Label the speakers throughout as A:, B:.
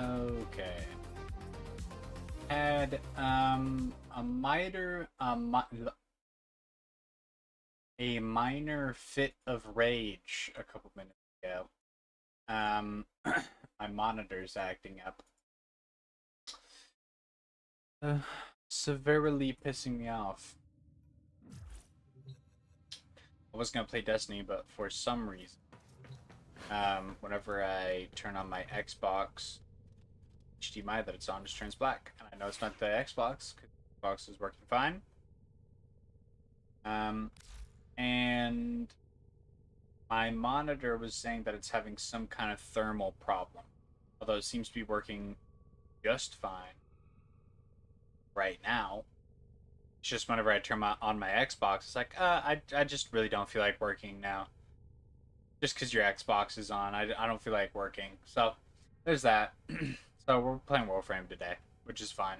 A: Okay. Had a minor fit of rage a couple minutes ago. My monitor's acting up. Severely pissing me off. I was gonna play Destiny, but for some reason, whenever I turn on my Xbox HDMI that it's on just turns black, and I know it's not the Xbox because the Xbox is working fine. And my monitor was saying that it's having some kind of thermal problem, although it seems to be working just fine right now. It's just whenever I turn on my Xbox, it's like, I just really don't feel like working now. Just because your Xbox is on, I don't feel like working. So, there's that. So, we're playing WARFRAME today, which is fine.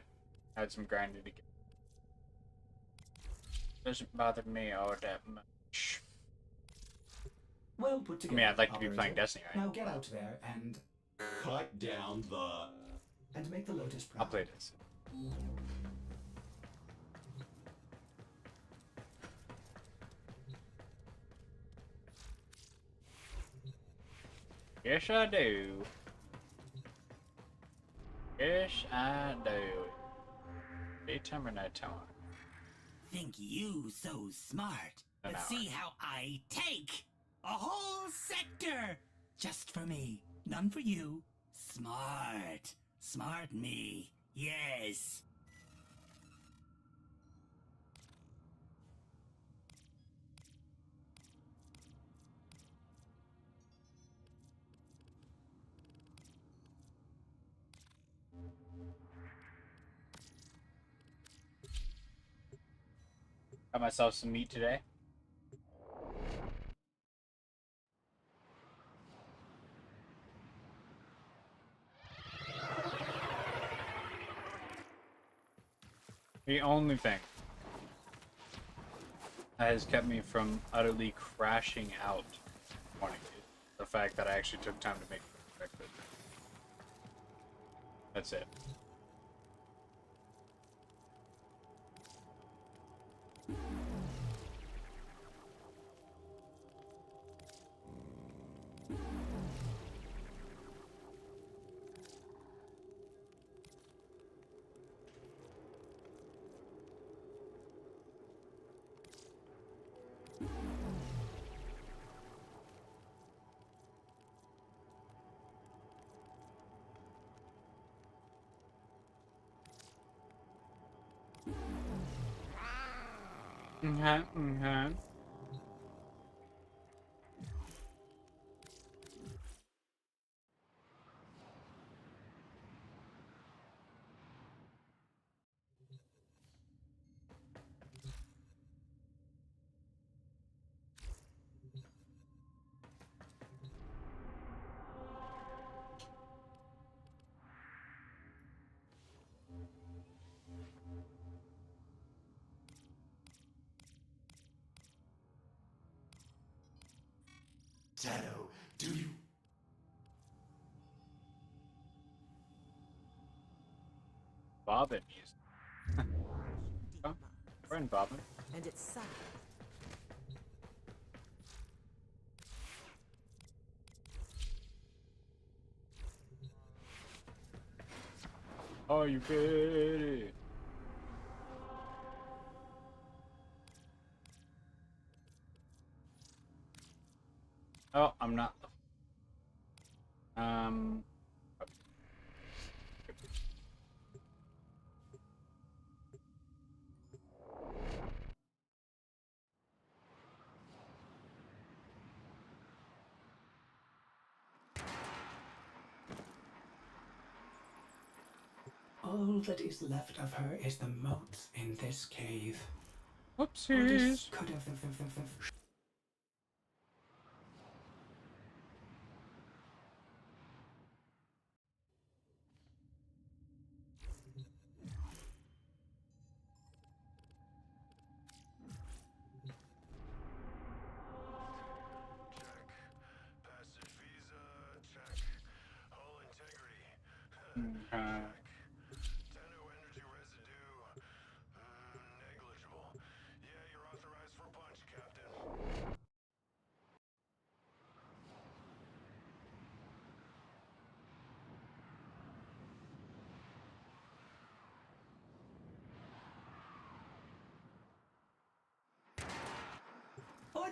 A: I had some grinding to get. Doesn't bother me all that much.
B: Well put
A: I
B: together.
A: mean, I'd like to be
B: operator.
A: playing Destiny right
B: now. Get out there and
C: cut down the...
B: and make the Lotus proud.
A: I'll play this. Yes, I do. Yes, I do. Daytime or nighttime?
D: Think you so smart.
A: An
D: But
A: hour.
D: see how I take a whole sector just for me. None for you. Smart. Smart me. Yes.
A: Got myself some meat today. The only thing that has kept me from utterly crashing out this morning is the fact that I actually took time to make breakfast. That's it. Mm-hmm.
C: Shadow, do you...
A: Bobbin music. Oh, friend Bobbin.
E: And it's sad.
A: Are you ready? Oh, I'm not.
B: All that is left of her is the moat in this cave.
A: Whoopsies.
B: Could have.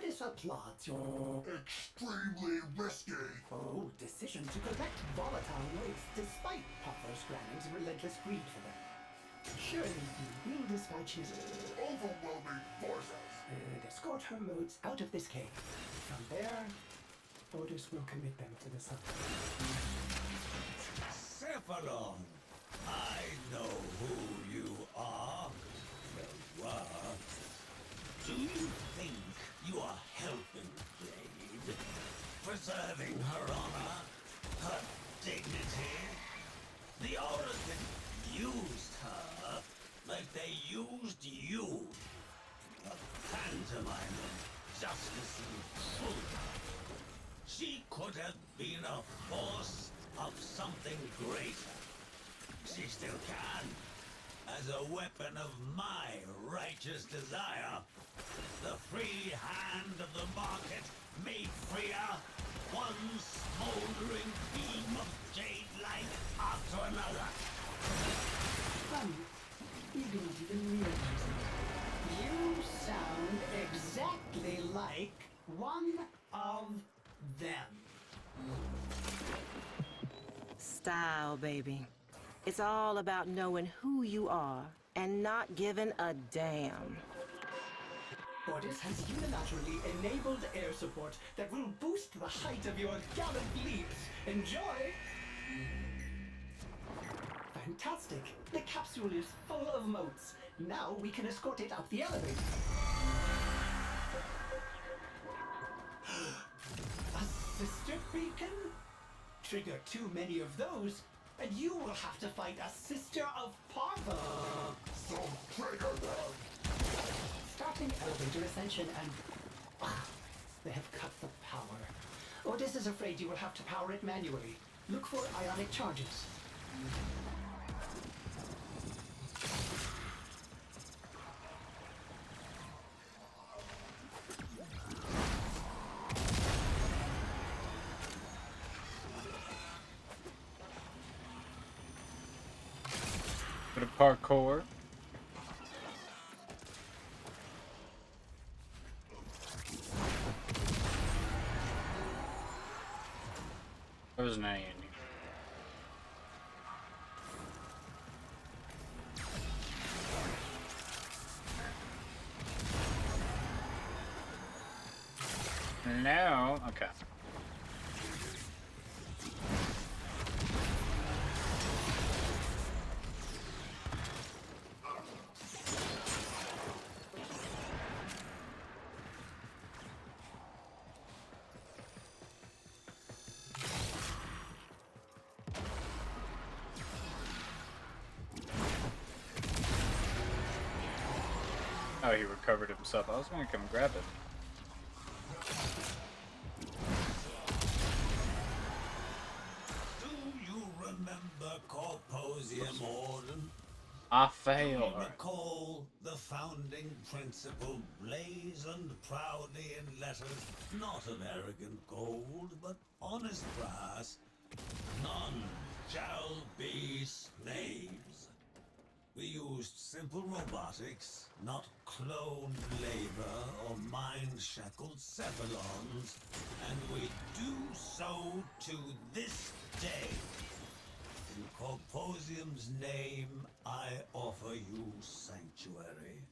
B: Ordis applauds your
C: Extremely risky.
B: bold decision to collect volatile waste despite Papa Scranning's relentless greed for them. Surely you will dispatch his
C: Overwhelming forces.
B: and escort her modes out of this cave. From there, Ordis will commit them to the sun.
E: Cephalon, I know who you are. Well, were. Do you think you are helping Jade? Preserving her honor? Her dignity? The Oracle used her like they used you. A pantomime of justice and truth. She could have been a force of something greater. She still can. As a weapon of my righteous desire. The free hand of the market made freer. One smoldering beam of jade light after another.
B: Funny, you don't even realize it. You sound exactly like one of them.
F: Style, baby. It's all about knowing who you are and not giving a damn.
B: Ordis has unilaterally enabled air support that will boost the height of your gallant leaps. Enjoy! Fantastic! The capsule is full of motes. Now we can escort it up the elevator. A sister beacon? Trigger too many of those, and you will have to fight a sister of Parva.
C: So trigger them.
B: Starting elevator ascension and... they have cut the power. Ordis is afraid you will have to power it manually. Look for ionic charges.
A: Bit of parkour. There wasn't any in here. No, okay. Oh, he recovered himself. I was gonna come grab it.
E: Do you remember Corposium Orden?
A: I
E: Do
A: failed.
E: you recall the founding principle blazoned proudly in letters not of arrogant gold, but honest brass? None shall be slaves. We used simple robotics, not cloned labor or mind-shackled cephalons, and we do so to this day. In Corposium's name, I offer you sanctuary.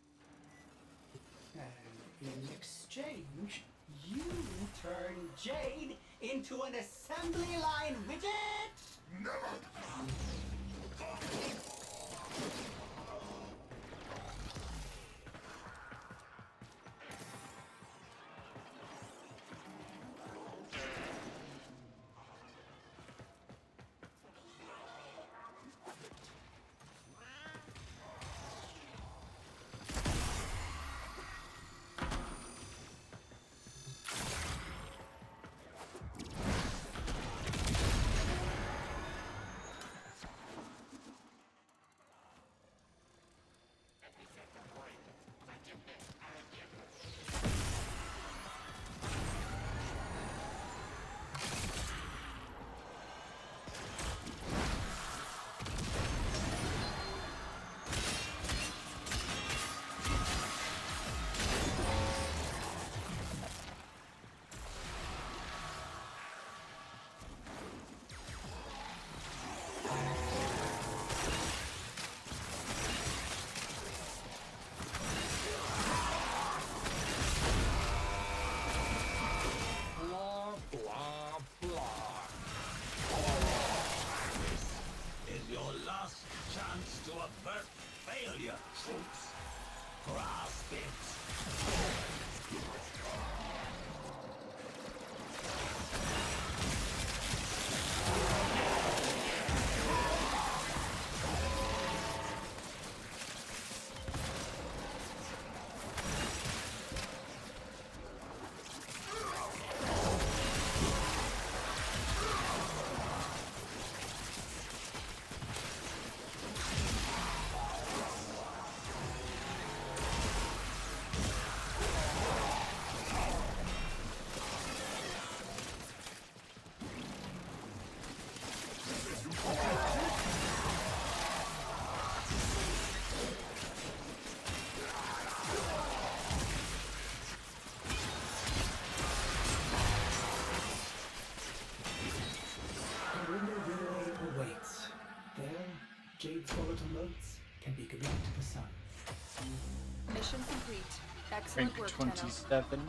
B: And in exchange, you turn Jade into an assembly line widget?
C: Never.
A: Rank
F: Excellent work,
A: 27.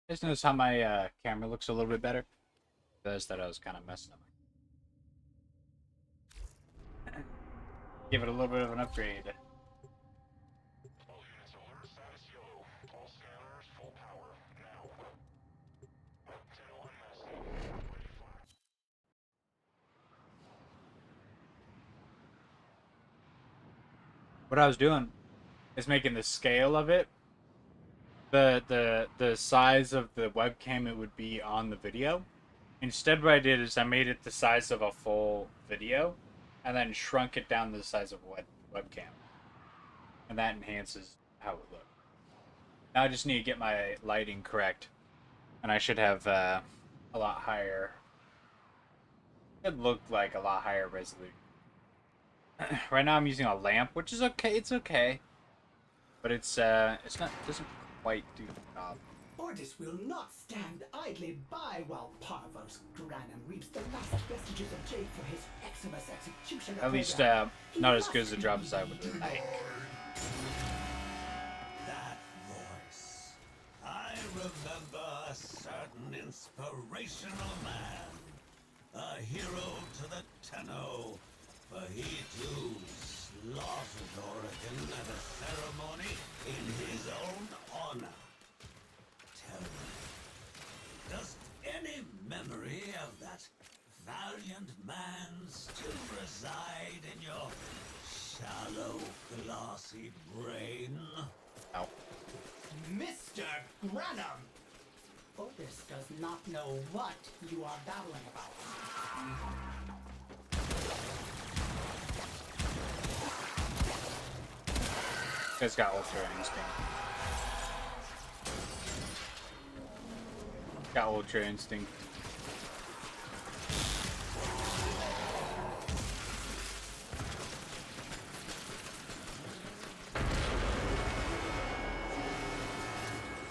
A: Just notice how my camera looks a little bit better. Realized that I was kind of messing up. Give it a little bit of an upgrade. What I was doing is making the scale of it, the size of the webcam it would be on the video. Instead, what I did is I made it the size of a full video, and then shrunk it down to the size of a webcam, and that enhances how it looks. Now I just need to get my lighting correct, and I should have a lot higher. It looked like a lot higher resolution. Right now I'm using a lamp, which is okay. It's okay, but it's not, doesn't quite do the job.
B: Ordis will not stand idly by while Parvos Granum reaps the last vestiges of Jade for his Eximus execution.
A: At least not as good as the job as I would like.
E: That voice. I remember a certain inspirational man. A hero to the Tenno. For he too slaughtered Oregon at a ceremony in his own honor. Tell me, does any memory of that valiant man still reside in your shallow, glossy brain?
A: Ow.
B: Mr. Granum! Ordis does not know what you are babbling about.
A: This guy's got ultra instinct. Got ultra instinct.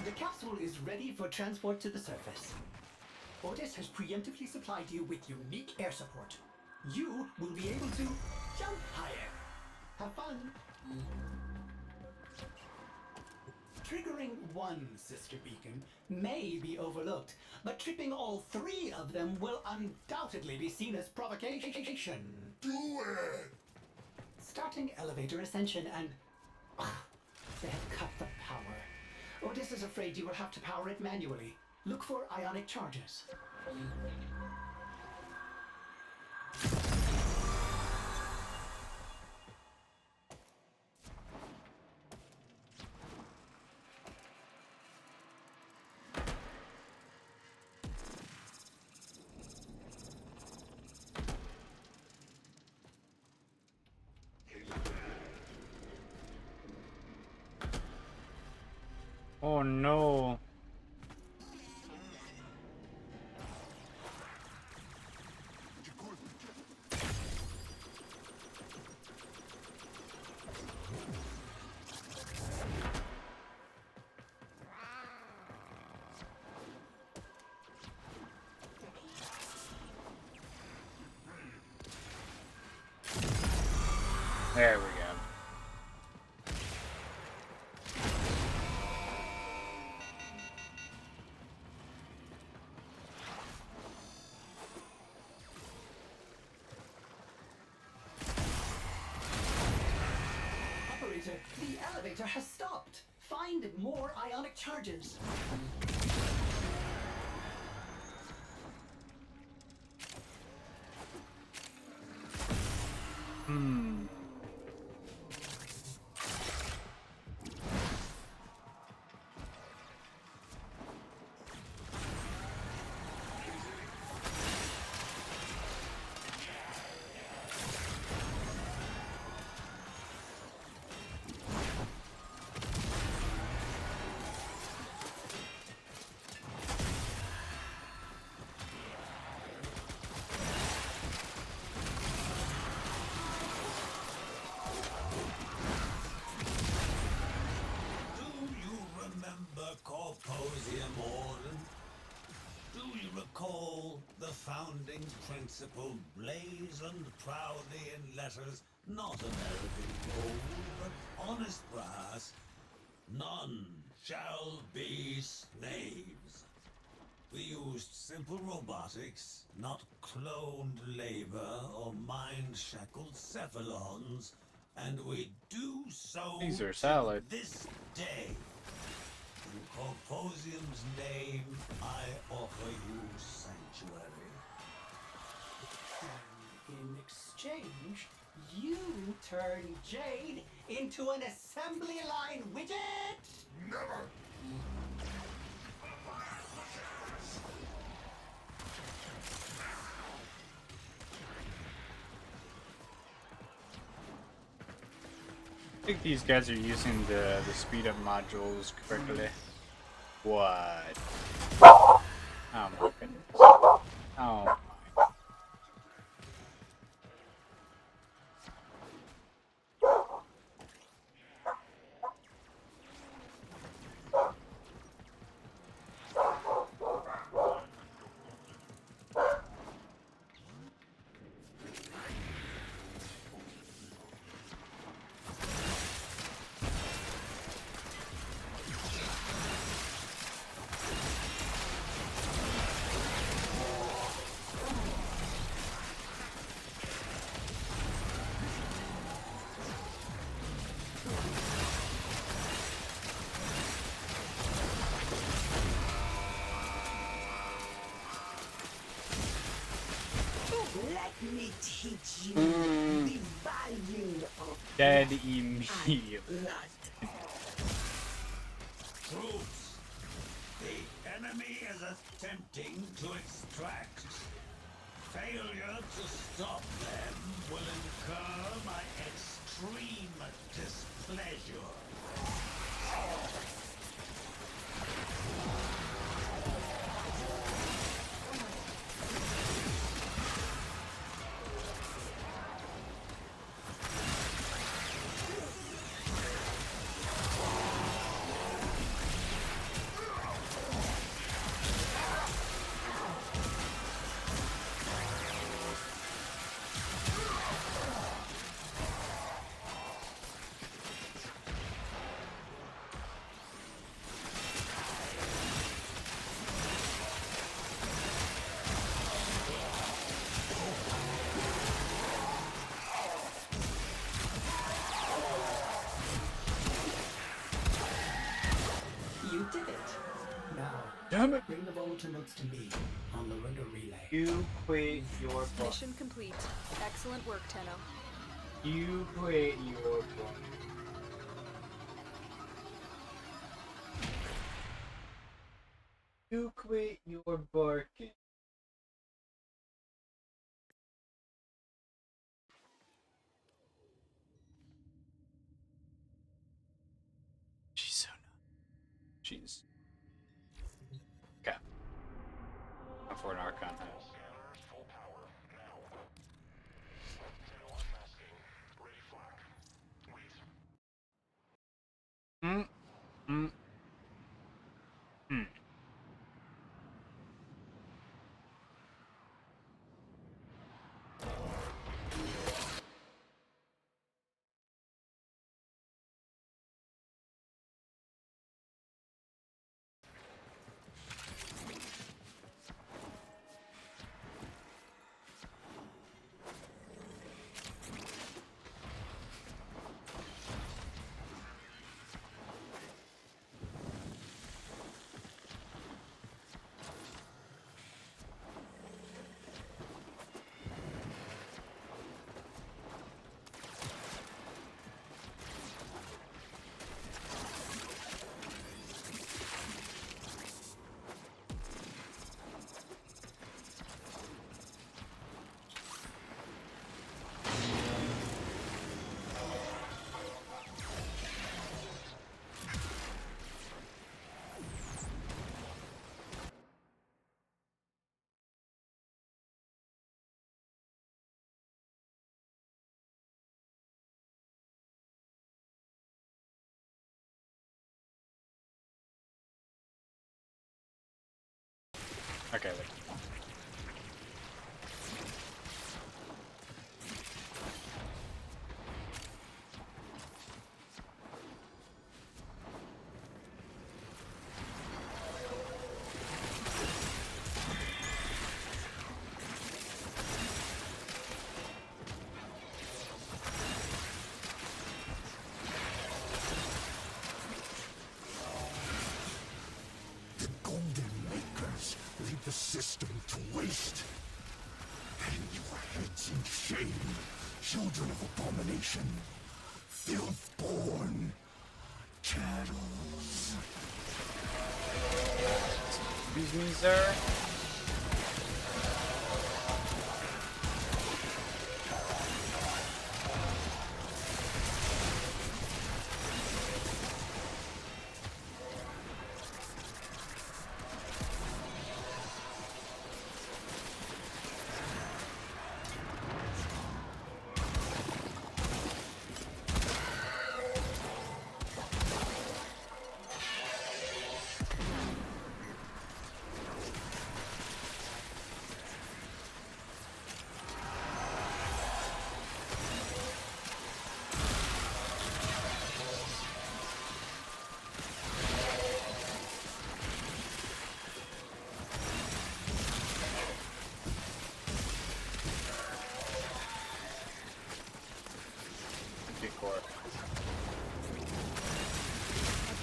B: The capsule is ready for transport to the surface. Ordis has preemptively supplied you with unique air support. You will be able to jump higher. Have fun. Triggering one sister beacon may be overlooked, but tripping all three of them will undoubtedly be seen as provocation.
C: Do it!
B: Starting elevator ascension and... they have cut the power. Ordis is afraid you will have to power it manually. Look for ionic charges.
A: Oh no. There we go.
B: Operator, the elevator has stopped. Find more ionic charges.
E: the founding principle blazoned proudly in letters not American gold, but honest brass. None shall be slaves. We used simple robotics, not cloned labor or mind-shackled cephalons, and we do so
A: Caesar
E: to
A: salad.
E: this day. In Corposium's name, I offer you sanctuary.
B: In exchange, you turn Jade into an assembly line widget?
C: Never!
A: I think these guys are using the speed up modules correctly. What? Oh my goodness. Oh.
D: Let me teach you the value of
A: Dead immediately.
D: blood.
E: Troops, the enemy is attempting to extract. Failure to stop them will incur my extreme displeasure.
B: You did it. Now,
A: Damn it.
B: bring the ultimates to me on the Rudder Relay.
A: You quit your book.
G: Mission complete. Excellent work, Tenno.
A: You quit your book. You quit your barking. She's so nuts. She's okay. I'm for an Archon house. Mm, mm, mm. Okay, wait.
C: beast. And your heads in shame, children of abomination, filth-born cattle.
A: Excuse me, sir.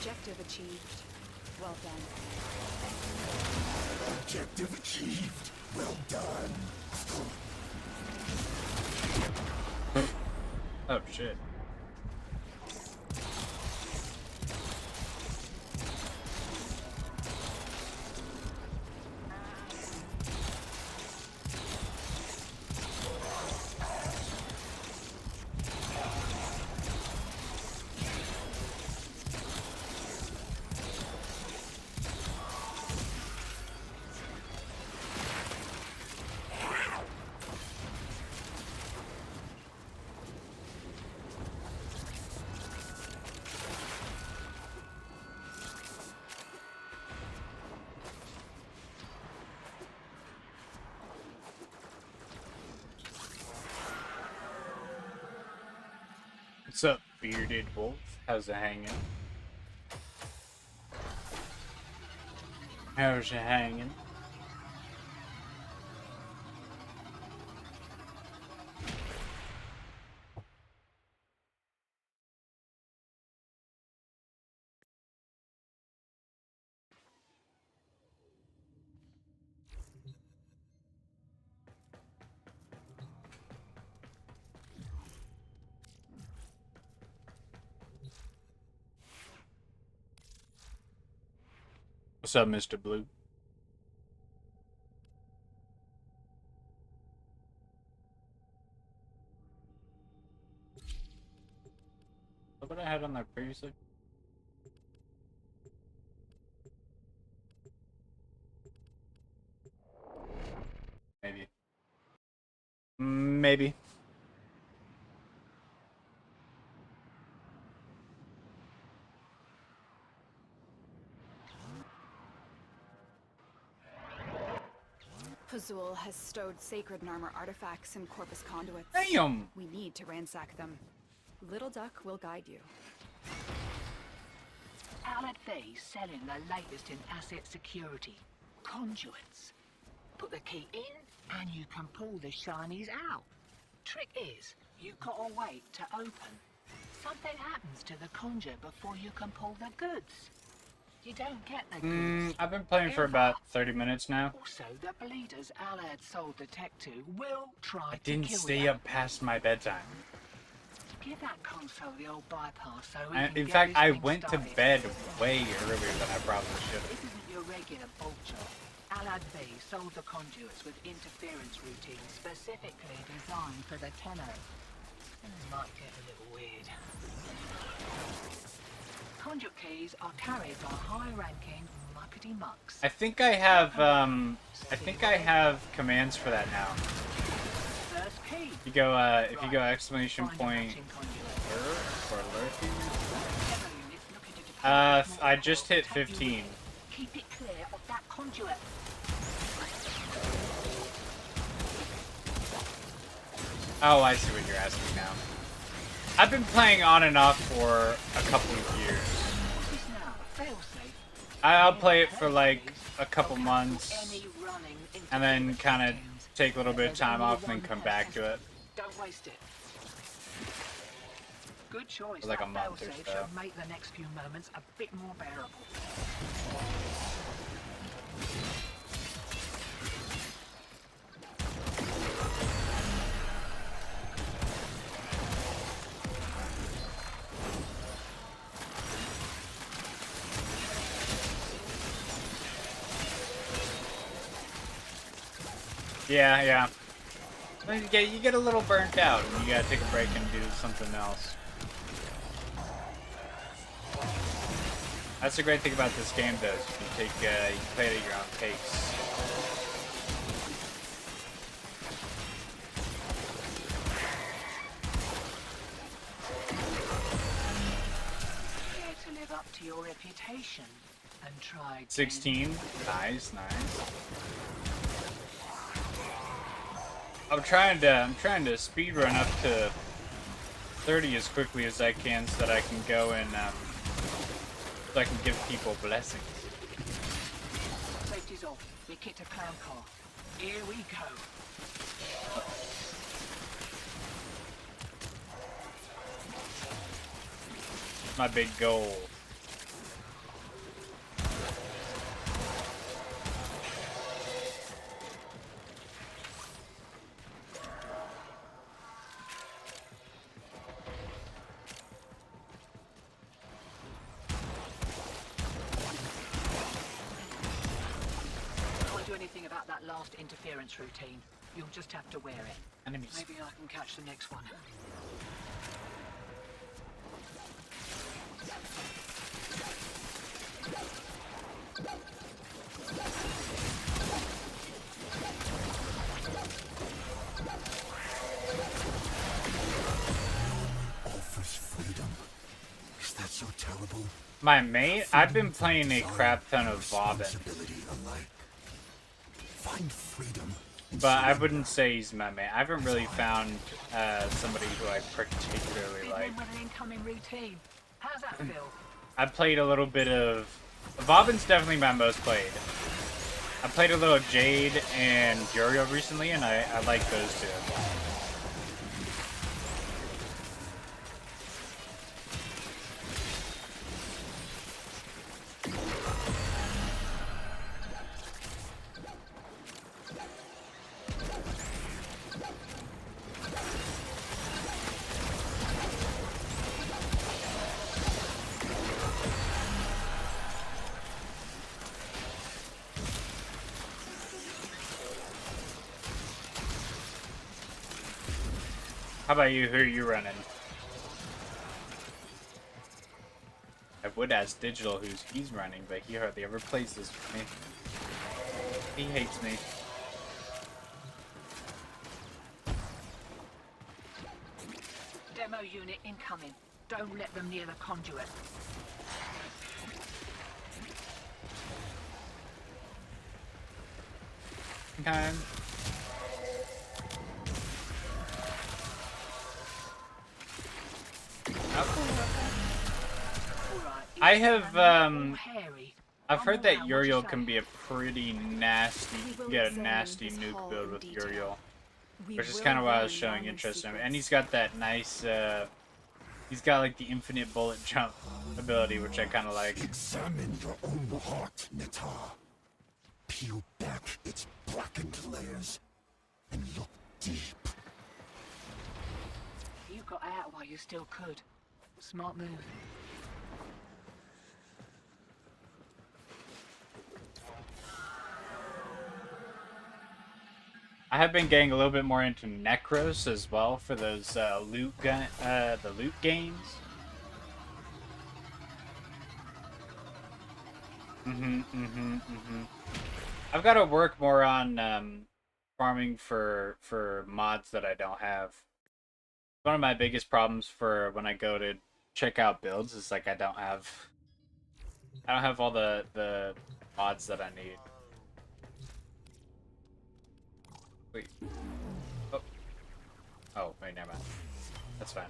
G: Objective achieved. Well done.
C: Objective achieved. Well done.
A: Oh shit. What's up, bearded wolf? How's it hanging? How's it hanging? What's up, Mr. Blue? What I had on there previously? Maybe. Maybe.
G: Pazul has stowed sacred Narmer artifacts in Corpus conduits.
A: Damn!
G: We need to ransack them. Little Duck will guide you.
H: Alad Vay's selling the latest in asset security. Conduits. Put the key in, and you can pull the shinies out. Trick is, you gotta wait to open. Something happens to the conjure before you can pull the goods. You don't get the goods.
A: I've been playing for about 30 minutes now.
H: Also, the bleeders Alad sold the tech to will try
A: I
H: to
A: didn't
H: kill
A: stay
H: you.
A: up past my bedtime.
H: Give that console the old bypass so we
A: And
H: can
A: in
H: get
A: fact,
H: this
A: I
H: thing
A: went to
H: started.
A: bed way earlier than I probably should
H: This
A: have.
H: isn't your regular bolt job. Alad Vay sold the conduits with interference routines specifically designed for the Tenno. And it might get a little weird. Conduit keys are carried by high-ranking muckety mucks.
A: I think I have commands for that now.
H: First key.
A: If you go exclamation
H: Find a
A: point
H: matching conduit.
A: lurk or lurking.
H: Demo units looking to deploy
A: I just hit
H: will take you
A: 15.
H: in. Keep it clear of that conduit.
A: Oh, I see what you're asking now. I've been playing on and off for a couple of years.
H: What is now? Failsafe.
A: I'll play it for like a couple months,
H: Any running
A: and then
H: interference
A: kind of
H: systems.
A: take a little bit of
H: There's
A: time
H: only
A: off and then
H: one
A: come back to
H: person.
A: it.
H: Don't waste it. Good choice.
A: Like a
H: That
A: month or
H: failsafe
A: so.
H: should make the next few moments a bit more bearable.
A: Yeah, yeah. Well, you get a little burnt out, and you gotta take a break and do something else. That's the great thing about this game, though. Is you can play it at your own pace.
H: Care to live up to your reputation and try
A: 16. Nice, nice. I'm trying to speed run up to 30 as quickly as I can, so that I can go and so I can give people blessings.
H: Safety's off. We kicked a clown car. Here we go.
A: My big goal.
H: Can't do anything about that last interference routine. You'll just have to wear it.
A: Enemies.
H: Maybe I can catch the next one.
C: Offers freedom. Is that so terrible?
A: My mate, I've been playing a crap ton of Bobbin,
C: Responsibility alike. Find freedom.
A: but I wouldn't say he's my mate. I haven't really found somebody who I particularly
H: Big
A: like.
H: one with an incoming routine. How's that feel?
A: I played a little bit of... Bobbin's definitely my most played. I played a little Jade and Uriel recently, and I like those two. How about you? Who are you running? I would ask Digital who's he's running, but he hardly ever plays this with me. He hates me.
H: Demo unit incoming. Don't let them near the conduit.
A: Okay. I have I've heard that Uriel can be a pretty nasty, get a nasty nuke build with Uriel, which is kind of why I was showing interest in him. And he's got that nice, he's got like the infinite bullet jump ability, which I kind of like.
C: Examine your own heart, Natar. Peel back its blackened layers and look deep.
H: You got out while you still could. Smart move.
A: I have been getting a little bit more into Necros as well for those the loot games. I've got to work more on farming for mods that I don't have. One of my biggest problems for when I go to check out builds is like I don't have all the mods that I need. Wait. Oh. Oh, wait, never mind. That's fine.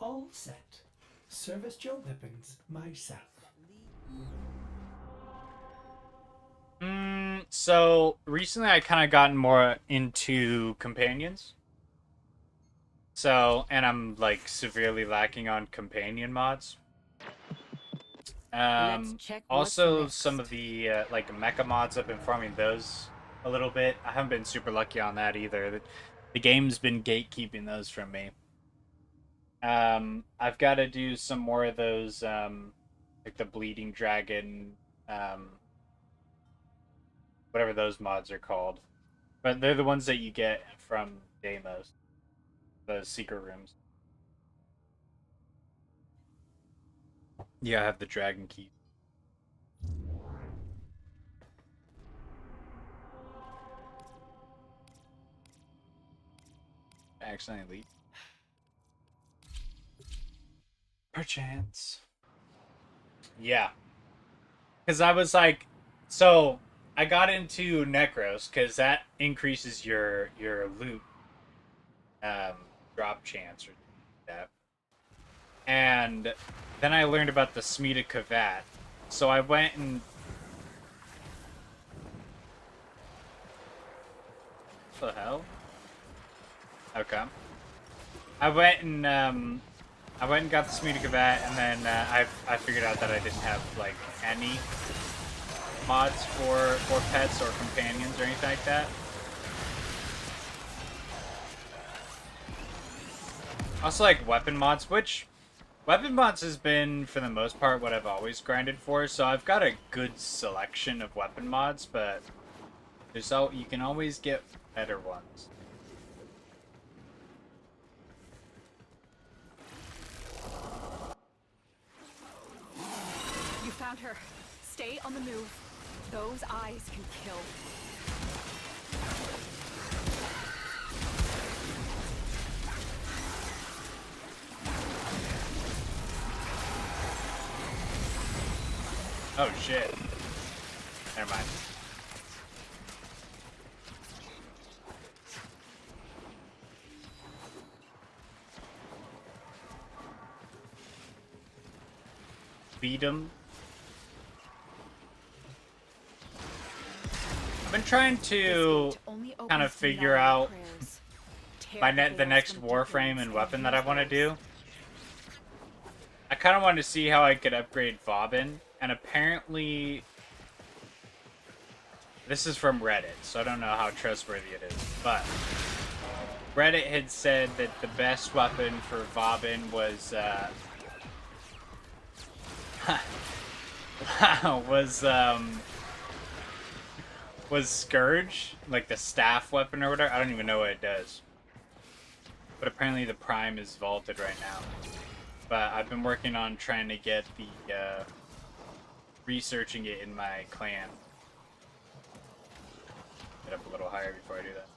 B: All set. Service your weapons myself.
A: So recently I kind of gotten more into companions. So, and I'm like severely lacking on companion mods.
F: Let's check what's
A: Also
F: next.
A: some of the like mecha mods, I've been farming those a little bit. I haven't been super lucky on that either. The game's been gatekeeping those from me. I've got to do some more of those, like the Bleeding Dragon, whatever those mods are called. But they're the ones that you get from Deimos, the secret rooms. Yeah, I have the dragon key. Accidentally. Perchance. Yeah. Because I was like, so I got into Necros because that increases your loot drop chance or that. And then I learned about the Smita Kavat. So I went and what the hell? Okay. I went and got the Smita Kavat, and then I figured out that I didn't have like any mods for pets or companions or anything like that. Also like weapon mods, which weapon mods has been for the most part what I've always grinded for. So I've got a good selection of weapon mods, but you can always get better ones.
G: You found her. Stay on the move. Those eyes can kill.
A: Oh shit. Never mind. Beat him. I've been trying to kind of figure out the next Warframe and weapon that I want to do. I kind of wanted to see how I could upgrade Vauban, and apparently this is from Reddit, so I don't know how trustworthy it is, but Reddit had said that the best weapon for Vauban was was Scourge, like the staff weapon or whatever. I don't even know what it does. But apparently the Prime is vaulted right now. But I've been working on trying to get the, researching it in my clan. Get up a little higher before I do that.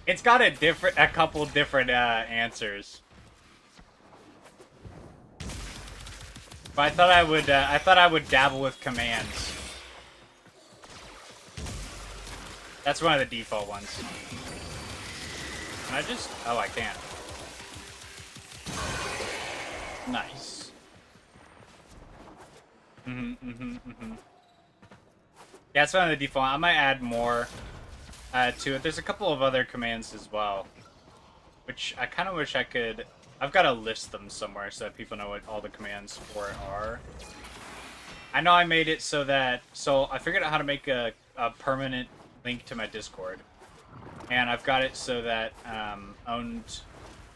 A: It's got a couple different, answers. But I thought I would dabble with commands. That's one of the default ones. Can I just? Oh, I can. Nice. Yeah, it's one of the default. I might add more to it. There's a couple of other commands as well, which I kind of wish I could. I've got to list them somewhere so that people know what all the commands for it are. I know I made it so I figured out how to make a permanent link to my Discord. And I've got it so that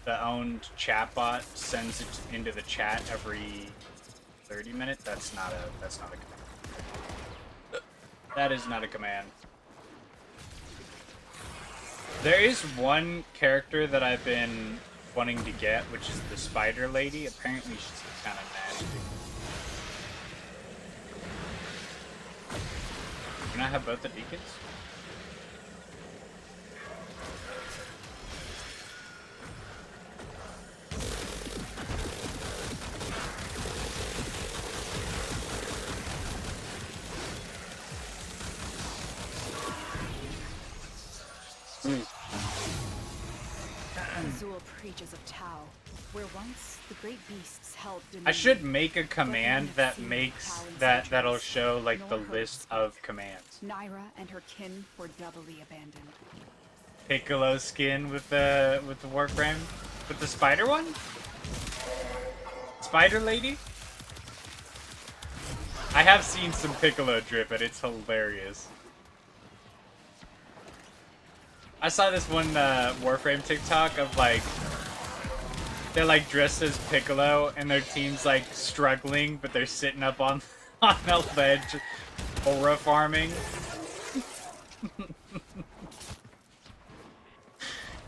A: the owned chatbot sends it into the chat every 30 minutes. That's not a command. That is not a command. There is one character that I've been wanting to get, which is the Spider Lady. Apparently she's kind of nasty. Can I have both the deacons?
G: Azul preaches of Tau, where once the great beasts held dominion.
A: I should make a command that makes that'll show like the list of commands.
G: Naira and her kin were doubly abandoned.
A: Piccolo skin with the Warframe, with the spider one. Spider Lady. I have seen some Piccolo drip, and it's hilarious. I saw this one Warframe TikTok of like they're like dressed as Piccolo and their team's like struggling, but they're sitting up on on a ledge, aura farming.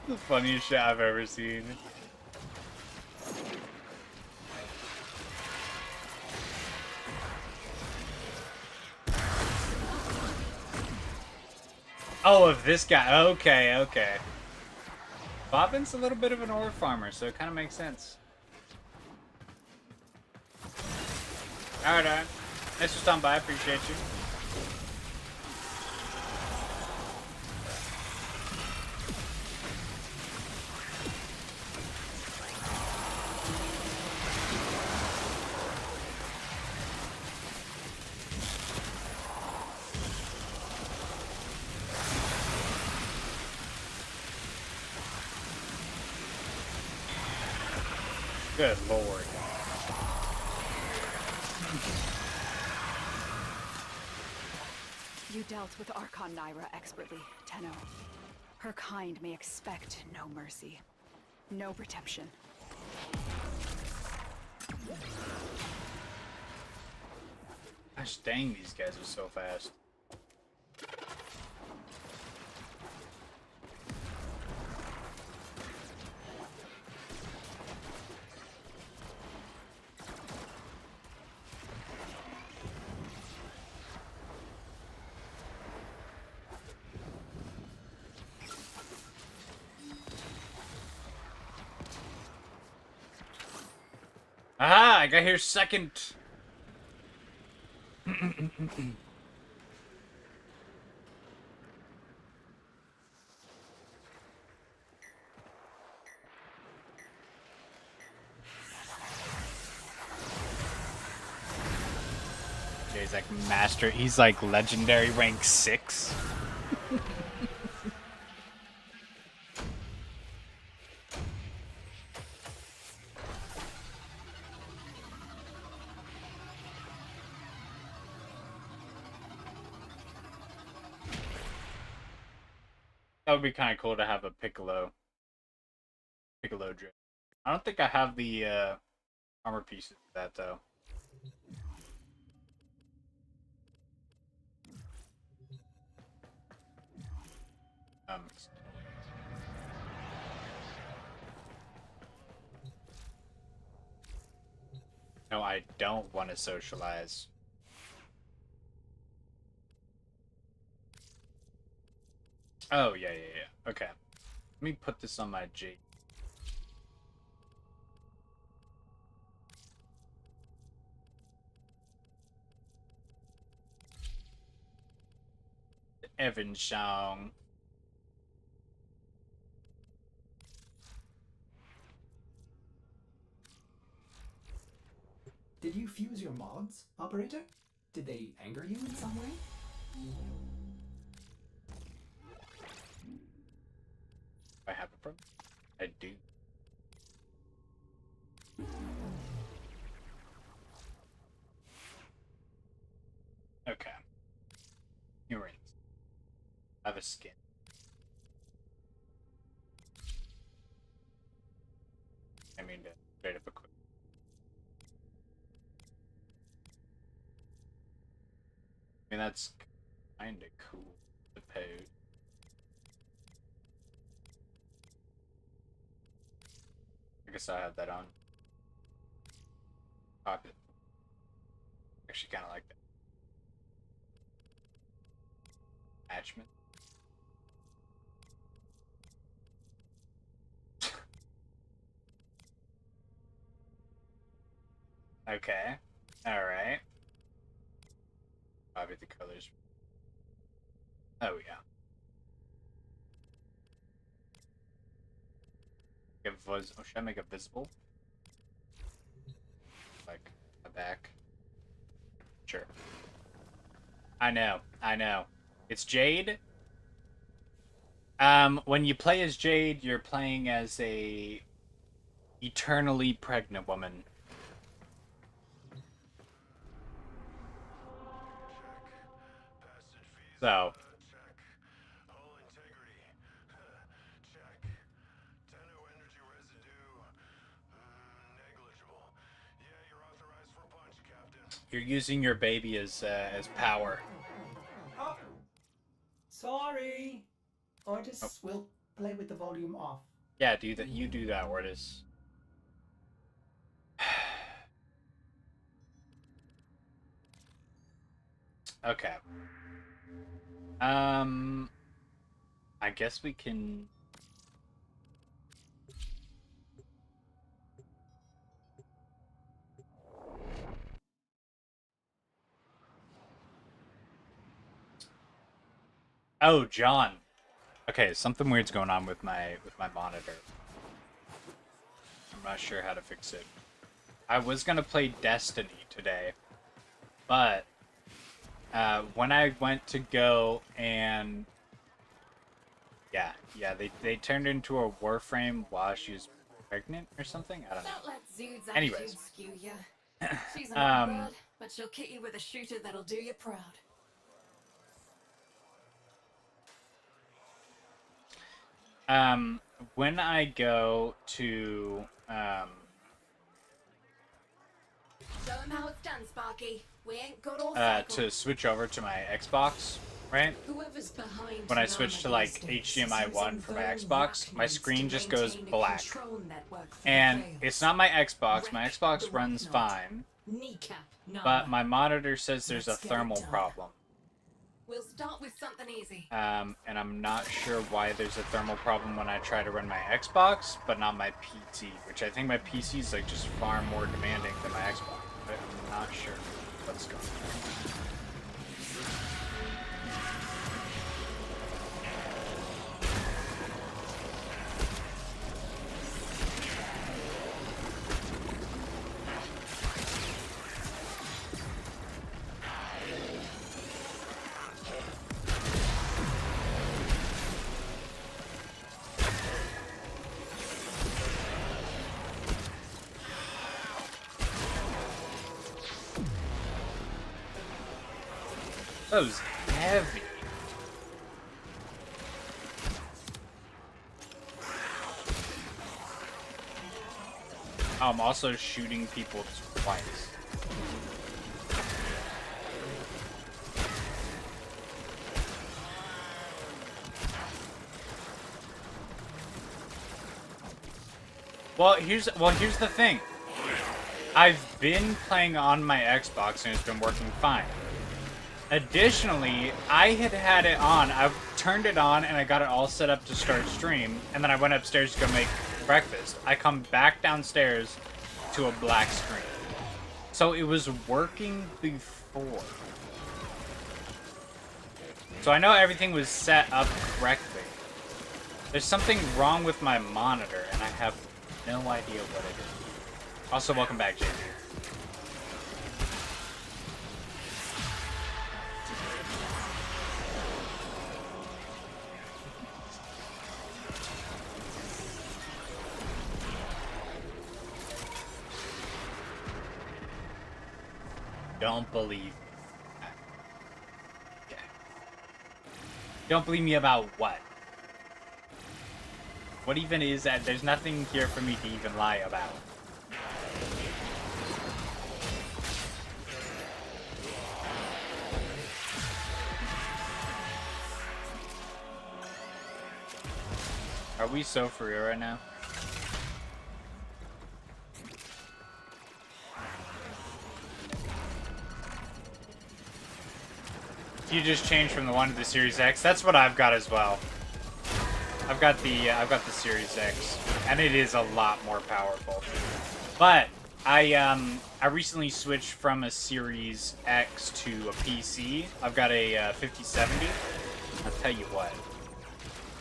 A: The funniest shit I've ever seen. Oh, of this guy. Okay, okay. Bobbin's a little bit of an ore farmer, so it kind of makes sense. Alright, alright. Thanks for stopping by. I appreciate you. Good lord.
G: You dealt with Archon Naira expertly, Tenno. Her kind may expect no mercy, no redemption.
A: Gosh dang, these guys are so fast. Aha! I got here second. He's like master. He's like legendary rank 6. That would be kind of cool to have a Piccolo drip. I don't think I have the armor pieces for that though. Um, no, I don't want to socialize. Oh, yeah, yeah, yeah. Okay. Let me put this on my G. Evan Shang.
B: Did you fuse your mods, operator? Did they anger you in some way?
A: I have a problem. I do. Okay. Earrings. I have a skin. I mean, to trade up a quick. I mean, that's kinda cool to pay. I guess I have that on. Pocket. Actually, kind of like that. Attachment. Okay. Alright. Probably the colors. Oh, yeah. Oh, should I make it visible? Like, a back? Sure. I know. I know. It's Jade. When you play as Jade, you're playing as a eternally pregnant woman. So, You're using your baby as power.
B: Oh, sorry. Ortis
A: Oh.
B: will play with the volume off.
A: Yeah, do that. You do that, Ortis. Okay. I guess we can. Oh, John. Okay, something weird's going on with my monitor. I'm not sure how to fix it. I was gonna play Destiny today, but when I went to go and yeah, they turned into a Warframe while she was pregnant or something. I don't know.
I: Don't let Zood's
A: Anyways.
I: attitude skew ya. She's an bird, but she'll kit you with a shooter that'll do you proud.
A: When I go to
I: Show 'em how it's done, Sparky. We ain't got all cycle.
A: to switch over to my Xbox, right?
I: Whoever's behind
A: When I switch to like HDMI 1 for my Xbox, my screen just goes black. And it's not my Xbox. My Xbox runs fine, but my monitor says there's a thermal problem.
I: We'll start with something easy.
A: And I'm not sure why there's a thermal problem when I try to run my Xbox, but not my PC, which I think my PC is like just far more demanding than my Xbox. But I'm not sure what's going on. That was heavy. I'm also shooting people twice. Well, here's the thing. I've been playing on my Xbox and it's been working fine. Additionally, I had it on. I turned it on and I got it all set up to start stream, and then I went upstairs to go make breakfast. I come back downstairs to a black screen. So it was working before. So I know everything was set up correctly. There's something wrong with my monitor, and I have no idea what it is. Also, welcome back, JP. Don't believe. Okay. Don't believe me about what? What even is that? There's nothing here for me to even lie about. Are we so for real right now? You just changed from the one to the Series X. That's what I've got as well. I've got the Series X, and it is a lot more powerful. But I recently switched from a Series X to a PC. I've got a 5070. I'll tell you what.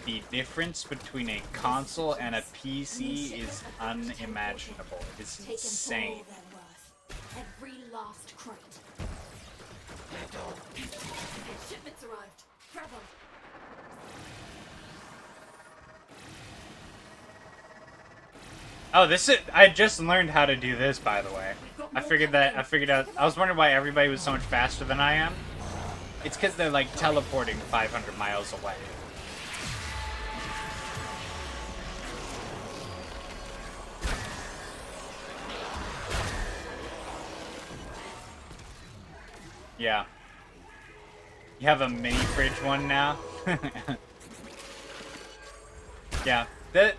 A: The difference between a console and a PC is unimaginable. It's insane.
I: Every last crate. Shipments arrived. Grab them.
A: Oh, I just learned how to do this, by the way. I figured out, I was wondering why everybody was so much faster than I am. It's because they're, like, teleporting 500 miles away. Yeah. You have a mini fridge one now? Yeah. Look,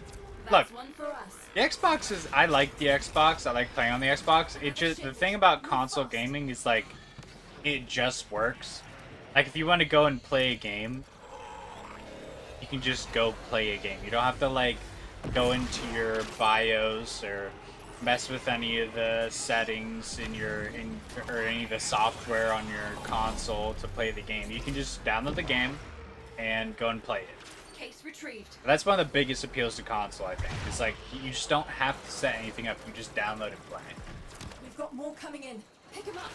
I: That's one for us.
A: the Xbox is... I like the Xbox. I like playing on the Xbox. It just... The thing about console gaming is, like, it just works. Like, if you want to go and play a game, you can just go play a game. You don't have to, like, go into your BIOS or mess with any of the settings or any of the software on your console to play the game. You can just download the game and go and play it.
I: Case retrieved.
A: That's one of the biggest appeals to console, I think. It's like, you just don't have to set anything up. You just download and play.
I: We've got more coming in. Pick 'em up.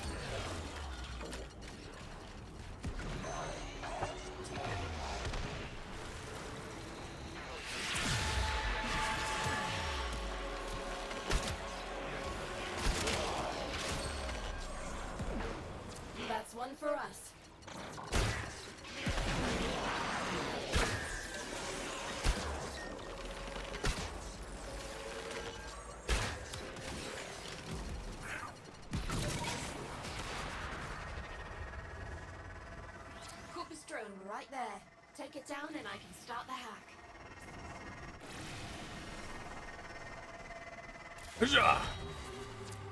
I: That's one for us. Corpus drone right there. Take it down and I can start the hack.
A: Huzzah!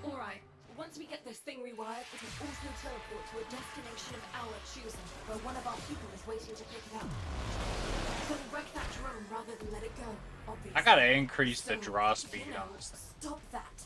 I: Alright, once we get this thing rewired, we can also teleport to a destination of our choosing, where one of our people is waiting to pick it up. We're gonna wreck that drone rather than let it go, obviously.
A: I gotta increase the
I: So,
A: draw speed
I: you know,
A: on this thing.
I: Stop that.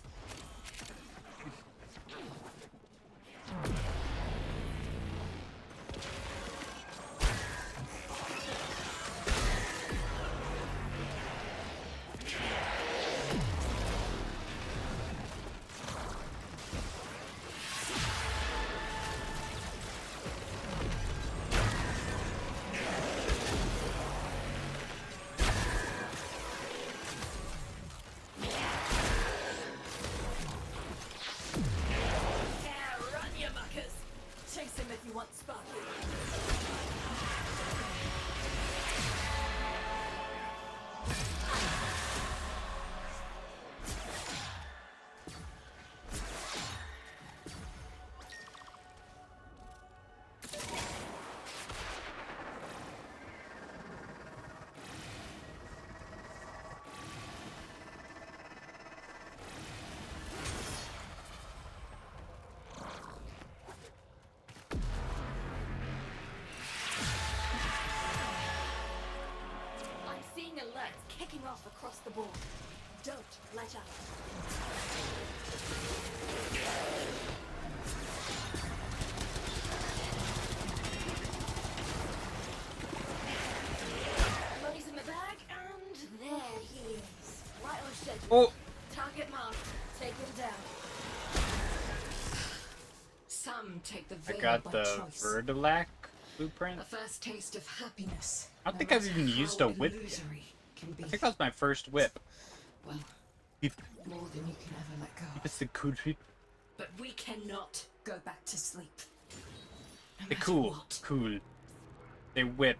I: Yeah, run, you muckers. Chase him if you want Sparky. I'm seeing alerts kicking off across the board. Don't let up. Money's in the bag, and there he is. Right on schedule.
A: Oh!
I: Target marked. Take him down. Some take the
A: I
I: veil
A: got
I: by
A: the
I: choice.
A: Vertilac blueprint.
I: A first taste of happiness.
A: I don't
I: no
A: think I've
I: matter
A: even
I: how
A: used a whip yet.
I: illusory can be.
A: I think that was my first whip.
I: Well,
A: If
I: more than you can ever let go.
A: it's the cool whip.
I: But we cannot go back to sleep. No
A: The
I: matter
A: cool.
I: what.
A: Cool. The whip.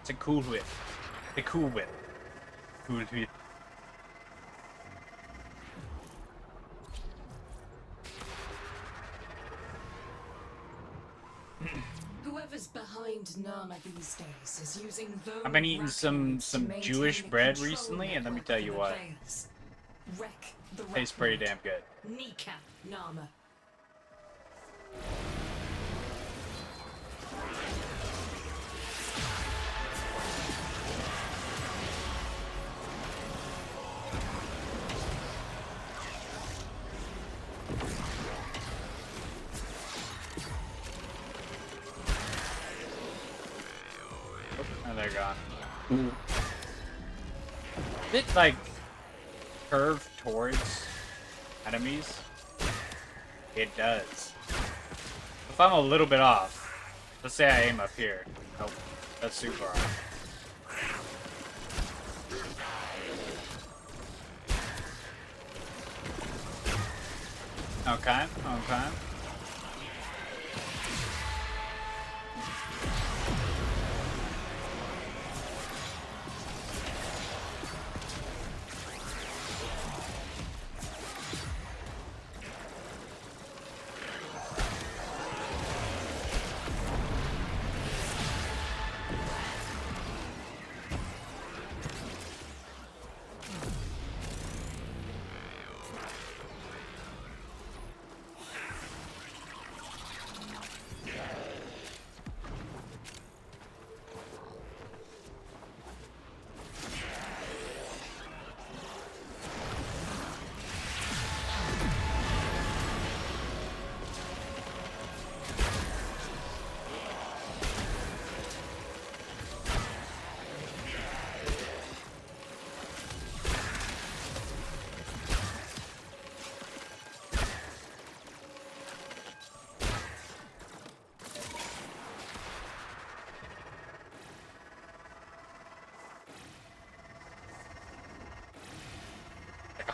A: It's a cool whip. The cool whip. Cool whip.
I: Whoever's behind Nama these days is using those.
A: I've been eating some
I: raccoons to maintain
A: Jewish
I: a
A: bread
I: control
A: recently, and let me
I: network
A: tell
I: for
A: you
I: the
A: what.
I: players. Wreck the
A: Tastes pretty
I: raccoon.
A: damn good.
I: Kneecap Nama.
A: Oh, they're gone. Bit like curve towards enemies. It does. If I'm a little bit off, let's say I aim up here. Nope, that's too far off. Okay, okay.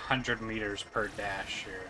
A: 100 meters per dash here.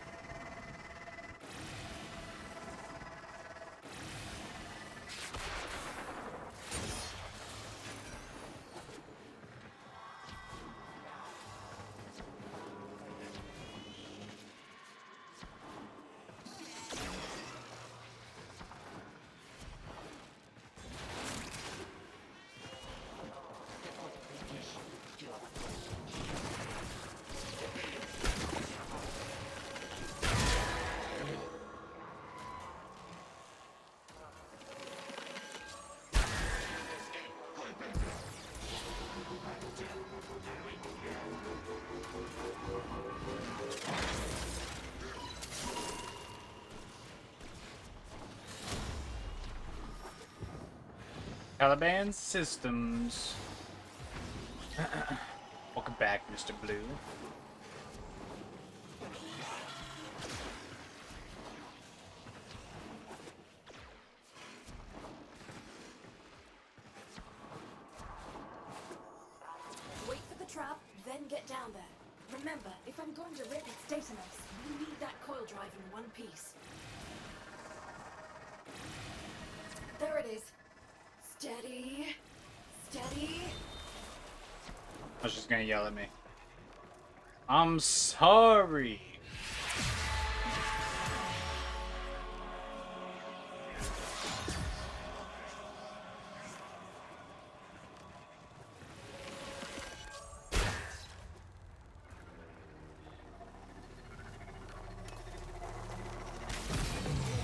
A: Caliban Systems. Welcome back, Mr. Blue.
I: Wait for the trap, then get down there. Remember, if I'm going to rip its data mesh, we need that coil drive in one piece. There it is. Steady. Steady.
A: I was just gonna yell at me. I'm sorry.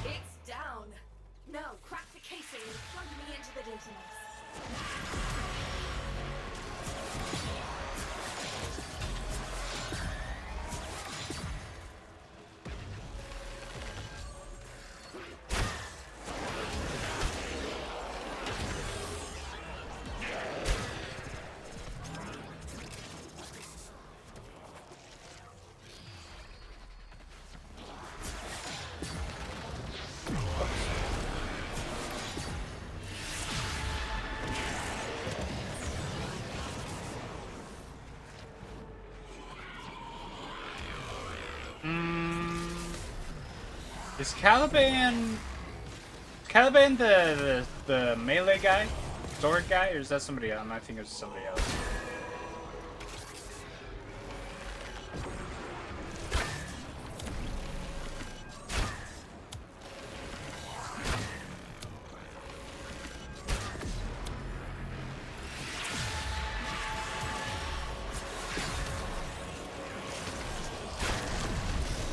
I: It's down. Now crack the casing and plug me into the data mesh.
A: Is Caliban the melee guy? Sword guy? Or is that somebody else? I think it was somebody else.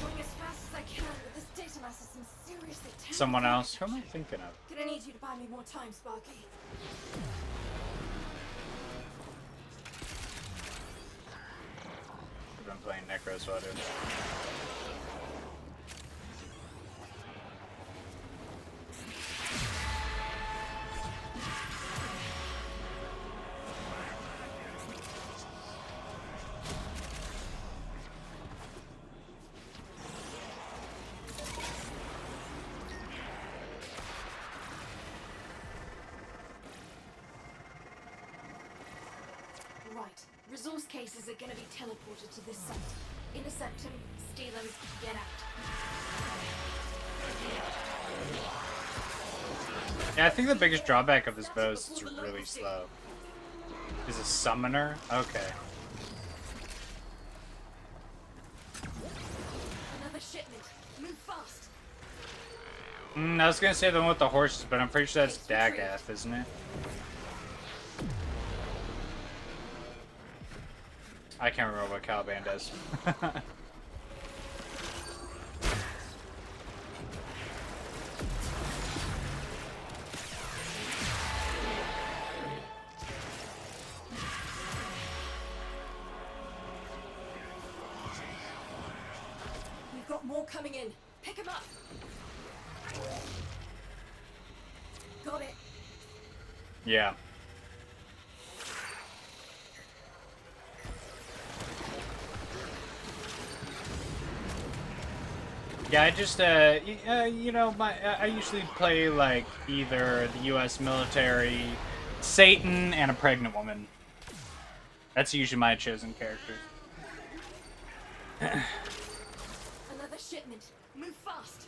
I: Going as fast as I can, but this data mesh is some seriously terrible.
A: Someone else? Who am I thinking of?
I: Gonna need you to buy me more time, Sparky.
A: I've been playing Necro Sweater.
I: Right. Resource cases are gonna be teleported to this site. Intercept them, steal them, get out.
A: Yeah, I think the biggest drawback of this bow is it's really slow. Is a summoner? Okay.
I: Another shipment. Move fast.
A: I was gonna say the one with the horses, but I'm pretty sure that's Dagath, isn't it? I can't remember what Caliban does.
I: We've got more coming in. Pick them up. Got it.
A: Yeah. Yeah, I just, you know, I usually play, like, either the U.S. military, Satan, and a pregnant woman. That's usually my chosen characters.
I: Another shipment. Move fast.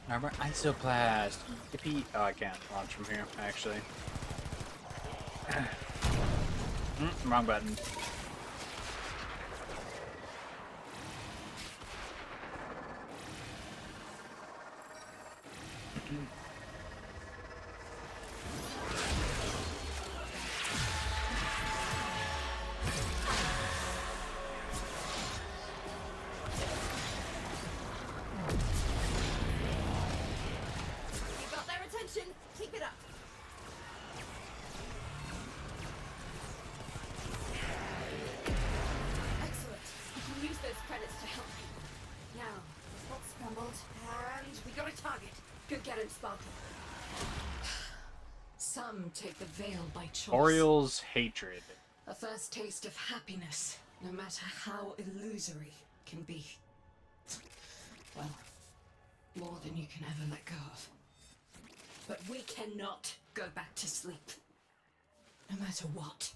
A: Armor isoplast. Yippee. Oh, I can't launch from here, actually. Wrong button.
I: You got their attention. Keep it up. Excellent. You can use those credits to help me. Now, the spot's scrambled, and we got a target. Go get him, Sparkle.
J: Some take the veil by choice.
A: Oriel's hatred.
J: A first taste of happiness, no matter how illusory, can be, well, more than you can ever let go of. But we cannot go back to sleep, no matter what.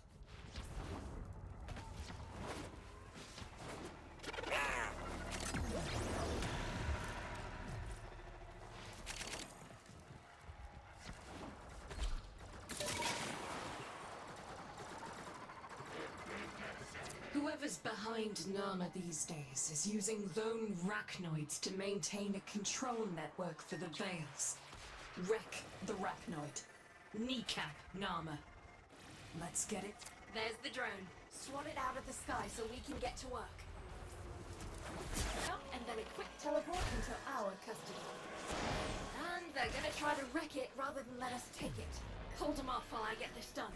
J: Whoever's behind Nama these days is using lone rachnoids to maintain a control network for the Veils. Wreck the rachnoid. Kneecap Nama. Let's get it.
I: There's the drone. Swat it out of the sky so we can get to work. Oh, and then a quick teleport into our custody. And they're gonna try to wreck it rather than let us take it. Hold them off while I get this done.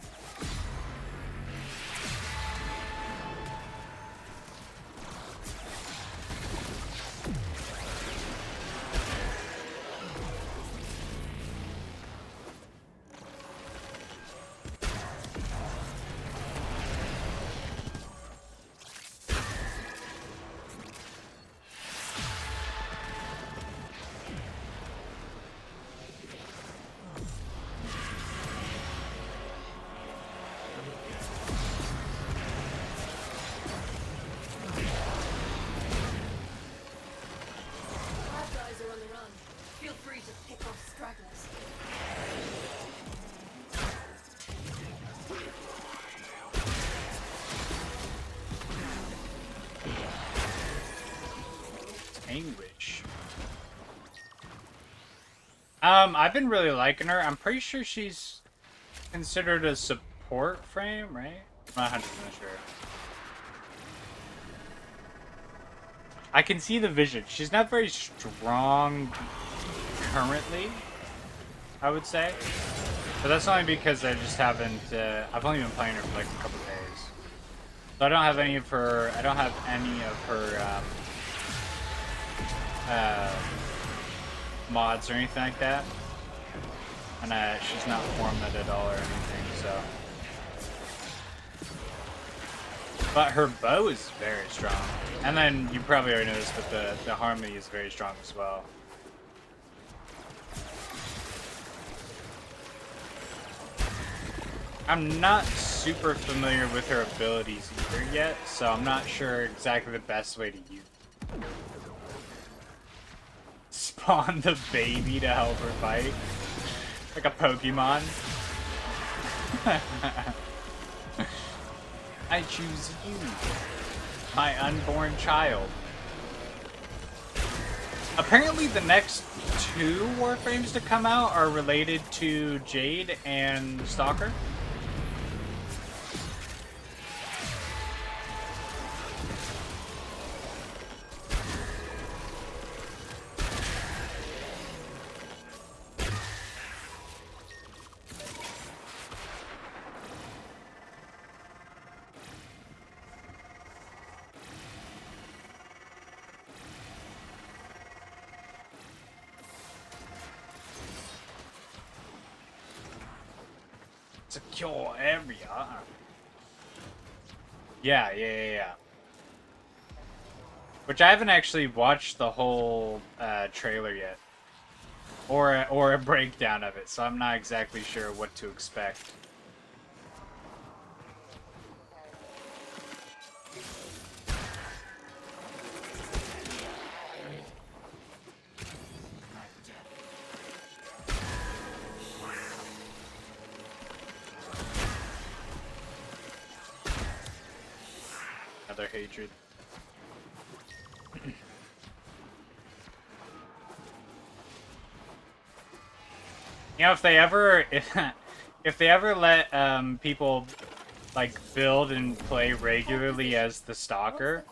A: Anguish. I've been really liking her. I'm pretty sure she's considered a support frame, right? I'm not 100% sure. I can see the vision. She's not very strong currently, I would say. But that's only because I just haven't, I've only been playing her for like a couple days. So I don't have any of her, mods or anything like that. And she's not formatted at all or anything, so. But her bow is very strong. And then you probably already noticed, but the harmony is very strong as well. I'm not super familiar with her abilities either yet, so I'm not sure exactly the best way to use it. Spawn the baby to help her fight. Like a Pokemon. I choose you, my unborn child. Apparently the next 2 Warframes to come out are related to Jade and Stalker. Secure area. Yeah. Which I haven't actually watched the whole trailer yet, or a breakdown of it, so I'm not exactly sure what to expect. their hatred. You know, if they ever let people like build and play regularly as the Stalker,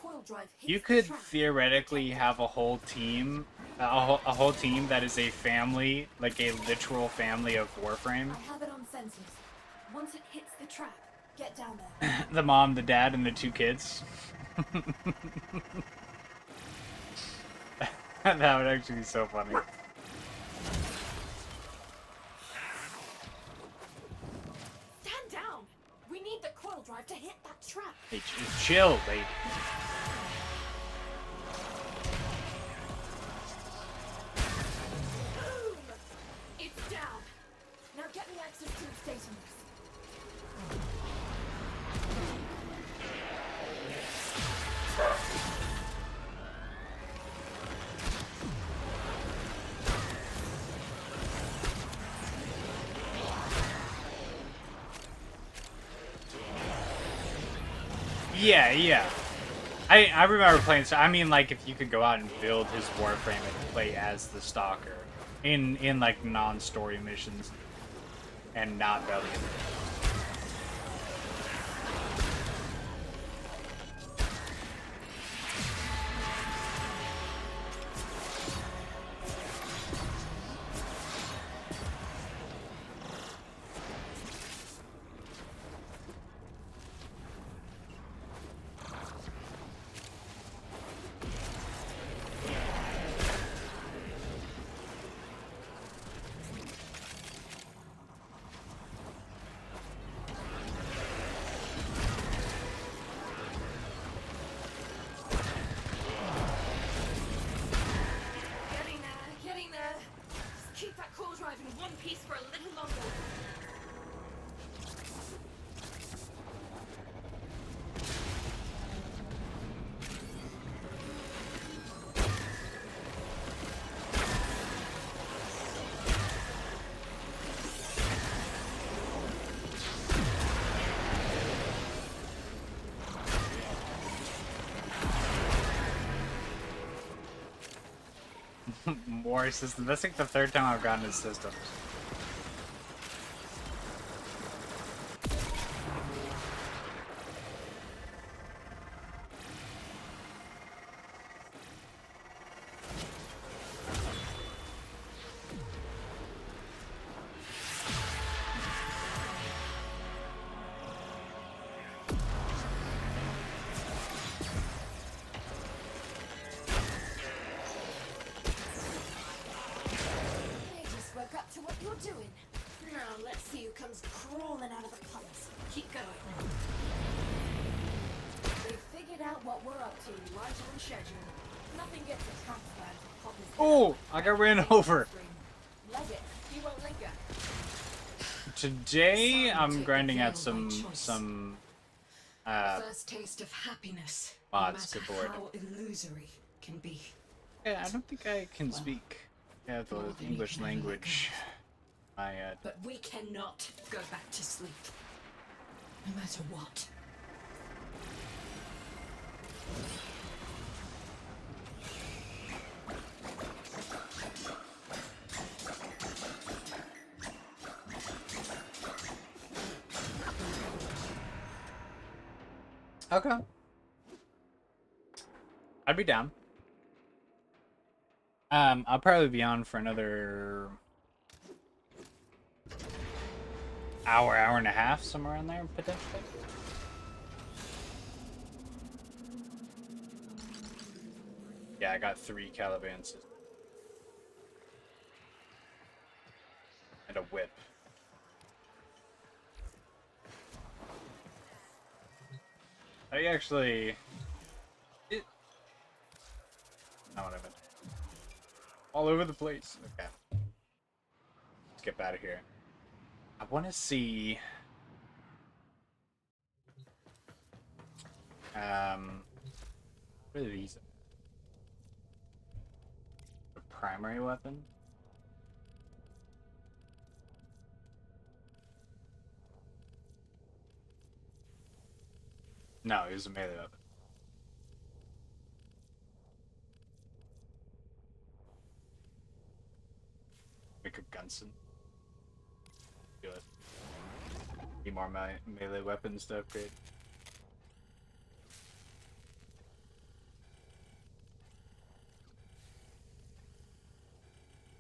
A: you could theoretically have a whole team, a whole team that is a family, like a literal family of Warframe.
I: I have it on sensors. Once it hits the trap, get down there.
A: The mom, the dad, and the 2 kids. That would actually be so funny.
I: Stand down! We need the coil drive to hit that trap.
A: Hey, chill, lady.
I: Boom! It's down. Now get me access to its database.
A: Yeah. I remember playing. So I mean, like, if you could go out and build his Warframe and play as the Stalker in like non-story missions and not Valiant.
I: Getting there. Just keep that coil drive in one piece for a little longer.
A: More systems. That's like the 3rd time I've gotten his systems.
I: Hey, just woke up to what you're doing. Now let's see who comes crawling out of the pumps. Keep going. They figured out what we're up to right on schedule. Nothing gets a transplant to pop his head
A: Oh,
I: up.
A: I got ran over.
I: Leg it. You won't linger.
A: Today I'm
J: take
A: grinding
J: the
A: out
J: veil by choice.
A: some
J: First taste of happiness,
A: mods
J: no
A: to
J: matter
A: board.
J: how illusory can be.
A: Yeah, I don't think I can speak. Yeah, the
J: more than you
A: English
J: can ever let
A: language.
J: go.
A: My
J: But we cannot go back to sleep. No matter what.
A: Okay. I'd be down. I'll probably be on for another hour and a half, somewhere in there, potentially. Yeah, I got 3 Calavances. And a whip. I actually... Not what I meant. All over the place. Okay. Let's get out of here. I want to see... What are these? A primary weapon? No, it was a melee weapon. Pick a Gunson. Do it. Need more melee weapons to upgrade.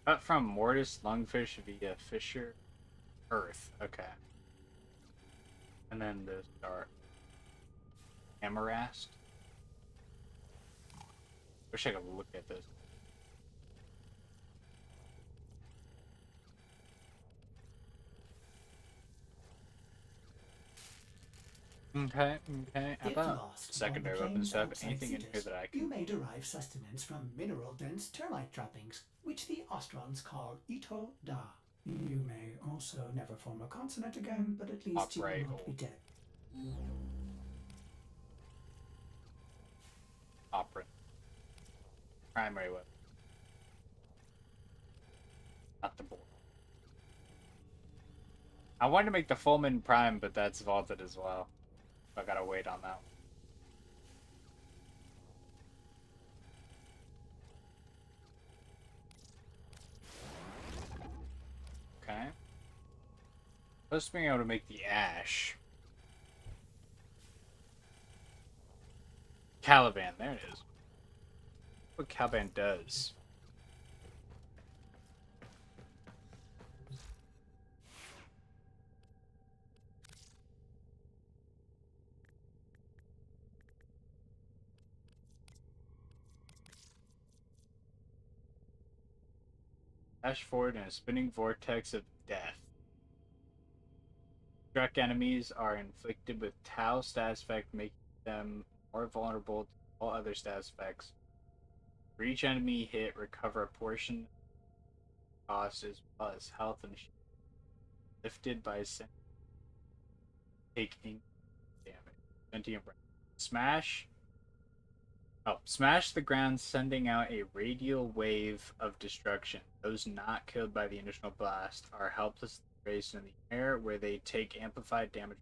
A: Cut from Mortis Lungfish via Fisher Earth. Okay. And then the start. Amarast. Wish I could look at this. Okay, okay. How
B: If
A: about
B: lost
A: secondary
B: on the
A: weapon
B: plains
A: stuff?
B: outside
A: Anything in here
B: Cetus,
A: that I
B: you
A: can...
B: may derive sustenance from mineral-dense termite trappings, which the Ostrons call Ito Da. You may also never form a consonant again, but at least you will
A: Upright
B: not be
A: or
B: dead.
A: operant. Primary weapon. Not the board. I wanted to make the Fullman Prime, but that's vaulted as well. I gotta wait on that one. Okay. Supposed to be able to make the Ash. Caliban, there it is. What Caliban does. Dash forward in a spinning vortex of death. Struck enemies are inflicted with Tau status effect, making them more vulnerable to all other status effects. For each enemy hit, recover a portion of cost as well as health and shield. Lifted by taking damage. Sentient breath. Smash. Oh, smash the ground, sending out a radial wave of destruction. Those not killed by the initial blast are helplessly raised in the air, where they take amplified damage.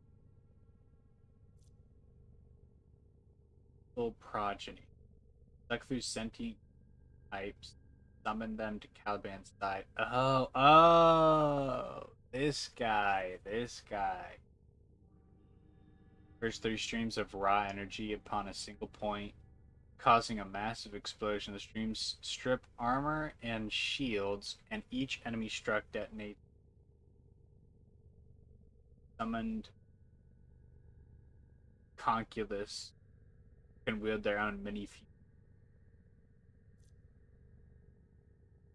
A: Full progeny. Suck through sentient types, summon them to Caliban's side. Oh, this guy. First 3 streams of raw energy upon a single point, causing a massive explosion. The streams strip armor and shields, and each enemy struck detonates. Summoned Conculus can wield their own mini fusion.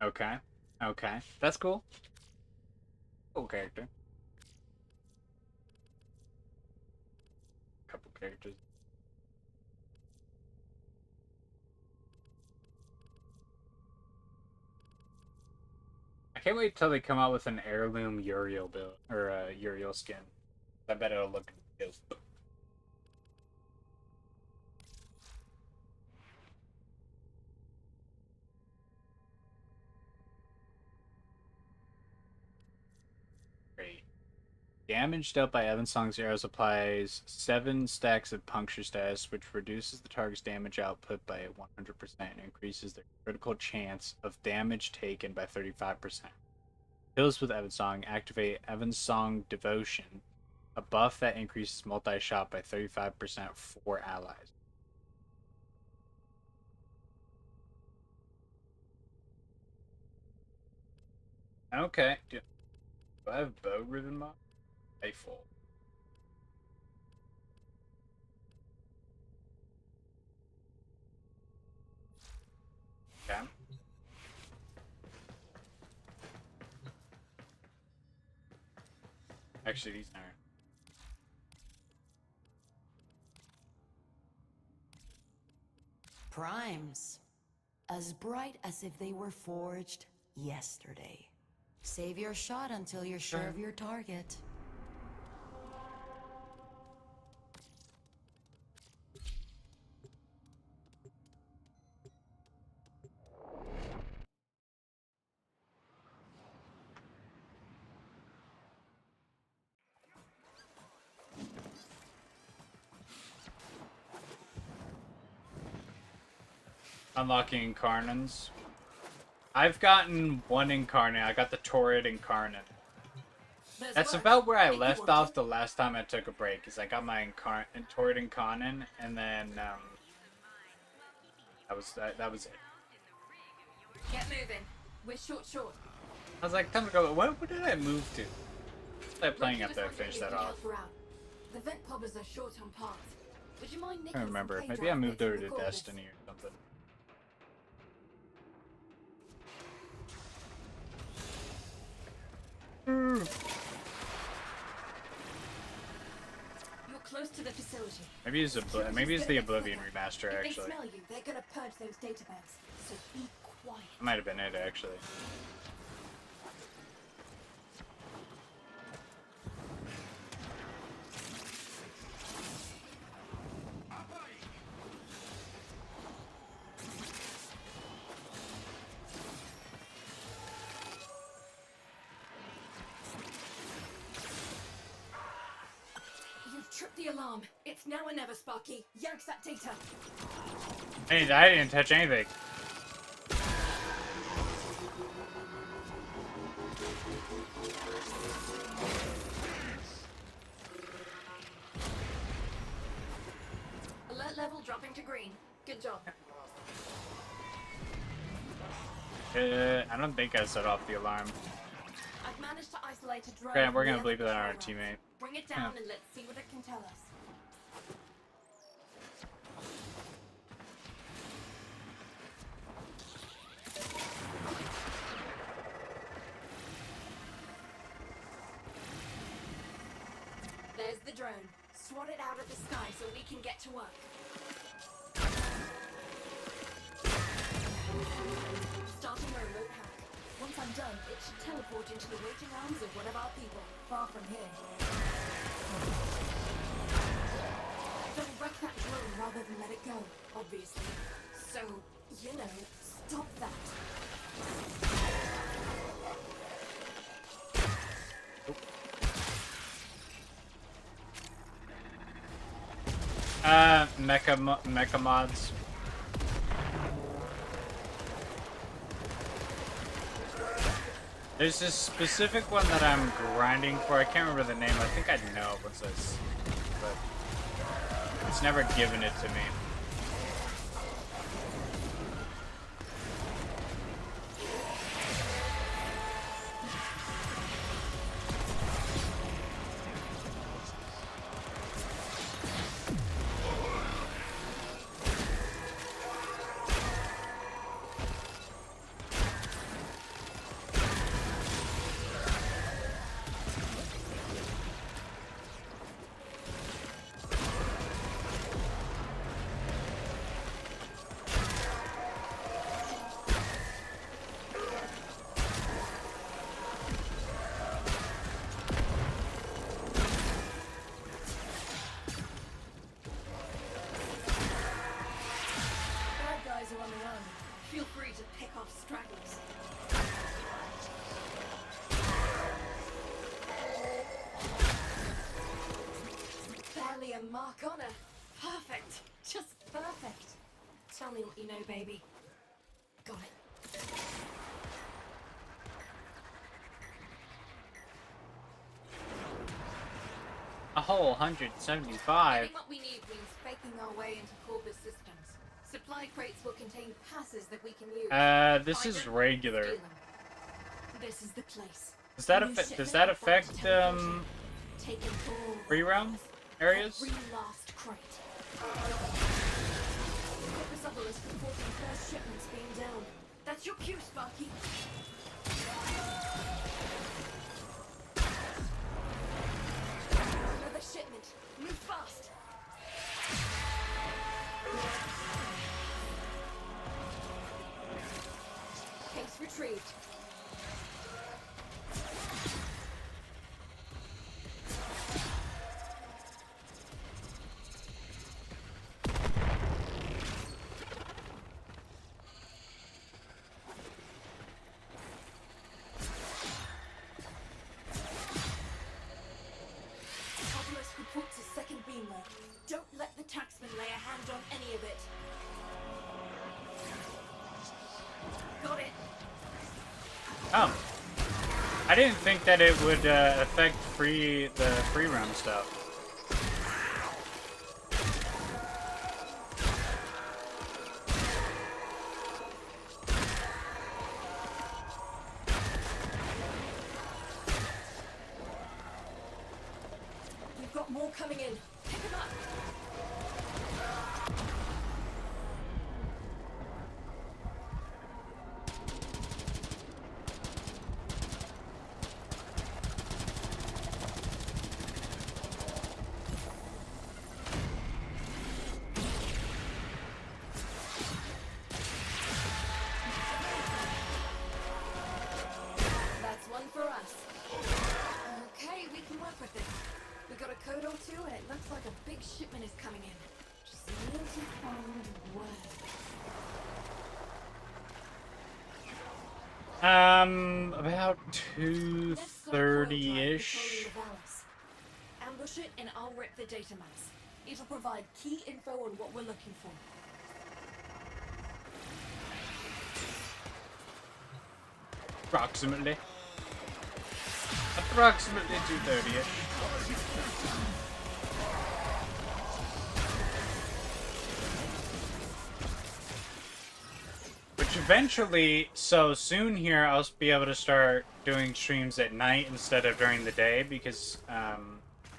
A: Okay. Okay. That's cool. Cool character. Couple characters. I can't wait till they come out with an heirloom Uriel build or a Uriel skin. I bet it'll look good. Great. Damage dealt by Evensong's arrows applies 7 stacks of puncture status, which reduces the target's damage output by 100% and increases their critical chance of damage taken by 35%. Kills with Evensong activate Evensong Devotion, a buff that increases multi-shot by 35% for allies. Okay. Do I have bow ribbon mod? Rifle. Okay. Actually, these aren't.
J: Primes. As bright as if they were forged yesterday. Save your shot until you're sure of your target.
A: Unlocking Carnans. I've gotten one incarnate. I got the Torrid incarnate.
I: There's
A: That's
I: worse,
A: about where I
I: if you
A: left
I: want
A: off
I: it.
A: the last time I took a break. Is I got my Torrid incarnate, and then that was it.
I: Get moving. We're short.
A: I was like, time to go. What did I move to? What was I playing
I: Regulars
A: after I
I: won't let
A: finished
I: you
A: that
I: pick
A: off?
I: up for out. The vent poppers are short on parts. Would you mind
A: I
I: nicking
A: don't
I: some
A: remember.
I: play
A: Maybe I
I: drive
A: moved
I: bits
A: over
I: and
A: to
I: record this?
A: Destiny or something.
I: You're close to the facility.
A: Maybe it's the Oblivion remaster
I: If they
A: actually.
I: smell you, they're gonna purge those data banks. So be quiet.
A: That might have been it actually.
I: You've tripped the alarm. It's now or never, Sparky. Yank that data.
A: I didn't touch anything.
I: Alert level dropping to green. Good job.
A: I don't think I set off the alarm.
I: I've managed to isolate a drone.
A: Okay, we're
I: from
A: gonna
I: the
A: bleep
I: other
A: that on our
I: control
A: teammate.
I: room. Bring it down and let's see what it can tell us. There's the drone. Swat it out of the sky so we can get to work. Starting a remote hack. Once I'm done, it should teleport into the waiting arms of one of our people, far from here. They'll wreck that drone rather than let it go, obviously. So, stop that.
A: Mecha mods. There's this specific one that I'm grinding for. I can't remember the name. I think I know what's this, but it's never given it to me.
I: Bad guys are on the run. Feel free to pick off stragglers. Barely a mark on her. Perfect. Just perfect. Tell me what you know, baby. Got it.
A: A whole 175.
I: Getting what we need means faking our way into Corpus systems. Supply crates will contain passes that we can use.
A: This
I: Find
A: is
I: them,
A: regular.
I: steal them. This is the place.
A: Does that
I: New
A: affect?
I: shipment
A: Does that
I: of bulk
A: affect
I: teleportation. Taking all
A: free roam areas?
I: every last crate. Corpus reporting first shipments being down. That's your cue, Sparky. Another shipment. Move fast. Case retrieved. Obelisk reports a second beamway. Don't let the taxman lay a hand on any of it. Got it.
A: Oh. I didn't think that it would affect the free roam stuff.
I: We've got more coming in. Pick them up. That's one for us. Okay, we can work with this. We got a code or two, and it looks like a big shipment is coming in. Just need to find where.
A: About
I: Let's start coil drive patrolling
A: 2:30-ish.
I: the valleys. Ambush it, and I'll rip the data maps. It'll provide key info on what we're looking for.
A: Approximately 2:30-ish. Which eventually, so soon here, I'll be able to start doing streams at night instead of during the day because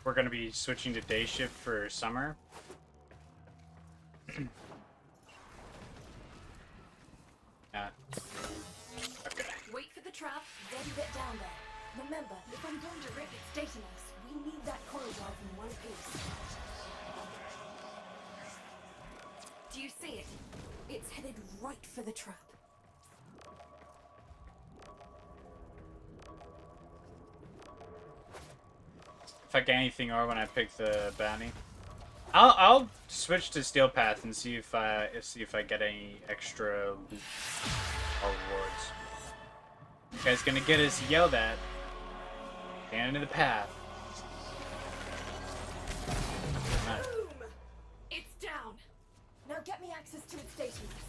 A: we're going to be switching to day shift for summer. Okay.
I: Wait for the trap, then get down there. Remember, if I'm going to rip its data maps, we need that coil drive in one piece. Do you see it? It's headed right for the trap.
A: If I get anything or when I pick the bounty, I'll switch to Steel Path and see if I get any extra loot or rewards. You guys gonna get us yelled at. Stand in the path.
I: Boom! It's down. Now get me access to its data maps.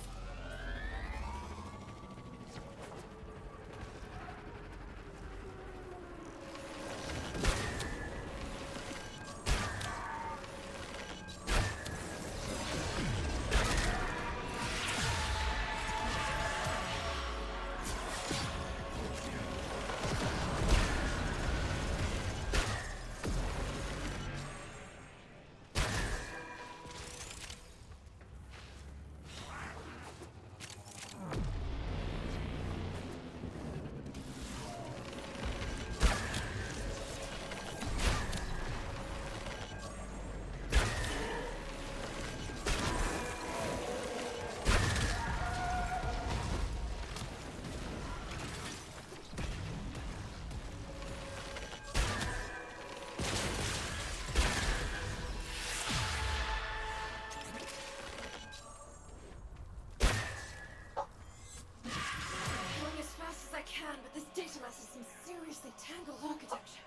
I: Tangled architecture.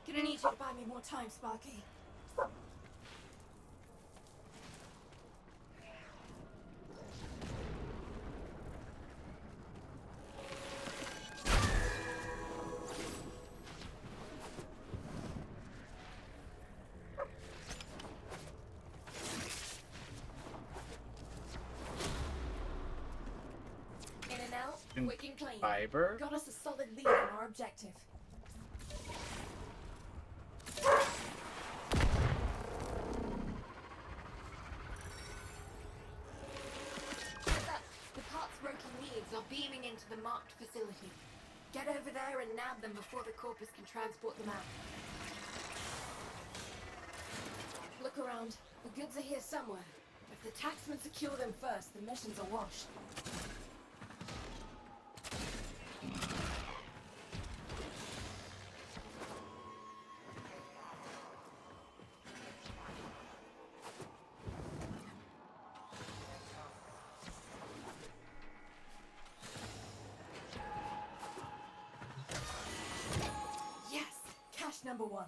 I: Gonna need you to buy me more time, Sparky. In and out, quick and clean.
A: Fiber.
I: Got us a solid lead on our objective. The parts Roki needs are beaming into the marked facility. Get over there and nab them before the Corpus can transport them out. Look around. The goods are here somewhere. If the taxmen secure them first, the mission's a wash. Yes! Cache number 1.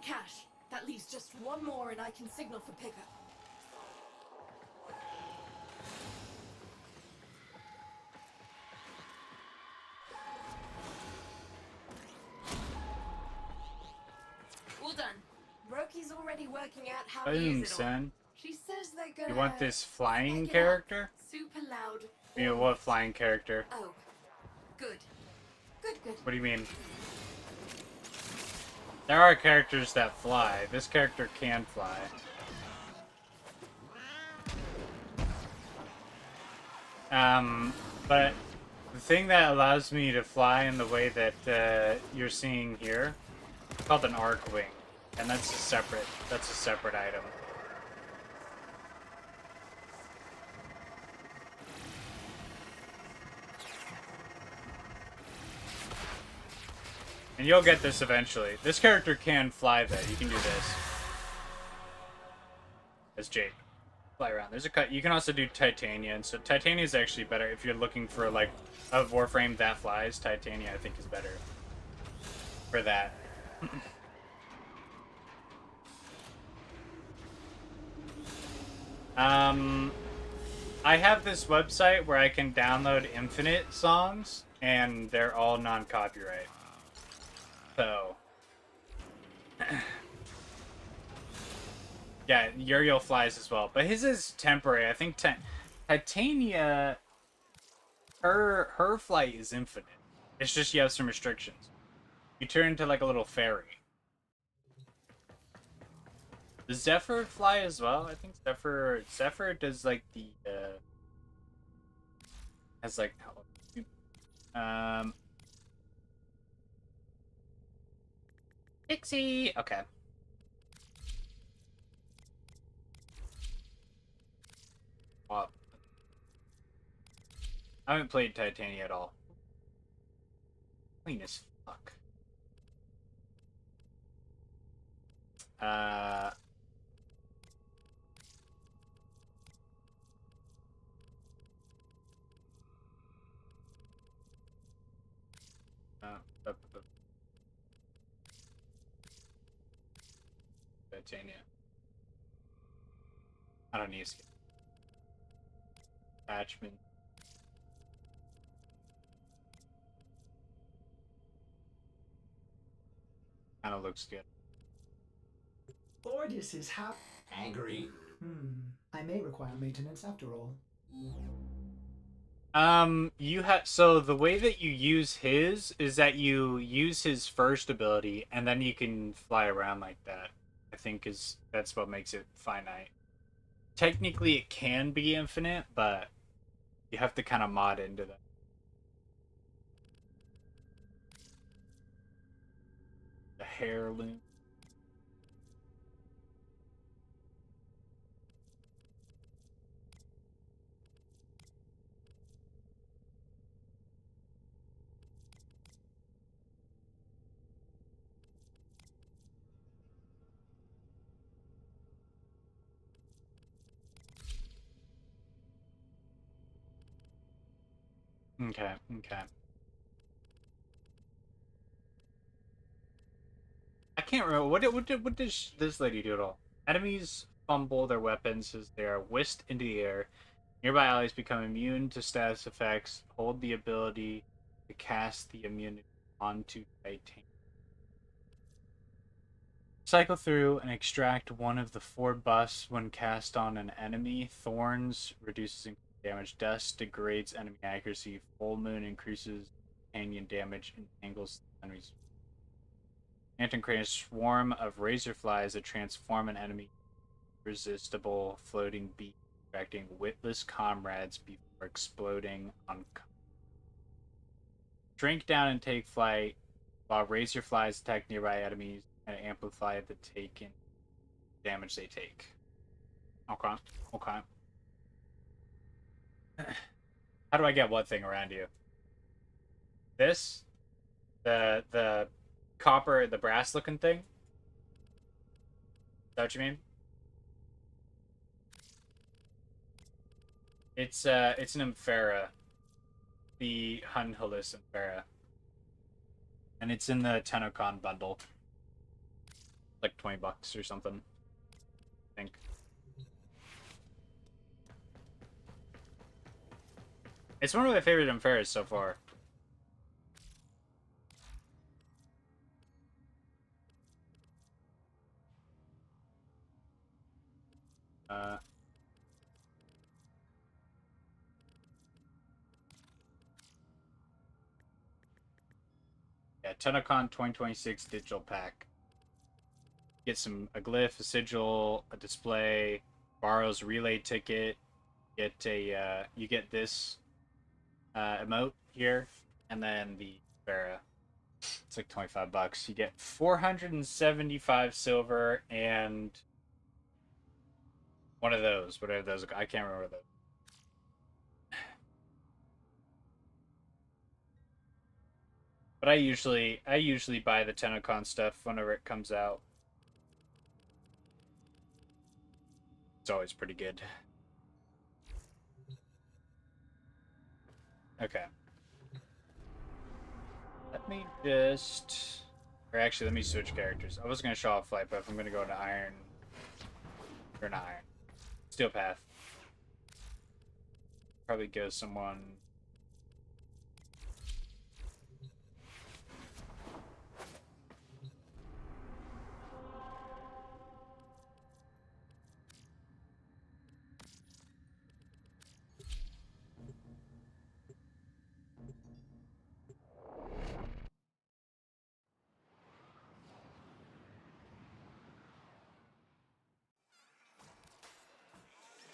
I: cache. That leaves just one more and I can signal for pickup. All done. Roki's already working out how to use
A: Boom,
I: it all.
A: son.
I: She says they're gonna...
A: You want this flying
I: spec it up.
A: character?
I: Super loud.
A: You know, what flying character?
I: Oh. Good. Good, good.
A: What do you mean? There are characters that fly. This character can fly. But the thing that allows me to fly in the way that you're seeing here, it's called an arc wing, and that's a separate item. And you'll get this eventually. This character can fly though. You can do this. As Jade. Fly around. There's a cut. You can also do Titania, and so Titania is actually better if you're looking for like a Warframe that flies. Titania, I think, is better for that. I have this website where I can download infinite songs, and they're all non-copyright. So, yeah, Uriel flies as well, but his is temporary. I think Titania, her flight is infinite. It's just you have some restrictions. You turn into like a little fairy. Does Zephyr fly as well? I think Zephyr does like the has like Pixie. Okay. Wow. I haven't played Titania at all. Clean as fuck. Titania. I don't need a skin. Attachment. Kind of looks good.
B: Ordis is angry. I may require maintenance after all.
A: You have so the way that you use his is that you use his first ability and then you can fly around like that. I think that's what makes it finite. Technically it can be infinite, but you have to kind of mod into that. The heirloom. Okay, okay. I can't remember what does this lady do at all? Enemies fumble their weapons as they are whisked into the air. Nearby allies become immune to status effects. Hold the ability to cast the immunity onto Titan. Cycle through and extract one of the 4 buffs when cast on an enemy. Thorns reduces damage. Dust degrades enemy accuracy. Full moon increases companion damage and tangles enemies. Phantom creates a swarm of razorflies that transform an enemy irresistible floating beast, attracting witless comrades before exploding on. Shrink down and take flight, while razorflies attack nearby enemies and amplify the taken damage they take. Okay. Okay. How do I get what thing around you? This? The copper, the brass looking thing? Is that what you mean? It's an Amphara. The Hunhulis Amphara. And it's in the Tenocon bundle. Like $20 or something, I think. It's one of my favorite unfairs so far. Yeah, TennoCon 2026 digital pack. Get a glyph, a sigil, a display, borrows relay ticket. Get a you get this emote here, and then the Farah. It's like $25. You get 475 silver and one of those, whatever those. I can't remember those. But I usually buy the TennoCon stuff whenever it comes out. It's always pretty good. Okay. Let me just... Or actually, let me switch characters. I was going to show off Flight Buff. I'm going to go into Iron... Or not Iron. Steel Path. Probably go someone...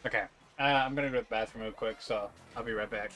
A: Okay. I'm going to go to the bathroom real quick, so I'll be right back.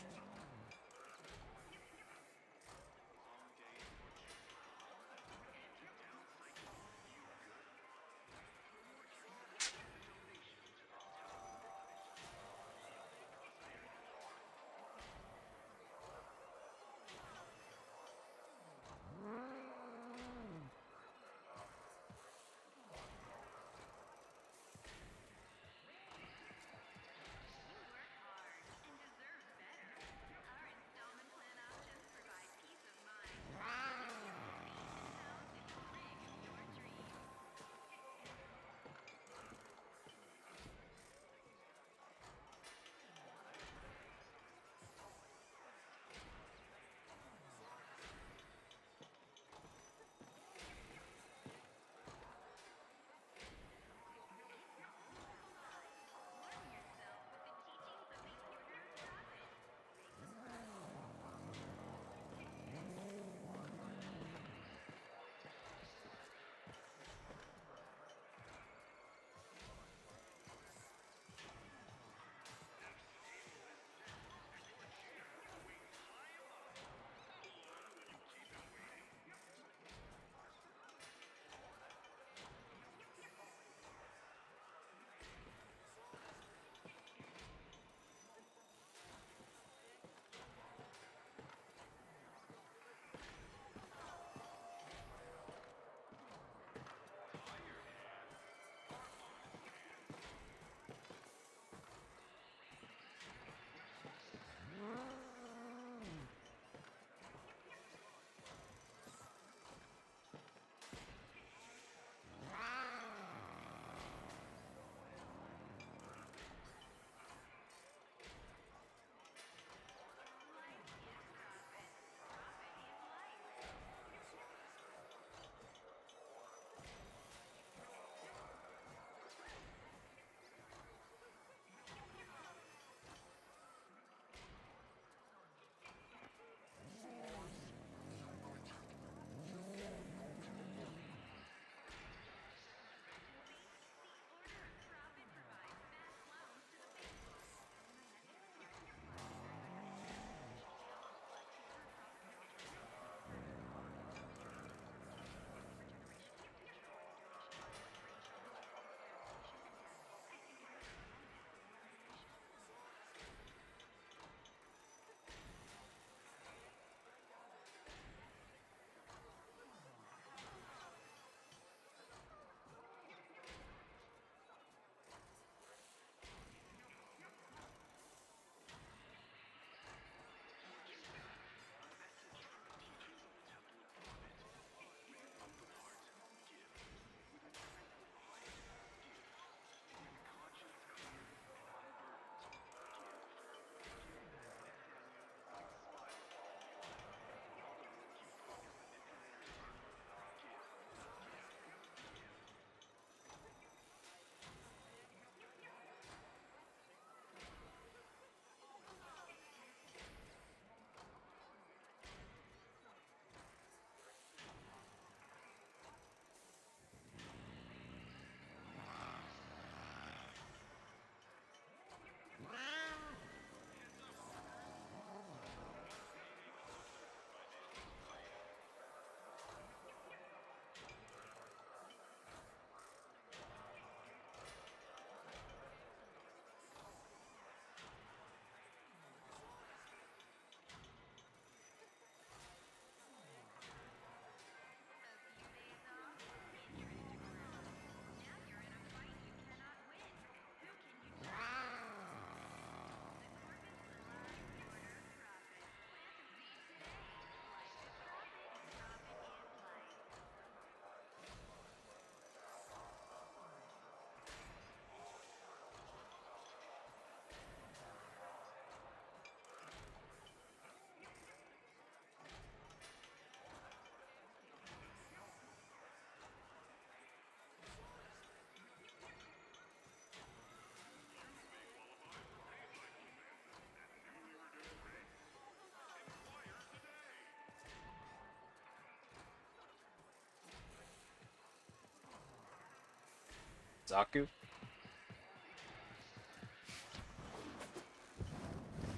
A: Zaku.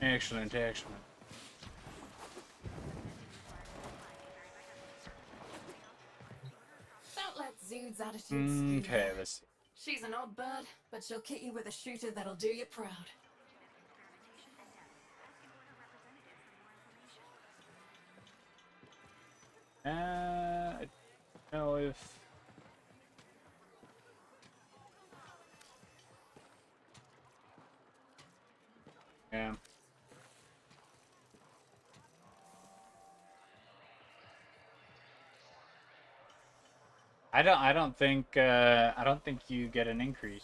A: Excellent, excellent.
I: Don't let Zood's attitude screw
A: Okay,
I: you.
A: let's see.
I: She's an odd bird, but she'll kit you with a shooter that'll do you proud.
A: I don't know if... Yeah. I don't think you get an increase.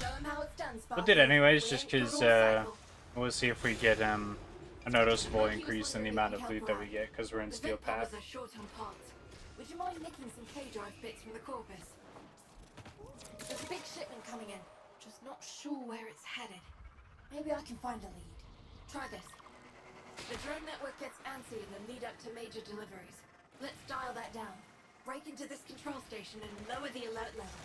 I: Show 'em how it's done,
A: We'll
I: Sparky.
A: do it anyways,
I: We
A: just
I: ain't got
A: because
I: all cycle.
A: we'll see if we get a noticeable increase in the amount of loot that we get because we're in
I: The
A: Steel
I: vent
A: Path.
I: powers are short on parts. Would you mind nicking some K-drive bits from the corpus? There's a big shipment coming in. Just not sure where it's headed. Maybe I can find a lead. Try this. The drone network gets antsy in the lead up to major deliveries. Let's dial that down. Break into this control station and lower the alert level.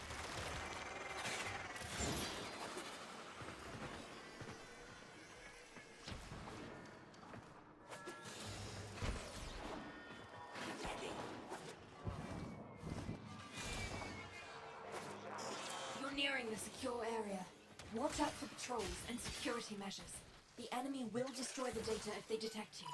I: You're nearing the secure area. Watch out for patrols and security measures. The enemy will destroy the data if they detect you.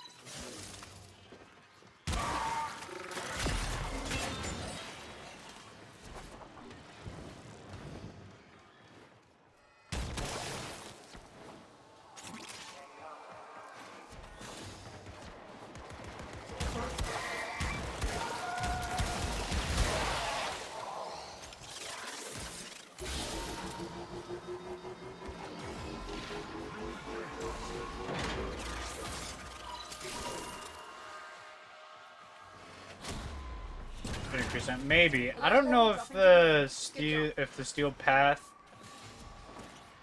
A: Maybe. I don't know if the steel path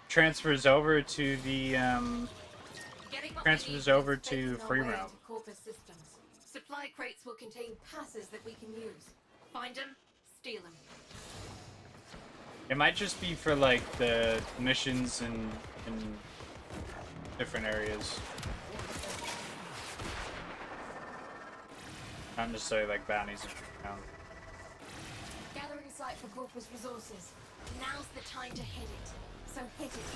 A: transfers over to the transfers over to free roam.
I: Corpus systems. Supply crates will contain passes that we can use. Find them, steal them.
A: It might just be for like the missions in different areas. Not necessarily like bounties and
I: Gathering site for Corpus resources. Now's the time to hit it. So hit it.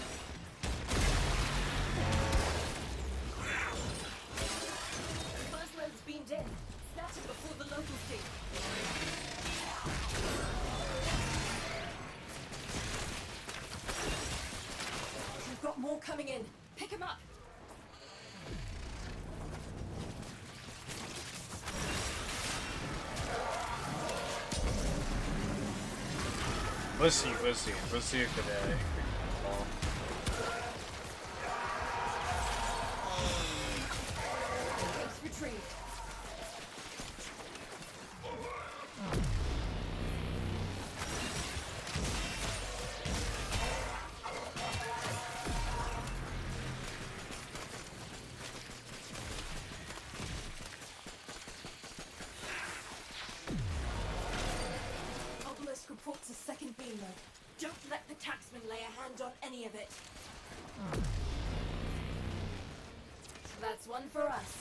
I: First load's beamed in. Snatch it before the locals do. We've got more coming in. Pick 'em up.
A: We'll see if it increases at all.
I: Base retrieved. Obelisk reports a second beam load. Don't let the taxman lay a hand on any of it. So that's one for us.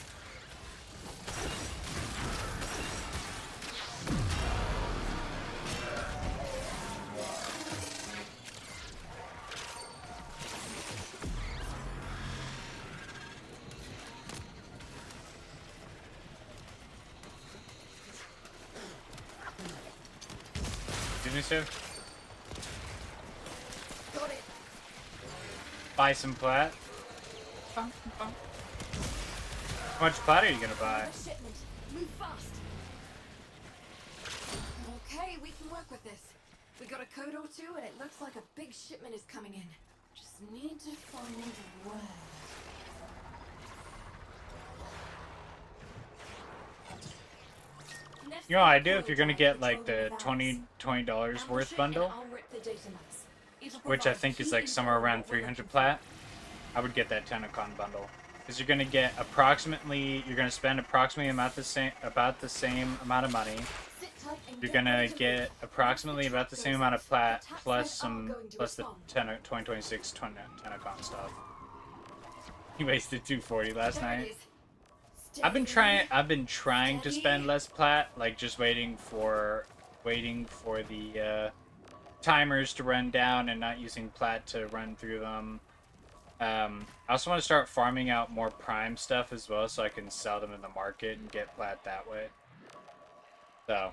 A: Did you say?
I: Got it.
A: Buy some plat. How much plat are you gonna buy?
I: Another shipment. Move fast. Okay, we can work with this. We got a code or two, and it looks like a big shipment is coming in. Just need to find where.
A: You know what I do if you're gonna get like the $20 worth bundle, which I think is like somewhere around 300 plat, I would get that Tenacon bundle. Because you're gonna get approximately, you're gonna spend approximately about the same amount of money,
I: tight and
A: You're
I: get
A: gonna
I: ready to
A: get
I: move.
A: approximately
I: Once the
A: about the
I: truck
A: same
I: goes
A: amount
I: off,
A: of plat
I: the taxmen
A: plus
I: are
A: some
I: going to
A: plus the
I: respond.
A: 2026 Tenacon stuff. He wasted 240 last
I: There it
A: night.
I: is.
A: I've been
I: Steady.
A: trying to spend
I: Steady.
A: less plat, like just waiting for the timers to run down and not using plat to run through them. I also want to start farming out more prime stuff as well, so I can sell them in the market and get plat that way. So,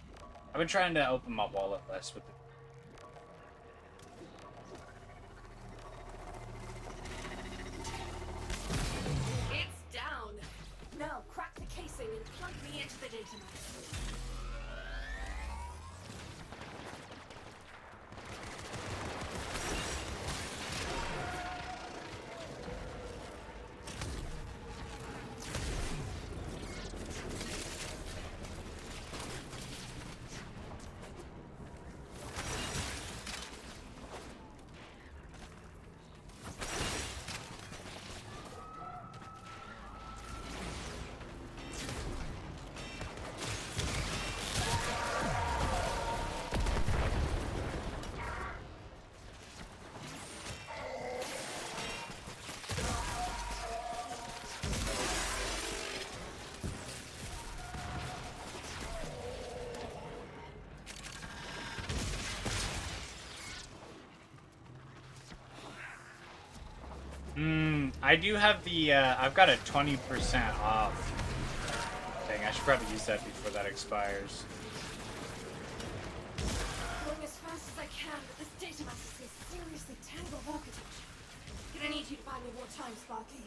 A: I've been trying to open my wallet less with it.
I: It's down. Now crack the casing and plug me into the data map.
A: I do have the, I've got a 20% off thing. I should probably use that before that expires.
I: Going as fast as I can, but this data map is a seriously tangled architecture. Gonna need you to buy me more time, Sparky.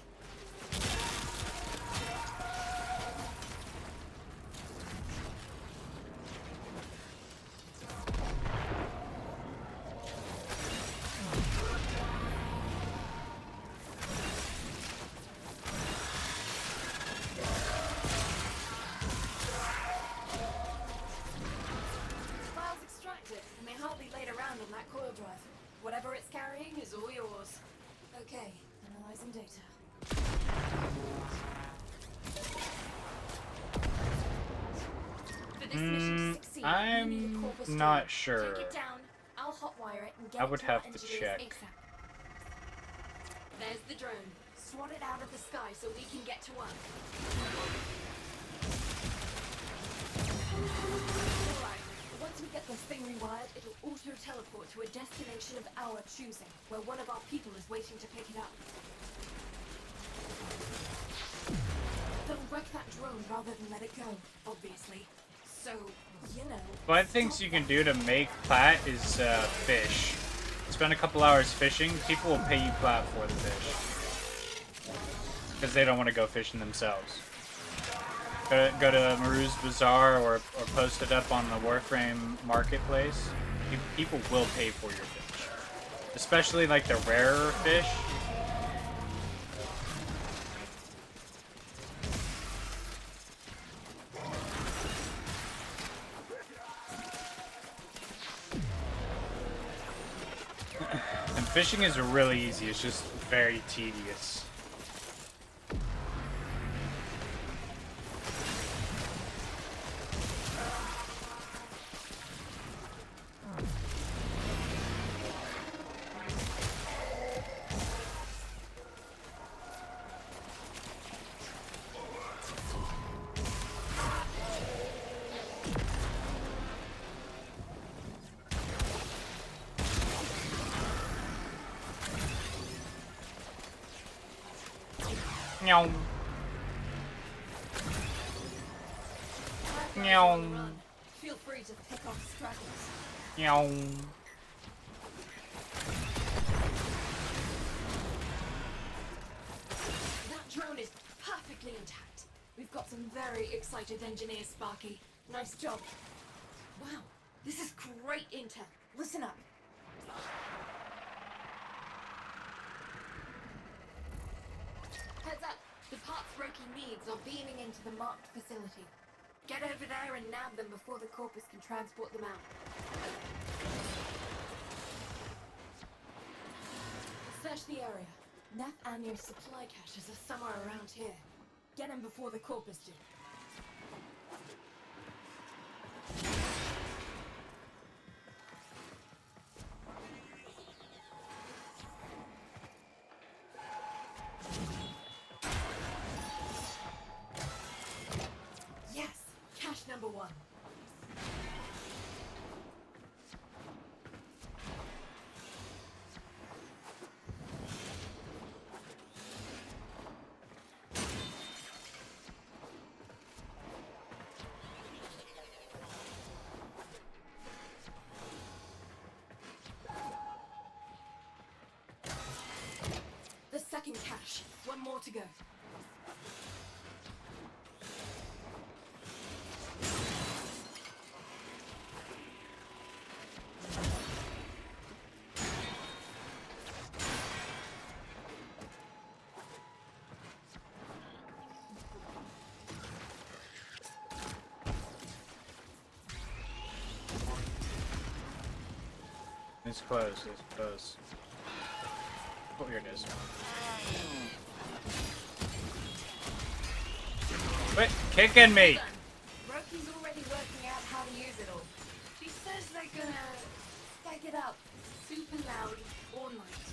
I: Files extracted, and they hardly laid around on that coil drive. Whatever it's carrying is all yours. Okay, analyzing data. For this mission to succeed, we need a
A: I'm
I: corpus
A: not
I: drone.
A: sure.
I: Take it down, I'll hotwire it and get
A: I
I: it
A: would
I: to our
A: have to
I: engineers
A: check.
I: ASAP. There's the drone. Swat it out of the sky so we can get to work. Alright, once we get this thing rewired, it'll auto-teleport to a destination of our choosing, where one of our people is waiting to pick it up. They'll wreck that drone rather than let it go, obviously. So, you know...
A: One of the things you can do to make plat is fish. Spend a couple hours fishing, people will pay you plat for the fish. Because they don't want to go fishing themselves. Go to Maru's Bazaar or post it up on the Warframe marketplace. People will pay for your fish. Especially like the rarer fish. And fishing is really easy, it's just very tedious. Meow. Meow.
I: Feel free to pick off stragglers.
A: Meow.
I: That drone is perfectly intact. We've got some very excited engineers, Sparky. Nice job. Wow, this is great intel. Listen up. Heads up. The parts Roki needs are beaming into the marked facility. Get over there and nab them before the Corpus can transport them out. Search the area. Nath Anyo's supply caches are somewhere around here. Get them before the Corpus do. One more to go.
A: It's close, it's close. Oh, here it is. Quit kicking me!
I: Roki's already working out how to use it all. She says they're gonna stack it up super loud all night.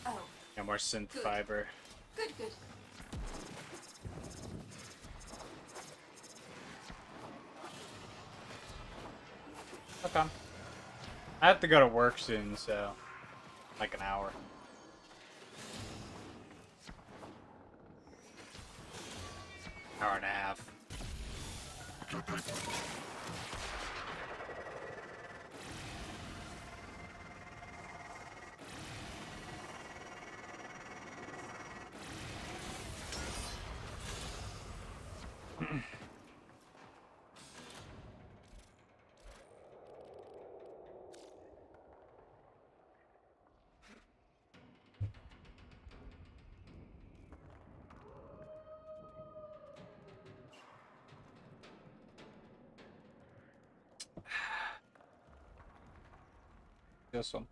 I: Oh,
A: And more synth
I: Good.
A: fiber.
I: good, good.
A: Okay. I have to go to work soon, so like an hour. Hour and a half. This one.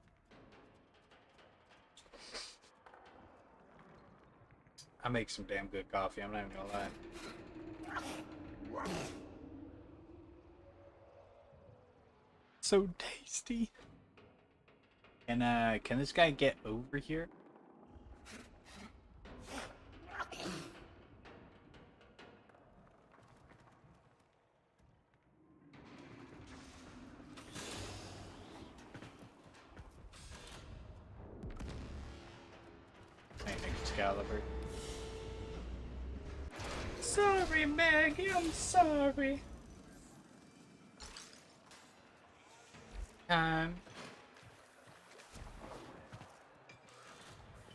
A: I make some damn good coffee, I'm not even gonna lie. So tasty. Can this guy get over here? Thank Excalibur. Sorry, Maggie, I'm sorry. Time.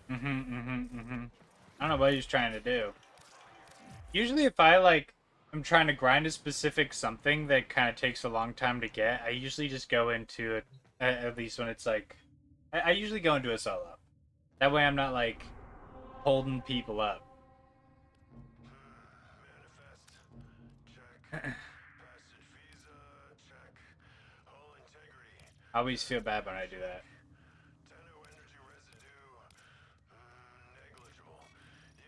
A: I don't know what he's trying to do. Usually if I'm trying to grind a specific something that kind of takes a long time to get, I usually just go into it, at least when it's like, I usually go into a solo. That way I'm not like holding people up. I always feel bad when I do that.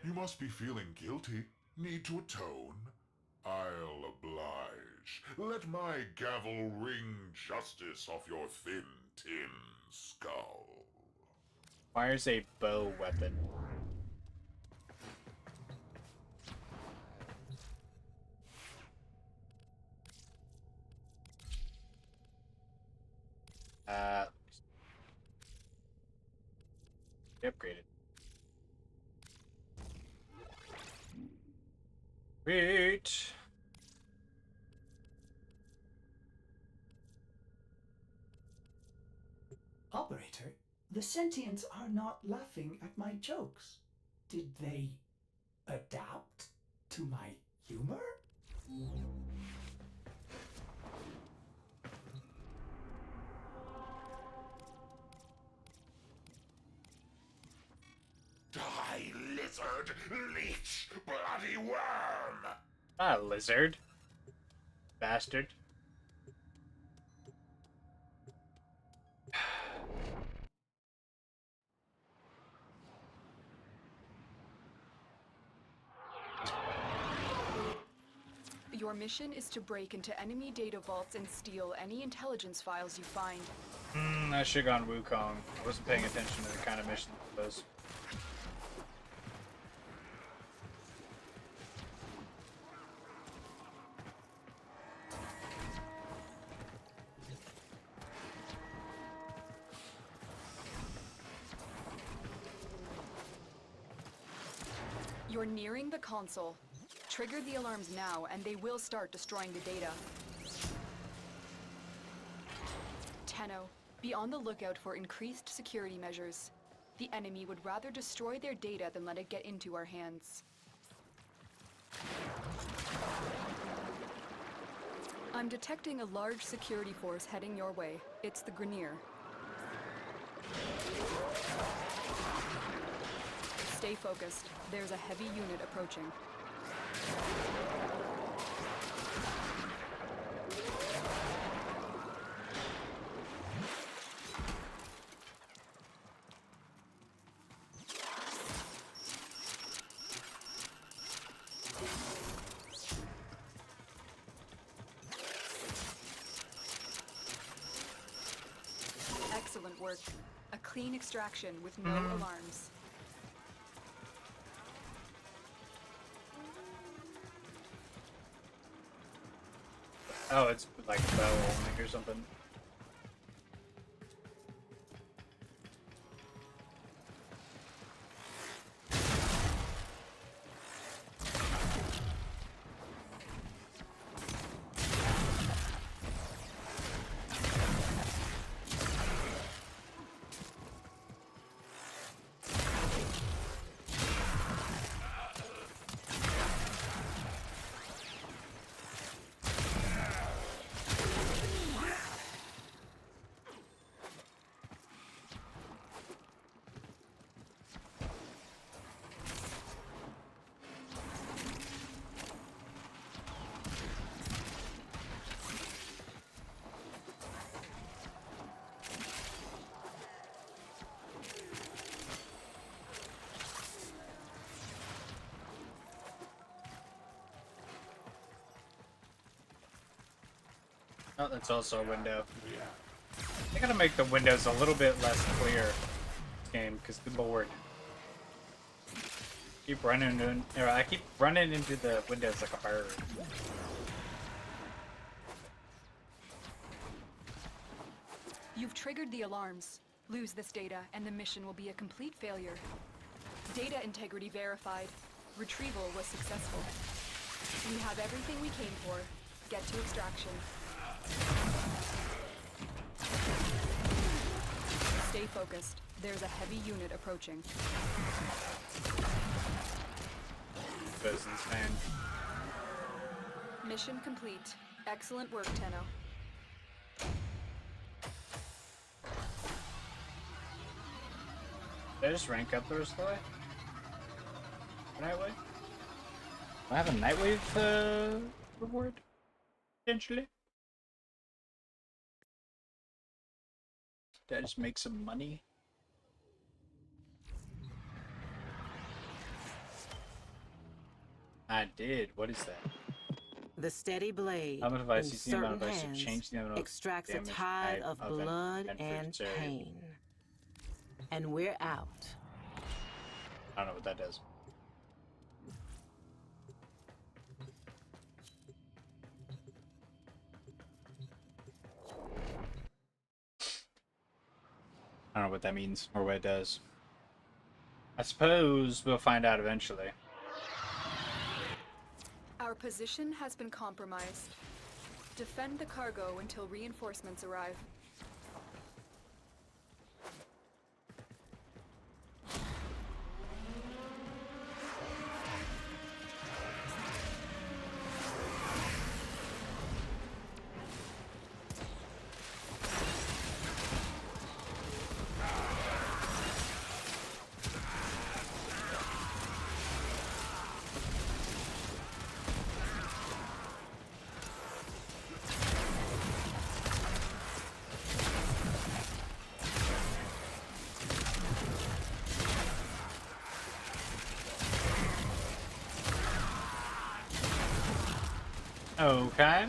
C: You must be feeling guilty. Need to atone? I'll oblige. Let my gavel wring justice off your thin tin skull.
A: Fires a bow weapon. Upgraded. Sweet.
B: Operator, the sentients are not laughing at my jokes. Did they adapt to my humor?
C: Die, lizard, leech, bloody worm!
A: Ah, lizard. Bastard.
G: Your mission is to break into enemy data vaults and steal any intelligence files you find.
A: I should've gone Wukong. I wasn't paying attention to the kind of mission it was.
G: You're nearing the console. Trigger the alarms now, and they will start destroying the data. Tenno, be on the lookout for increased security measures. The enemy would rather destroy their data than let it get into our hands. I'm detecting a large security force heading your way. It's the Grenier. Stay focused. There's a heavy unit approaching. Excellent work. A clean extraction with no alarms.
A: Oh, it's like bell only or something. Oh, that's also a window. I gotta make the windows a little bit less clear in this game, because good lord. I keep running into the windows like a bird.
G: You've triggered the alarms. Lose this data, and the mission will be a complete failure. Data integrity verified. Retrieval was successful. We have everything we came for. Get to extraction. Stay focused. There's a heavy unit approaching.
A: Business man.
G: Mission complete. Excellent work, Tenno.
A: Did I just rank up the rest of the way? Nightwave? Do I have a Nightwave reward? Potentially? Did I just make some money? I did. What is that?
F: The steady blade
A: How much
F: in
A: advice you amount of
F: certain
A: advice to
F: hands
A: change the amount of
F: extracts a
A: damage
F: tide
A: type
F: of
A: an
F: blood
A: adverse
F: and
A: area?
F: pain. And we're out.
A: I don't know what that does. I don't know what that means or what it does. I suppose we'll find out eventually.
G: Our position has been compromised. Defend the cargo until reinforcements arrive.
A: Okay.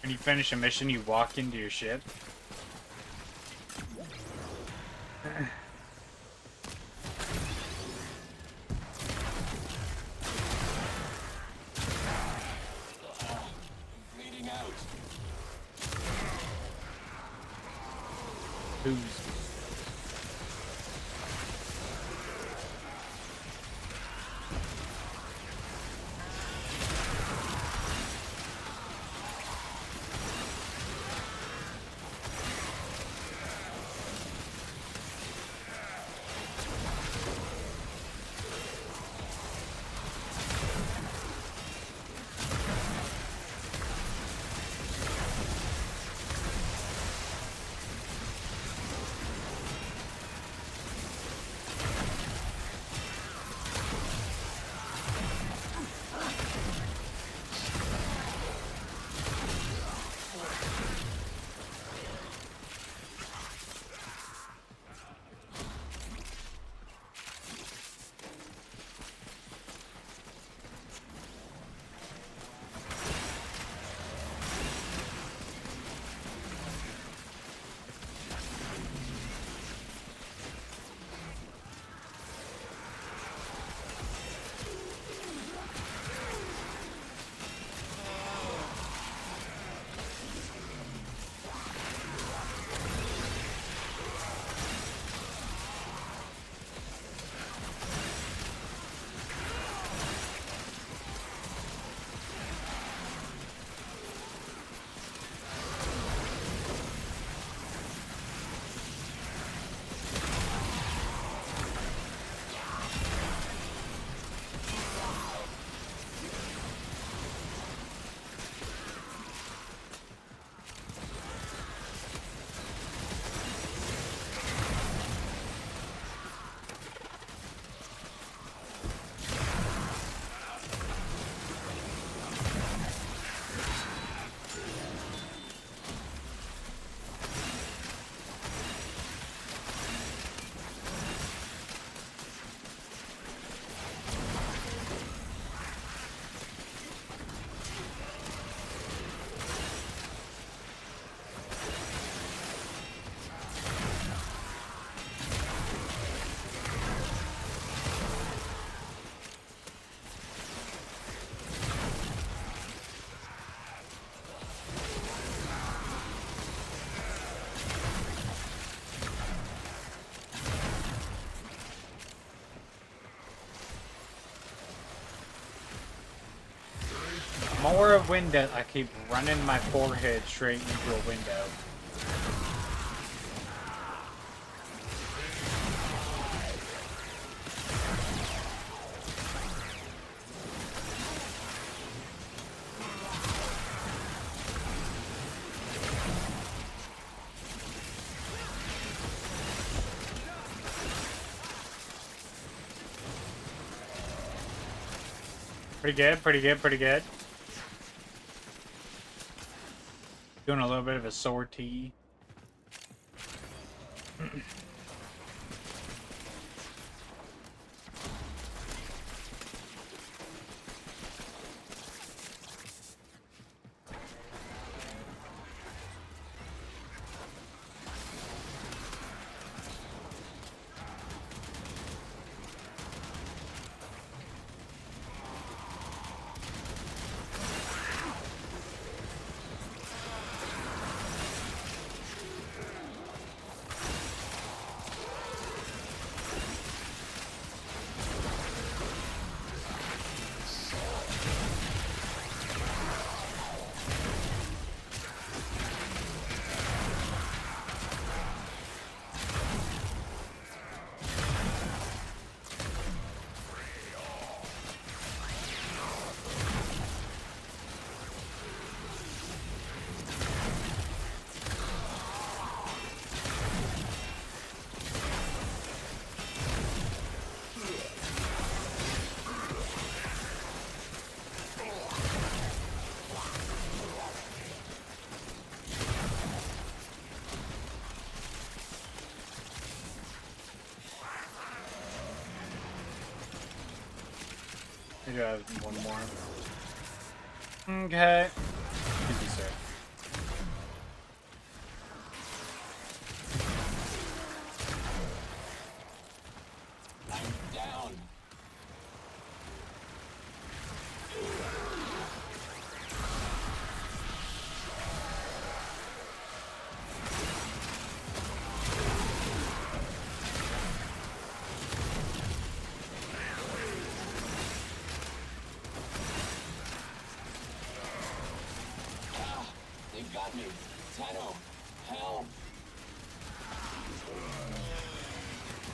A: When you finish a mission, you walk into your ship.
E: Bleeding out.
A: Who's more of window? I keep running my forehead straight into a window. Pretty good, pretty good, pretty good. Doing a little bit of a sortie. I do have one more. Okay. Thank you, sir.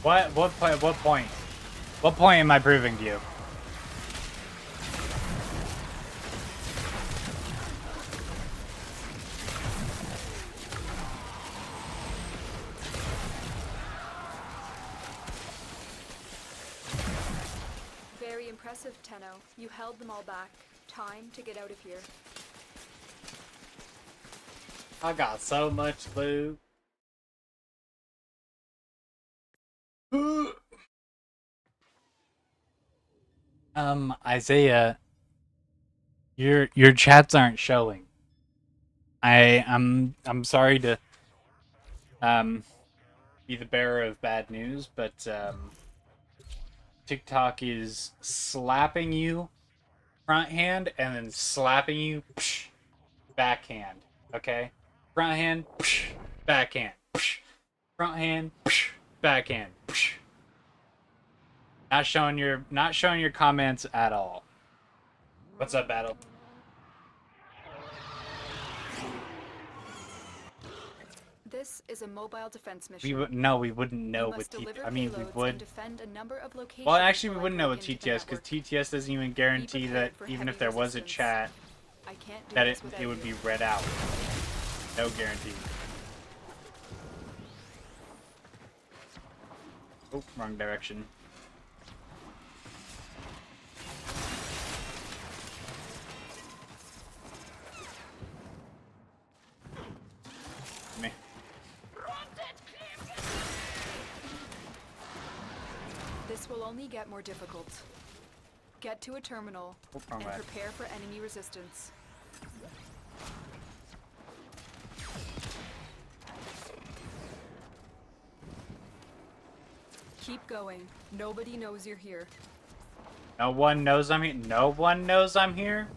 A: What? What point? What point? What point am I proving to you?
G: Very impressive, Tenno. You held them all back. Time to get out of here.
A: I got so much loot. Isaiah, your chats aren't showing. I'm sorry to be the bearer of bad news, but TikTok is slapping you front hand and then slapping you backhand. Okay, front hand, backhand, front hand, backhand. Not showing your comments at all. What's up, Battle?
G: This is a mobile defense mission.
A: We wouldn't know with TTS. I mean, we would.
G: Defend a number of locations.
A: Well, actually, we wouldn't know with TTS because TTS doesn't even guarantee that even if there was a
G: resistance.
A: chat,
G: I can't do
A: that
G: this
A: it
G: without
A: would
G: you.
A: be read out. No guarantee. Oh, wrong direction. Me.
G: This will only get more difficult. Get to a terminal
A: Oh, wrong
G: and
A: way.
G: prepare for enemy resistance. Keep going. Nobody knows you're here.
A: No one knows I'm here. No one knows I'm here.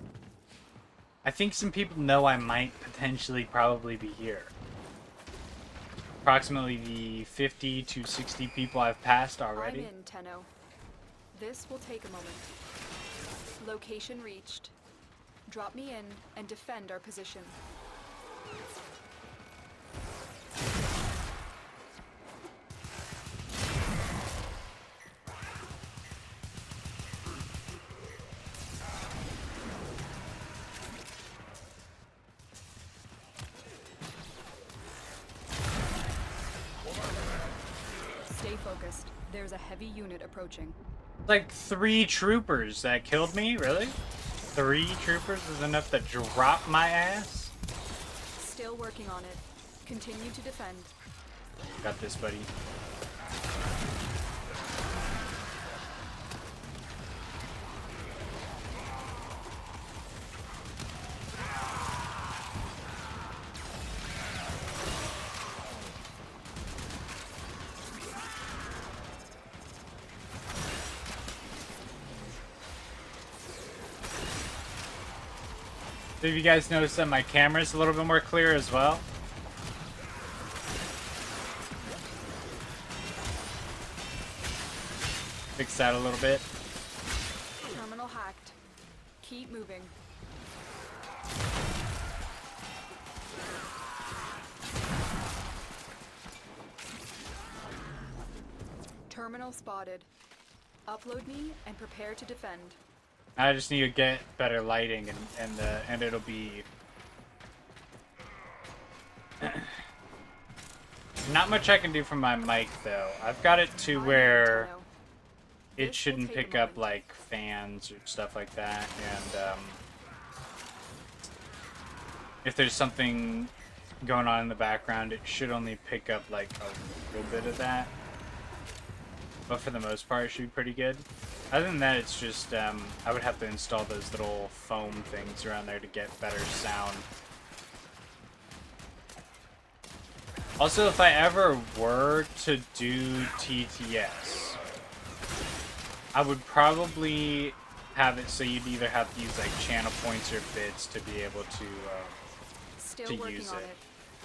A: I think some people know I might potentially probably be here. Approximately the 50 to 60 people I've passed already.
G: I'm in, Tenno. This will take a moment. Location reached. Drop me in and defend our position. Stay focused. There's a heavy unit approaching.
A: Like 3 troopers that killed me? Really? 3 troopers is enough to drop my ass?
G: Still working on it. Continue to defend.
A: Got this, buddy. Have you guys noticed that my camera's a little bit more clear as well? Fix that a little bit.
G: Terminal hacked. Keep moving. Terminal spotted. Upload me and prepare to defend.
A: I just need to get better lighting and it'll be not much I can do from my mic though. I've got it to where it shouldn't pick up like fans or stuff like that, and if there's something going on in the background, it should only pick up like a little bit of that. But for the most part, it should be pretty good. Other than that, it's just, I would have to install those little foam things around there to get better sound. Also, if I ever were to do TTS, I would probably have it so you'd either have to use like channel points or bits to be able to
G: Still
A: to
G: working
A: use
G: on
A: it.
G: it.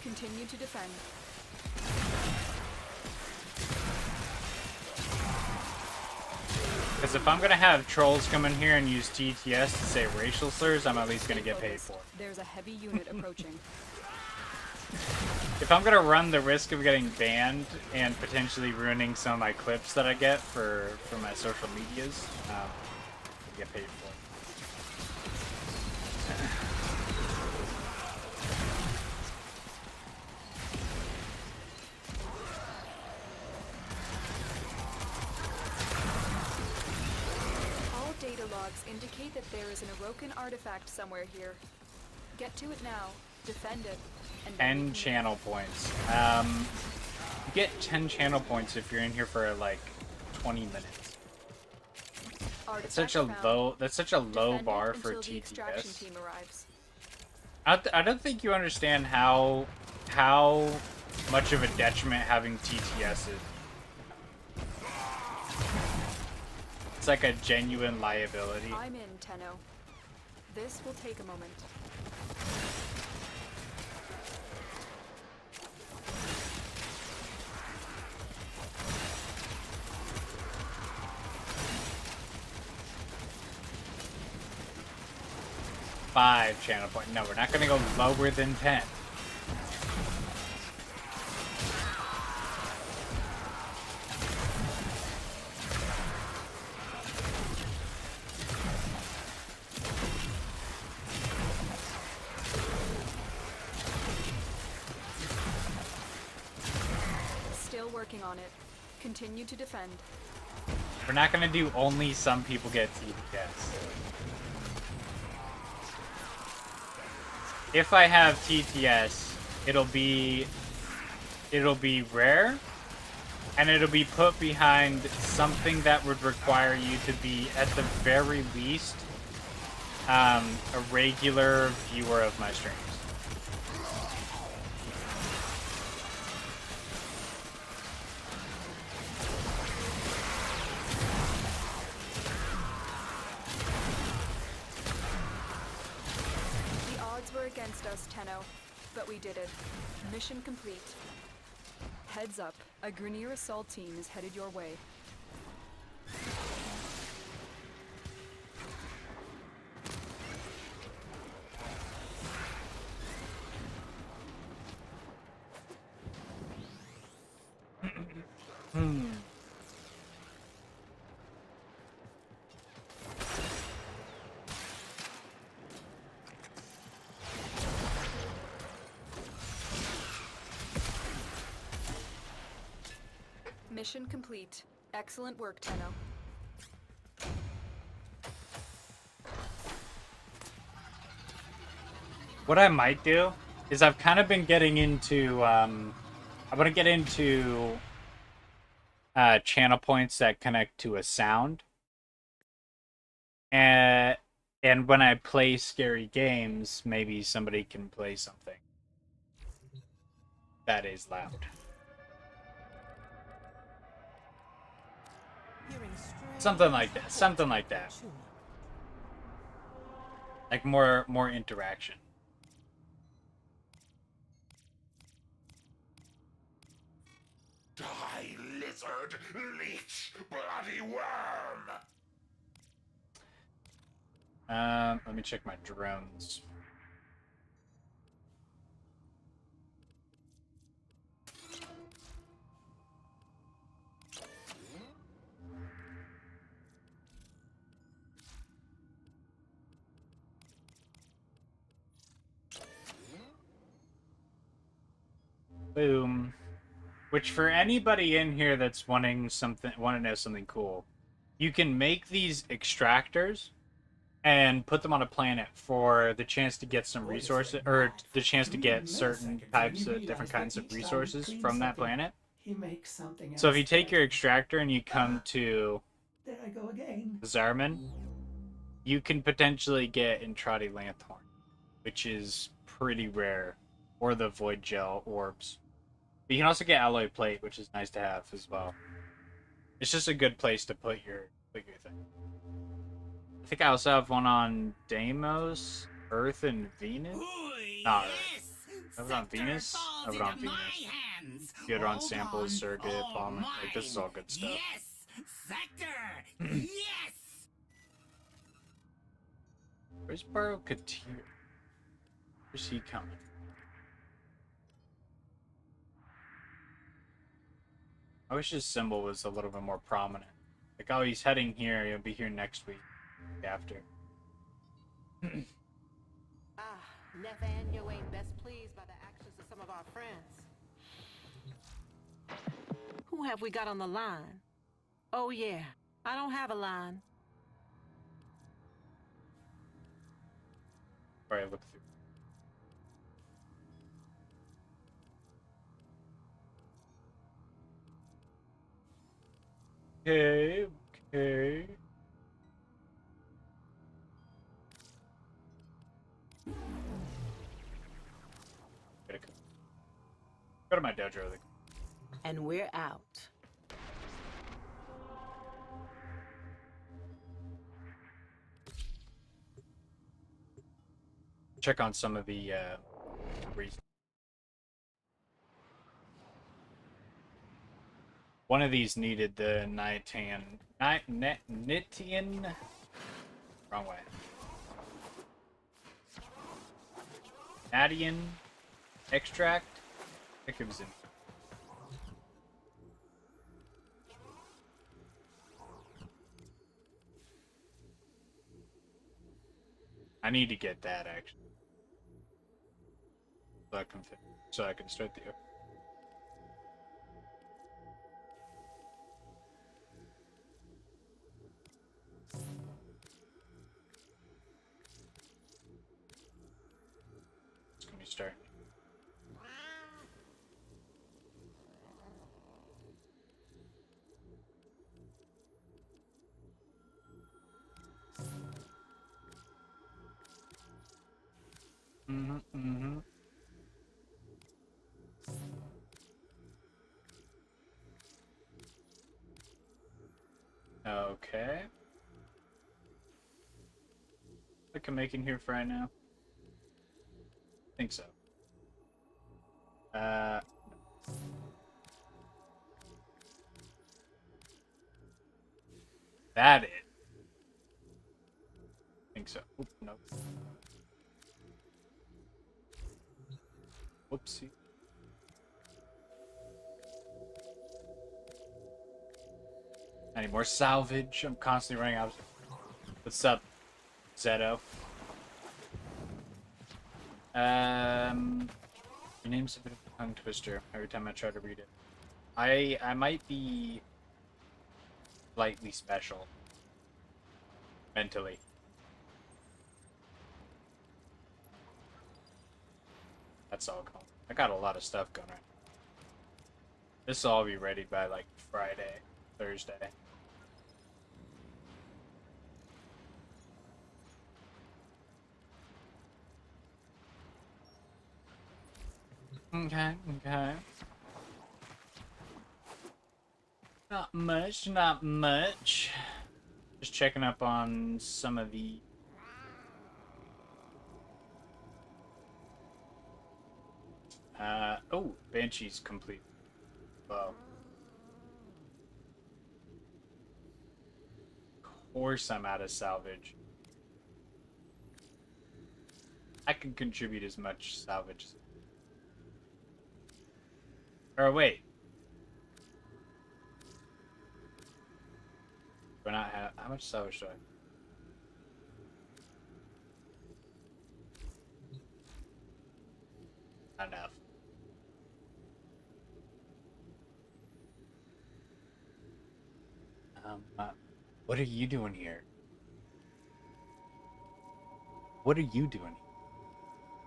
G: Continue to defend.
A: Because if I'm going to have trolls come in here and use TTS to say racial slurs, I'm at least going to get paid for it.
G: There's a heavy unit approaching.
A: if I'm gonna run the risk of getting banned and potentially ruining some of my clips that I get for my social medias, I get paid for it.
G: All data logs indicate that there is an Orokin artifact somewhere here. Get to it now, defend it, and then
A: 10 channel points. You get 10 channel points if you're in here for like 20 minutes. That's such a low bar for TTS. I don't think you understand how much of a detriment having TTS is. It's like a genuine liability.
G: I'm in, Tenno. This will take a moment.
A: Five channel point. No, we're not gonna go lower than 10.
G: Still working on it. Continue to defend.
A: We're not gonna do only some people get TTS. If I have TTS, it'll be rare, and it'll be put behind something that would require you to be, at the very least, a regular viewer of my streams.
G: Against us, Tenno, but we did it. Mission complete. Heads up, a Grineer assault team is headed your way. Mission complete. Excellent work, Tenno.
A: What I might do is I've kind of been getting into, I want to get into channel points that connect to a sound. And when I play scary games, maybe somebody can play something that is loud. Something like that. Something like that. Like more interaction.
C: Die, lizard, leech, bloody worm!
A: Let me check my drones. Boom. Which, for anybody in here that's want to know something cool, you can make these extractors and put them on a planet for the chance to get some resources, or the chance to get certain types of different kinds of resources from that planet. So if you take your extractor and you come to
B: There I go again.
A: Zarman, you can potentially get Entrati Lanthorn, which is pretty rare, or the Void Gel orbs. But you can also get Alloy Plate, which is nice to have as well. It's just a good place to put your thing. I think I also have one on Deimos, Earth, and Venus. Not Earth. I have it on Venus. I have it on Venus. Good on Samples, Surrogate, Palm. Like, this is all good stuff.
D: Yes, Sector. Yes.
A: Where's Baro Katir? Where's he coming? I wish his symbol was a little bit more prominent. Like, oh, he's heading here. He'll be here next week. After.
F: Nathaniel ain't best pleased by the actions of some of our friends. Who have we got on the line? Oh, yeah. I don't have a line.
A: Alright, look through. Okay, okay. Go to my dojo.
F: And we're out.
A: Check on some of the reasons. One of these needed the Nitian. Wrong way. Natian extract. I think it was in. I need to get that actually, so I can start the. It's gonna be starting. Okay. I think I'm making here for right now. I think so. That it. I think so. Oop, nope. Whoopsie. I need more salvage. I'm constantly running out. What's up, Zeto? Your name's a bit of a tongue twister every time I try to read it. I might be slightly special mentally. That's all cool. I got a lot of stuff going on. This will all be ready by like Friday, Thursday. Okay, okay. Not much, not much. Just checking up on some of the... oh, Banshee's complete. Well. Of course I'm out of salvage. I can contribute as much salvage as... Or wait. Do I not have... How much salvage do I... Enough. What are you doing here? What are you doing?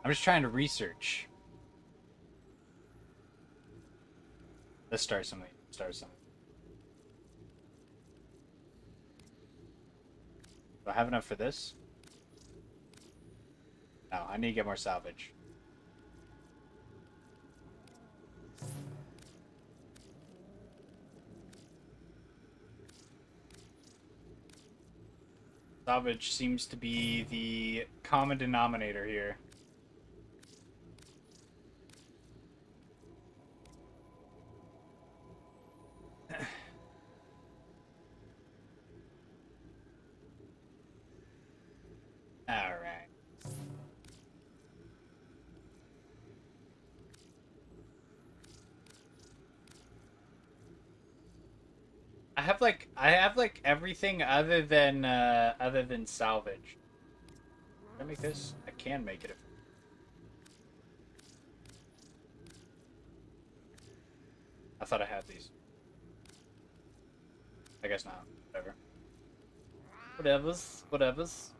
A: I'm just trying to research. Let's start something. Start something. Do I have enough for this? No, I need to get more salvage. Salvage seems to be the common denominator here. Alright. I have like everything other than salvage. Can I make this? I can make it. I thought I had these. I guess not. Whatever. Whatevers.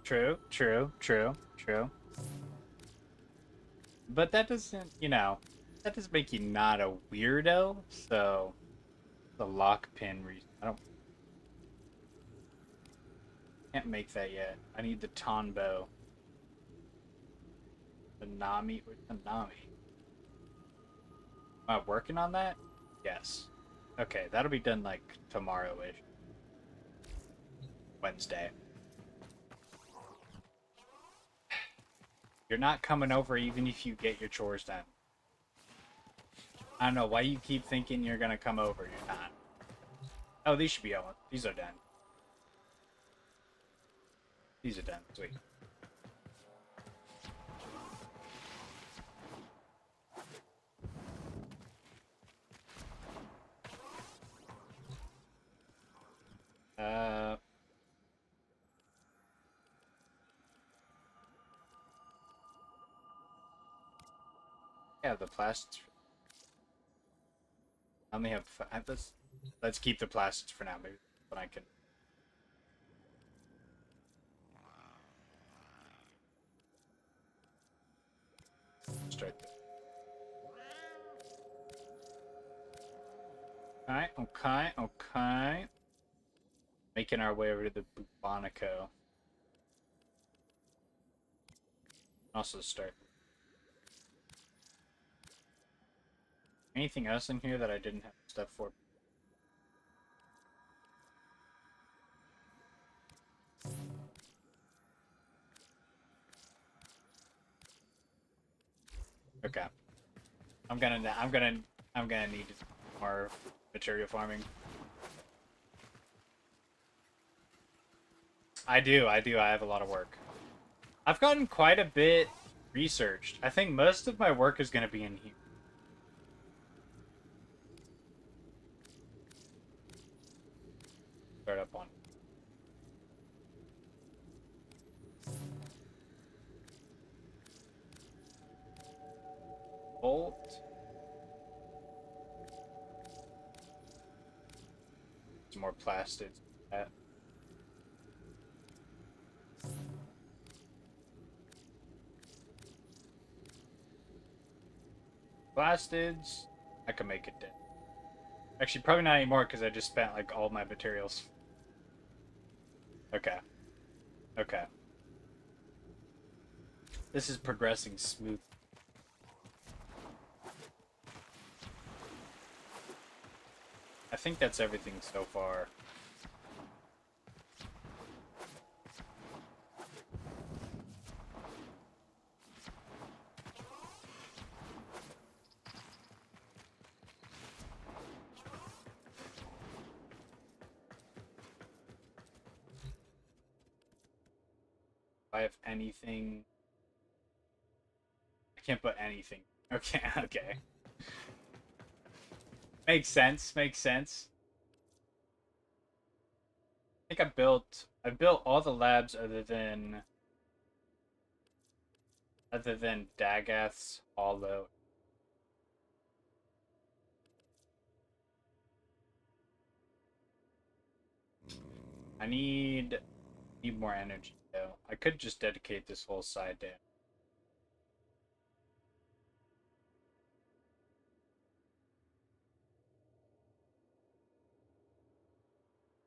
A: True. But that doesn't, that doesn't make you not a weirdo. So the lock pin reason. I don't can't make that yet. I need the Tonbo. The Nami. Where's the Nami? Am I working on that? Yes. Okay, that'll be done like tomorrow-ish. Wednesday. You're not coming over even if you get your chores done. I don't know why you keep thinking you're gonna come over. You're not. Oh, these should be on. These are done. These are done. Sweet. Yeah, the plastics. I only have. Let's keep the plastics for now. Maybe when I can. Start this. Okay. Making our way over to the Bubonico. Also start. Anything else in here that I didn't have stuff for? Okay. I'm gonna need more material farming. I do. I have a lot of work. I've gotten quite a bit researched. I think most of my work is gonna be in here. Start up on. Bolt. Some more plastids. Plastids. I can make it dead. Actually, probably not anymore because I just spent like all my materials. Okay. Okay. This is progressing smooth. I think that's everything so far. If I have anything... I can't put anything. Okay, okay. Makes sense, makes sense. I think I built all the labs other than Dagath's Hollow. I need more energy though. I could just dedicate this whole side to him.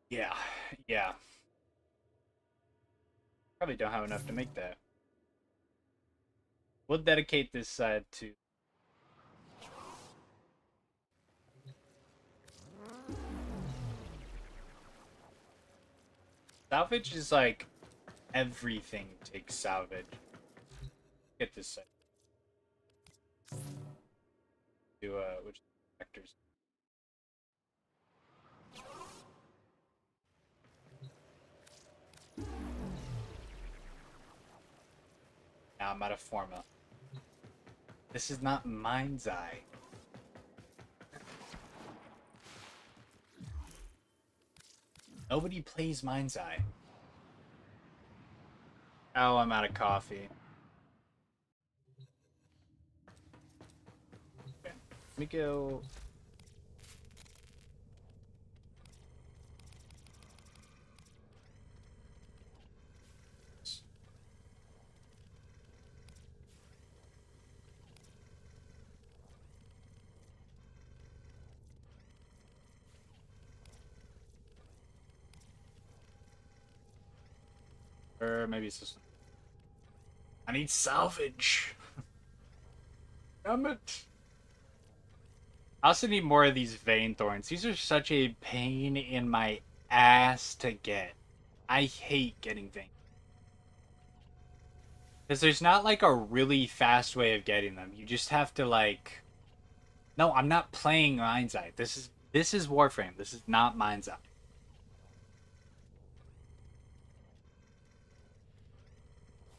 A: Yeah, yeah. Probably don't have enough to make that. We'll dedicate this side to... Salvage is like... Everything takes salvage. Get this side. To, which vectors? Nah, I'm out of forma. This is not Mind's Eye. Nobody plays Mind's Eye. Oh, I'm out of coffee. Okay. Let me go. Or maybe it's this one. I need salvage. Damn it. I also need more of these vein thorns. These are such a pain in my ass to get. I hate getting vein. Because there's not like a really fast way of getting them. You just have to like... No, I'm not playing Mind's Eye. This is Warframe. This is not Mind's Eye.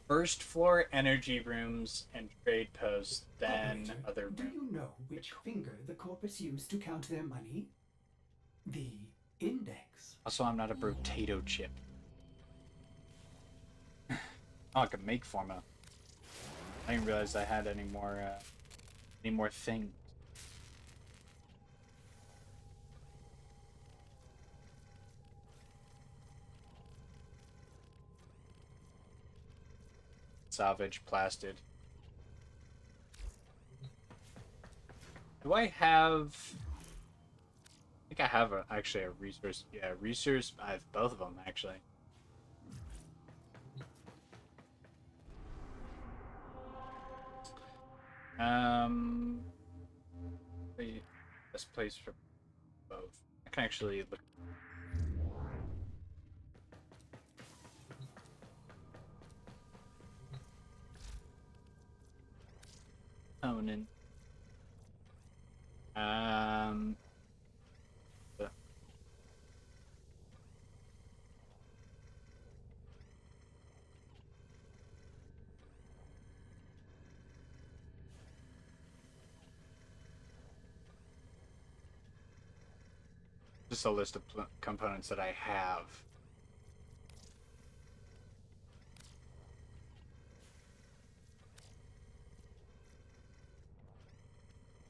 A: First floor energy rooms and trade posts, then
B: Operator,
A: other
B: do
A: rooms.
B: you know which finger the corpus used to count their money? The index.
A: Also, I'm not a potato chip. Oh, I can make forma. I didn't realize I had any more things. Salvage, plasted. Do I have... I think I have actually a resource. Yeah, resource. I have both of them, actually. The best place for both. I can actually look. Component. The- Just a list of components that I have.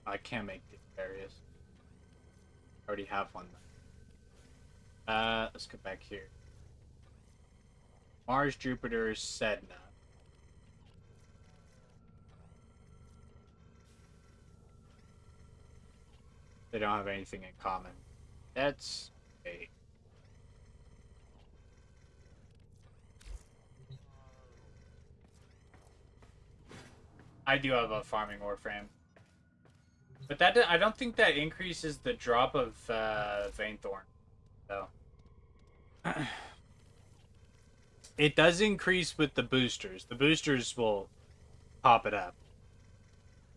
A: I can't make the areas. I already have one. Let's go back here. Mars, Jupiter, Sedna. They don't have anything in common. That's a... I do have a farming Warframe. But that I don't think that increases the drop of Vainthorn, though. It does increase with the boosters. The boosters will pop it up.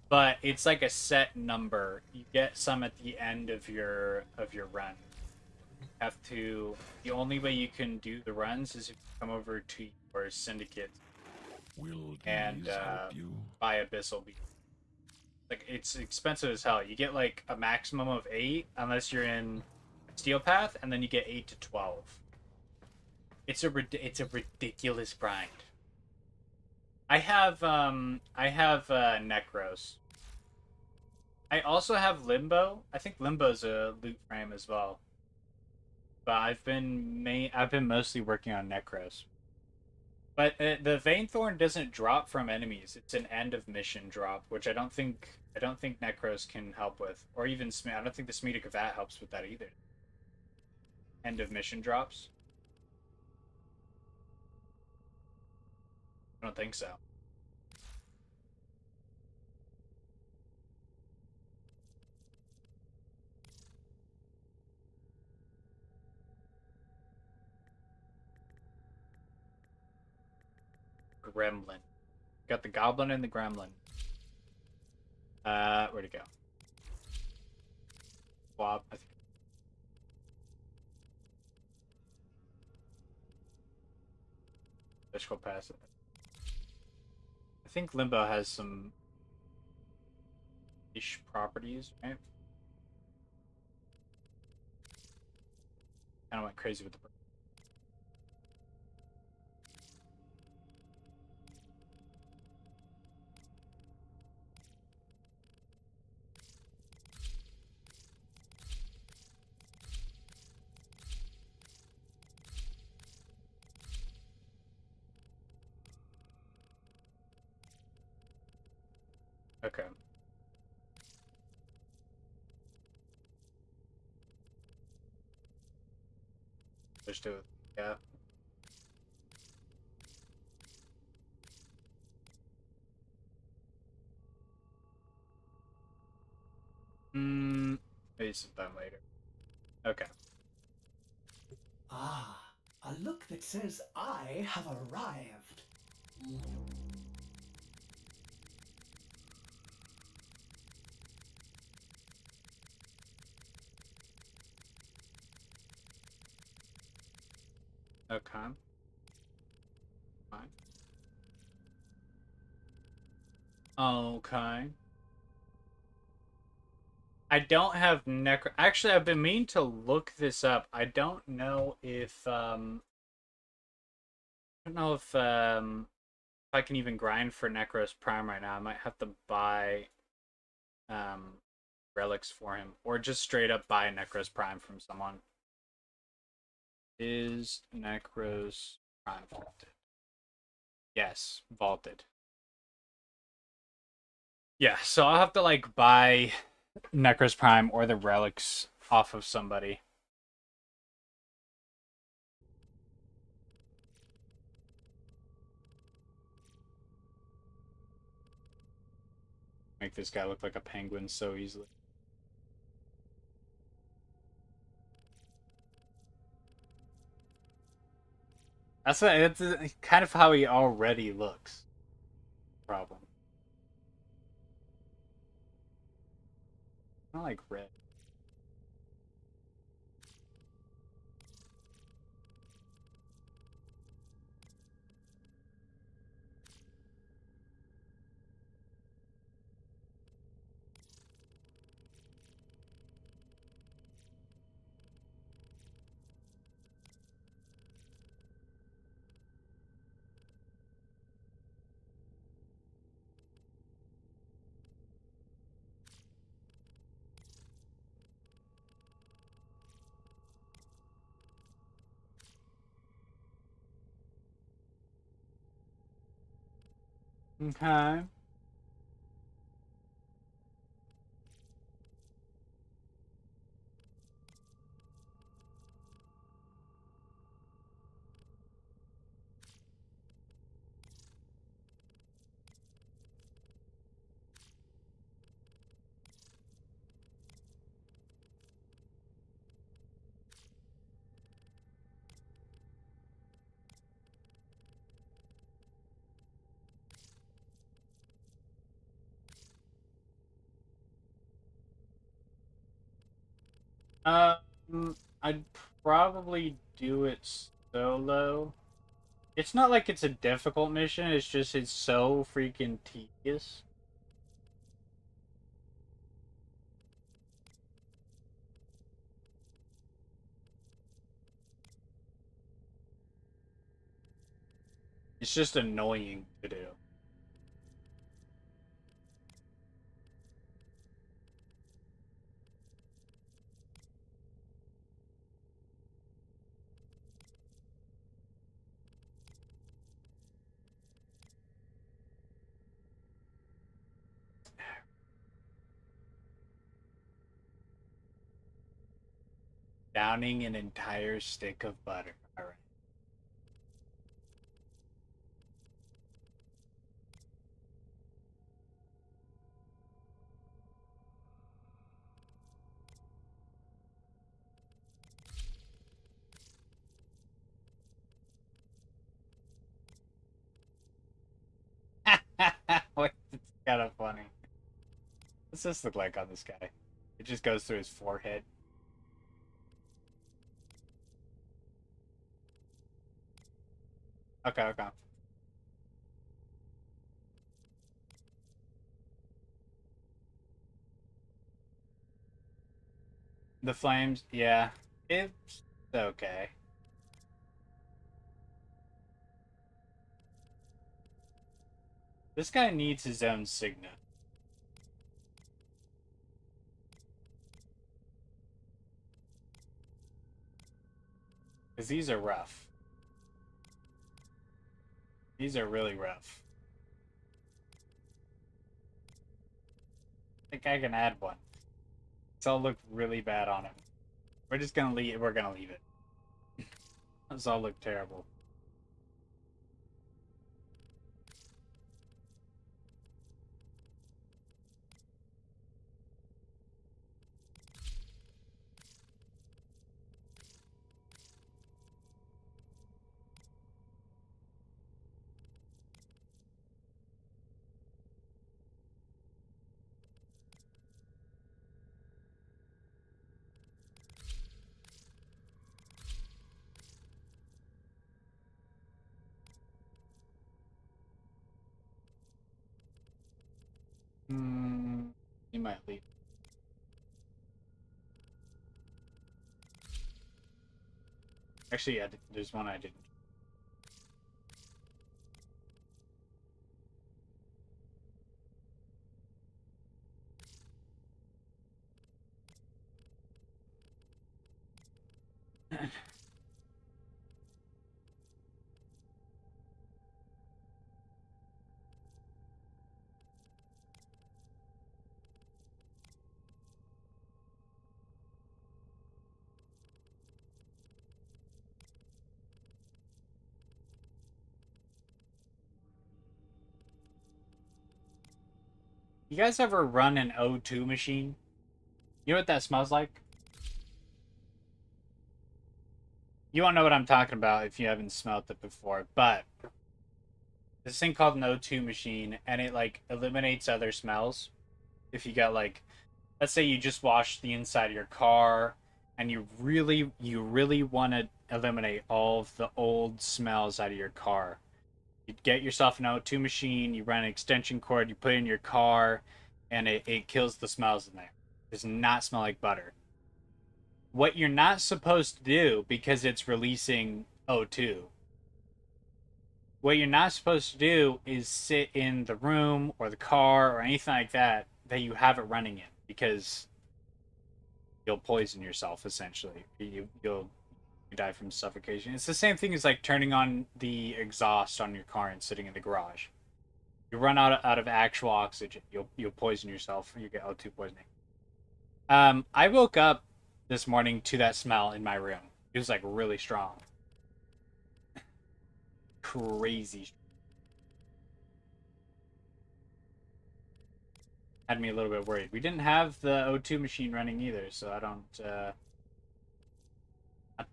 A: But it's like a set number. You get some at the end of your run. You have to... The only way you can do the runs is if you come over to your syndicate and buy Abyssal Beast. Like, it's expensive as hell. You get like a maximum of 8 unless you're in Steel Path, and then you get 8 to 12. It's a ridiculous grind. I have Necros. I also have Limbo. I think Limbo's a loot frame as well. But I've been mostly working on Necros. But the Vainthorn doesn't drop from enemies. It's an end of mission drop, which I don't think Necros can help with, or even I don't think the Smedic of that helps with that either. End of mission drops. I don't think so. Gremlin. Got the Goblin and the Gremlin. Where'd it go? Swap. I think. Let's go pass it. I think Limbo has some ish properties, right? Kind of went crazy with the. Okay. Let's do it. Yeah. Maybe sometime later. Okay.
B: Ah, a look that says I have arrived.
A: Okay. Fine. Okay. I don't have necro. Actually, I've been meaning to look this up. I don't know if I don't know if I can even grind for Necros Prime right now. I might have to buy um relics for him, or just straight up buy Necros Prime from someone. Is Necros Prime vaulted? Yes, vaulted. Yeah, so I'll have to like buy Necros Prime or the relics off of somebody. Make this guy look like a penguin so easily. That's kind of how he already looks. Problem. I like red. Okay. I'd probably do it solo. It's not like it's a difficult mission, it's just it's so freaking tedious. It's just annoying to do. Downing an entire stick of butter. Alright. Wait, it's kind of funny. What's this look like on this guy? It just goes through his forehead. Okay, okay. The flames, yeah, it's okay. This guy needs his own signet. Because these are rough. These are really rough. I think I can add one. It's all look really bad on him. We're just gonna leave. We're gonna leave it. Those all look terrible. Hmm. You might leave. Actually, yeah, there's one I didn't. You guys ever run an O2 machine? You know what that smells like? You won't know what I'm talking about if you haven't smelled it before, but this thing called an O2 machine, and it like eliminates other smells. If you got like, let's say you just washed the inside of your car, and you really want to eliminate all of the old smells out of your car. You get yourself an O2 machine, you run an extension cord, you put it in your car, and it kills the smells in there. It does not smell like butter. What you're not supposed to do, because it's releasing O2, what you're not supposed to do is sit in the room or the car or anything like that that you have it running in, because you'll poison yourself essentially. You'll die from suffocation. It's the same thing as like turning on the exhaust on your car and sitting in the garage. You run out of actual oxygen. You'll poison yourself. You get O2 poisoning. I woke up this morning to that smell in my room. It was like really strong. Crazy. Had me a little bit worried. We didn't have the O2 machine running either, so I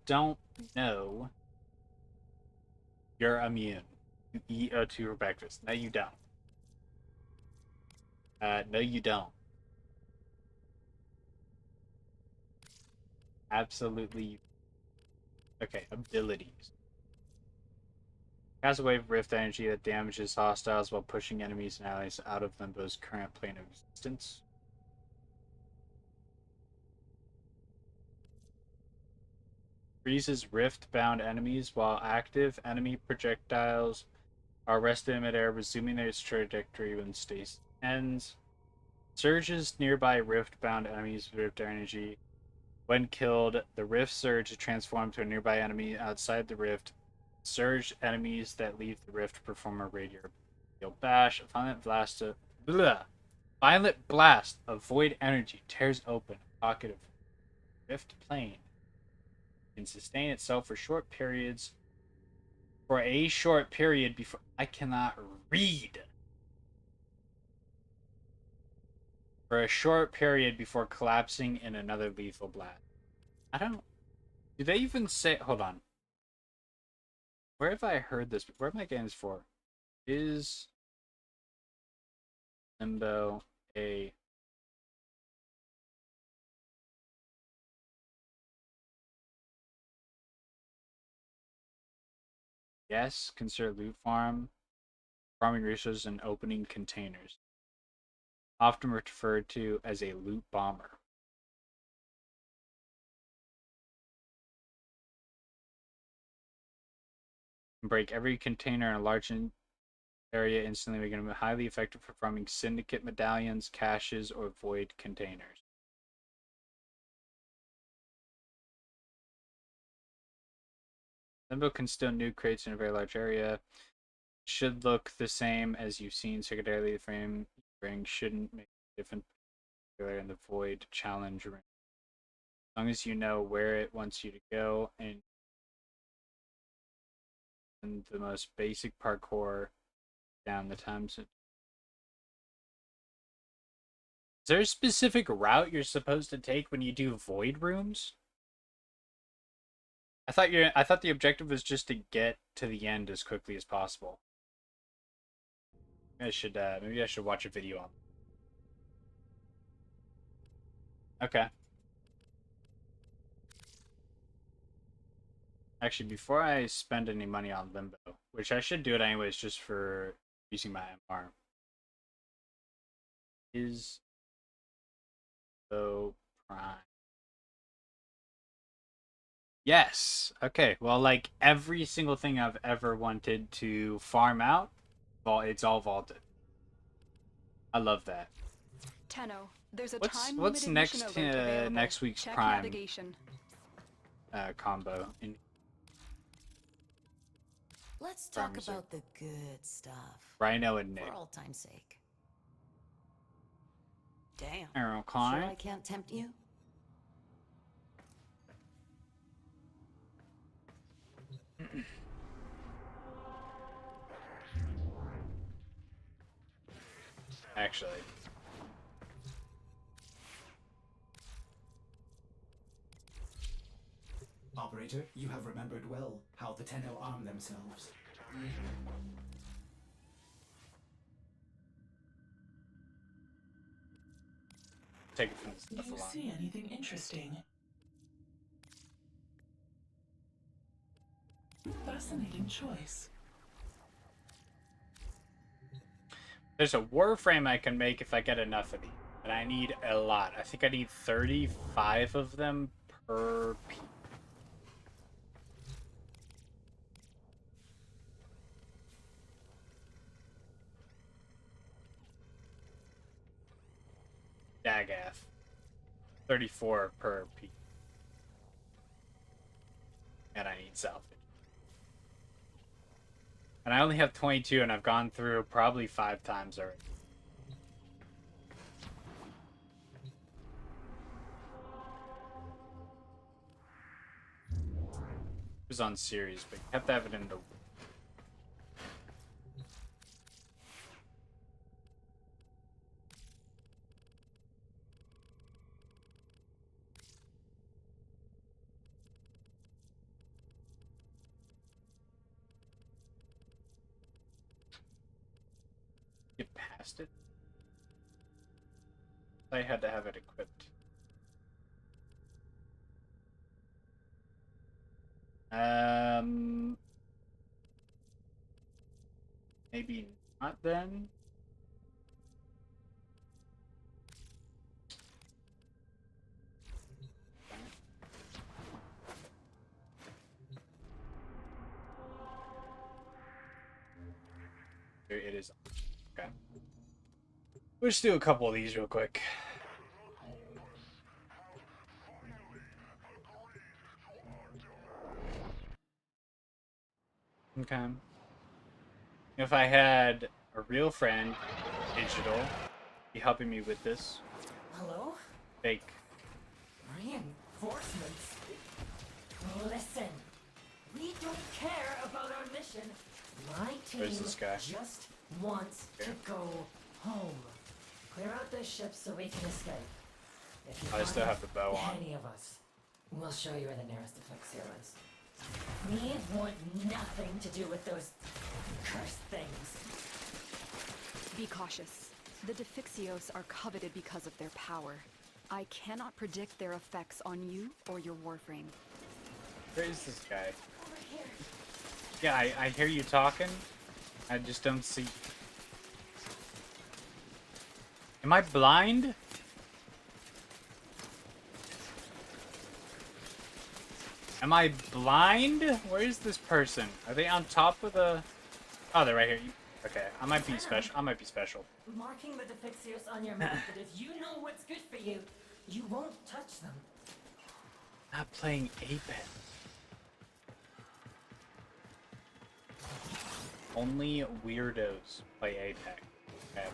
A: don't know. You're immune. You eat O2 for breakfast. No, you don't. No, you don't. Absolutely. Okay, abilities. Has a wave of rift energy that damages hostiles while pushing enemies and allies out of Limbo's current plane of existence. Freezes rift-bound enemies while active. Enemy projectiles are arrested in midair, resuming their trajectory when stasis ends. Surges nearby rift-bound enemies with rift energy. When killed, the rift surge is transformed to a nearby enemy outside the rift. Surge enemies that leave the rift perform a radial bash. A violent blast of void energy tears open a pocket of rift plane. It can sustain itself for short periods. For a short period before I cannot read. For a short period before collapsing in another lethal blast. I don't. Do they even say? Hold on. Where have I heard this? Where am I getting this for? Is Limbo a yes? Consider loot farming resources, and opening containers. Often referred to as a loot bomber. Break every container in a large area instantly, making them highly effective for farming syndicate medallions, caches, or void containers. Limbo can still nuke crates in a very large area. Should look the same as you've seen. Secondarily, the frame ring shouldn't make a difference in the void challenge ring. As long as you know where it wants you to go and the most basic parkour down the times. Is there a specific route you're supposed to take when you do void rooms? I thought the objective was just to get to the end as quickly as possible. Maybe I should watch a video on. Okay. Actually, before I spend any money on Limbo, which I should do it anyways just for using my MR, is so Prime. Yes. Okay. Well, like every single thing I've ever wanted to farm out, well, it's all vaulted. I love that.
G: Tenno, there's a
A: What's
G: time-limited
A: next
G: mission alert available.
A: next week's
G: Check
A: Prime
G: navigation.
A: combo?
I: Let's talk
A: Farmers
I: about the good stuff.
A: Rhino and Nick.
I: For old time's sake. Damn.
A: Arrow
I: Sure
A: Klein.
I: I can't tempt you?
A: Actually.
B: Operator, you have remembered well how the Tenno arm themselves.
A: Take it from the
K: Do you
A: stuff
K: see anything interesting? Fascinating choice.
A: There's a Warframe I can make if I get enough of these, but I need a lot. I think I need 35 of them per piece. Dagath. 34 per piece. And I need salvage. And I only have 22 and I've gone through probably 5 times already. It was on series, but you have to have it in the... Get past it? I had to have it equipped. Maybe not then. It is. Okay. We'll just do a couple of these real quick. Okay. If I had a real friend, digital, be helping me with this.
I: Hello?
A: Fake.
I: Reinforcements? Listen, we don't care about our mission. My team
A: Where's this guy?
I: just wants to go home. Clear out the ship so we can escape. If you
A: I still
I: find
A: have the bow on.
I: any of us, we'll show you where the nearest Elixir is. We want nothing to do with those cursed things.
G: Be cautious. The Defixios are coveted because of their power. I cannot predict their effects on you or your Warframe.
A: Where is this guy?
I: Over here.
A: Yeah, I hear you talking. I just don't see. Am I blind? Am I blind? Where is this person? Are they on top of the... Oh, they're right here. Okay, I might be special. I might be special.
B: Marking the defixios on your map, but if you know what's good for you, you won't touch them.
A: Not playing Apex. Only weirdos play Apex. Okay.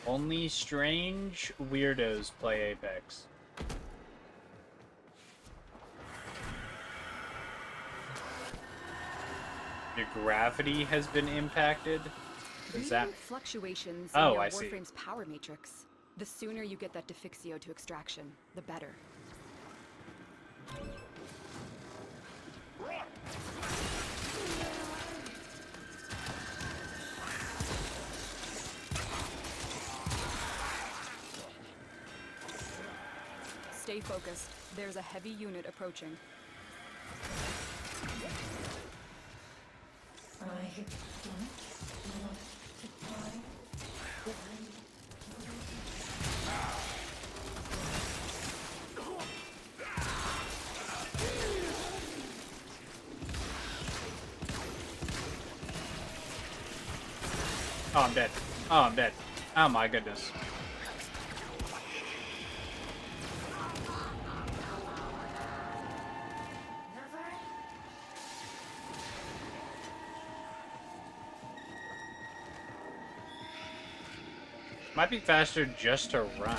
A: Only strange weirdos play Apex. Your gravity has been impacted? Does that...
G: fluctuations
A: Oh,
G: in your
A: I see.
G: Warframe's power matrix. The sooner you get that Defixio to extraction, the better. Stay focused. There's a heavy unit approaching.
J: I don't want to die.
A: Oh, I'm dead. Oh, I'm dead. Oh my goodness. Might be faster just to run.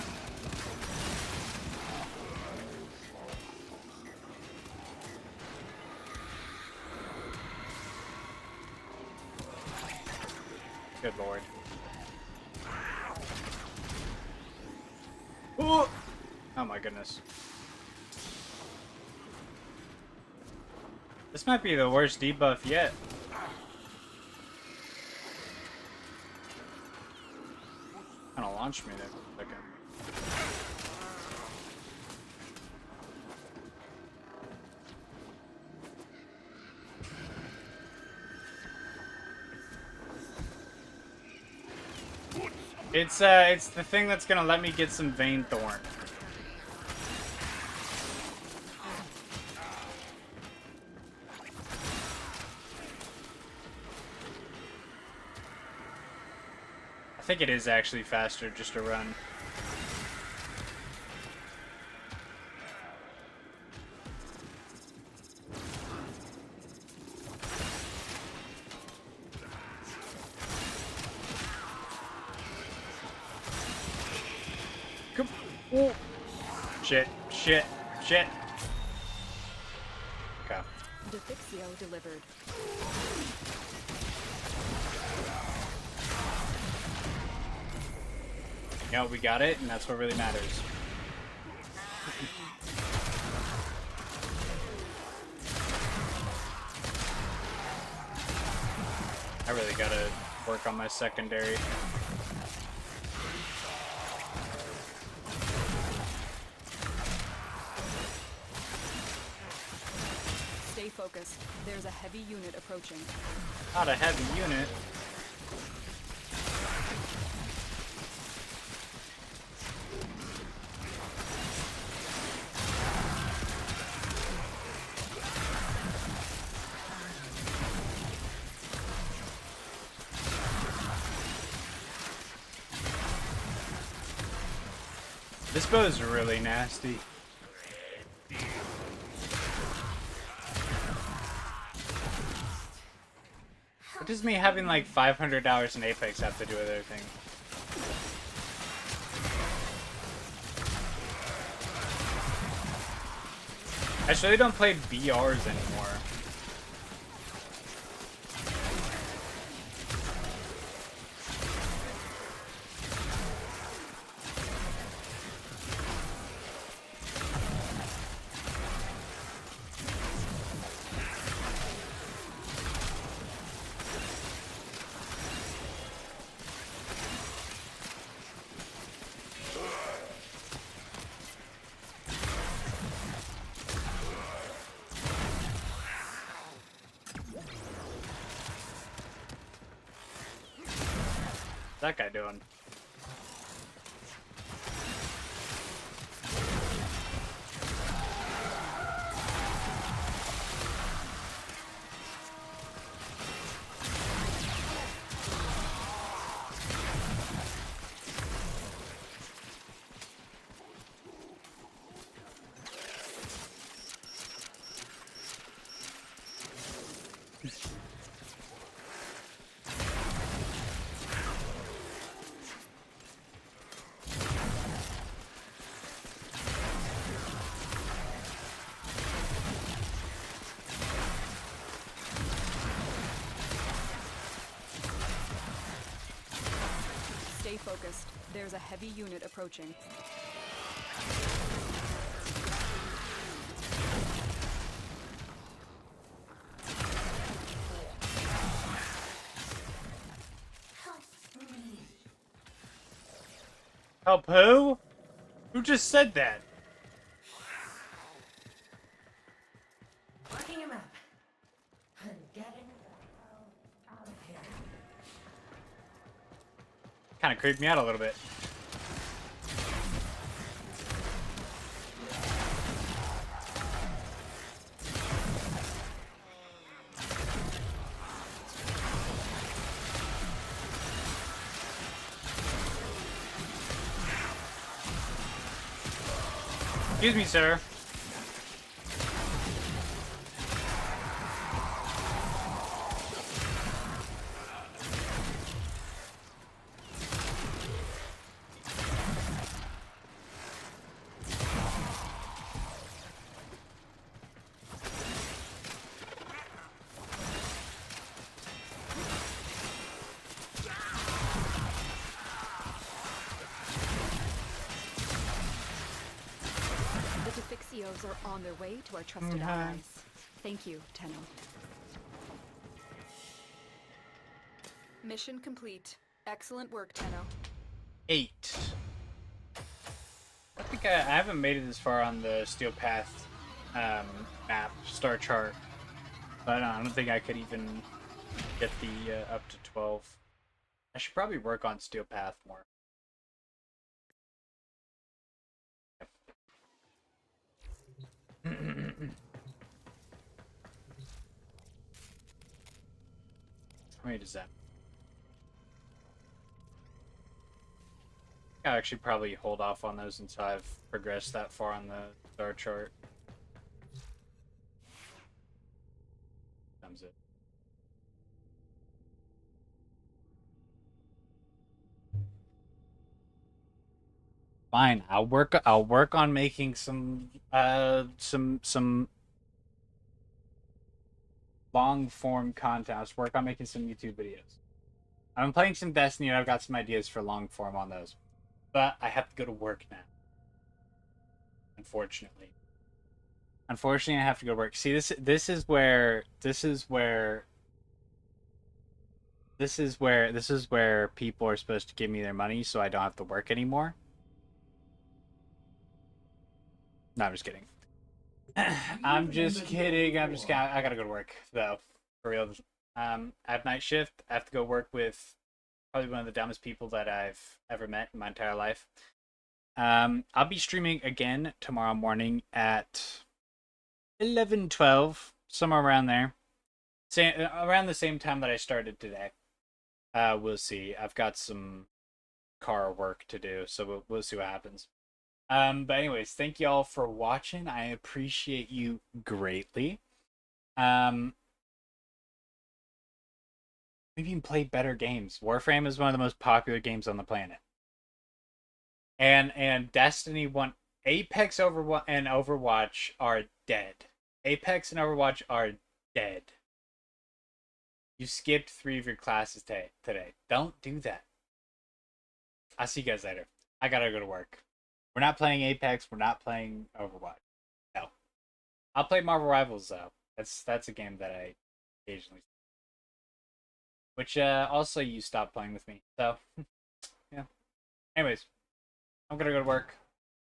A: Good lord. Ooh! Oh my goodness. This might be the worst debuff yet. Kinda launched me there for a second. It's the thing that's gonna let me get some Vein Thorn. I think it is actually faster just to run. Come. Oh. Shit. Shit. Shit. Okay.
G: Defixio delivered.
A: Yeah, we got it, and that's what really matters. I really gotta work on my secondary.
G: Stay focused. There's a heavy unit approaching.
A: Not a heavy unit. This bow is really nasty. What does me having like $500 in Apex have to do with everything? I really don't play BRs anymore. What's that guy doing?
G: Stay focused. There's a heavy unit approaching.
A: Help who? Who just said that?
J: Marking him up. And getting out of here.
A: Kind of creeped me out a little bit. Excuse me, sir.
G: The Defixios are on their way to our trusted allies. Thank you, Tenno. Mission complete. Excellent work, Tenno.
A: 8. I think I haven't made it this far on the Steel Path map star chart, but I don't think I could even get the up to 12. I should probably work on Steel Path more. Wait, is that? I'll actually probably hold off on those until I've progressed that far on the star chart. Comes it. Fine, I'll work on making some long form content. I'll work on making some YouTube videos. I'm playing some Destiny and I've got some ideas for long form on those. But I have to go to work now. Unfortunately. Unfortunately, I have to go to work. See, this is where people are supposed to give me their money so I don't have to work anymore. No, I'm just kidding. I'm just kidding. I gotta go to work though, for real. I have night shift. I have to go work with probably one of the dumbest people that I've ever met in my entire life. I'll be streaming again tomorrow morning at 11:12, somewhere around there. Around the same time that I started today. We'll see. I've got some car work to do, so we'll see what happens. But anyways, thank you all for watching. I appreciate you greatly. We've even played better games. Warframe is one of the most popular games on the planet. And Destiny 1, Apex and Overwatch are dead. Apex and Overwatch are dead. You skipped 3 of your classes today. Don't do that. I'll see you guys later. I gotta go to work. We're not playing Apex. We're not playing Overwatch. No. I'll play Marvel Rivals though. That's a game that I occasionally. Which also you stopped playing with me. So yeah. Anyways, I'm gonna go to work.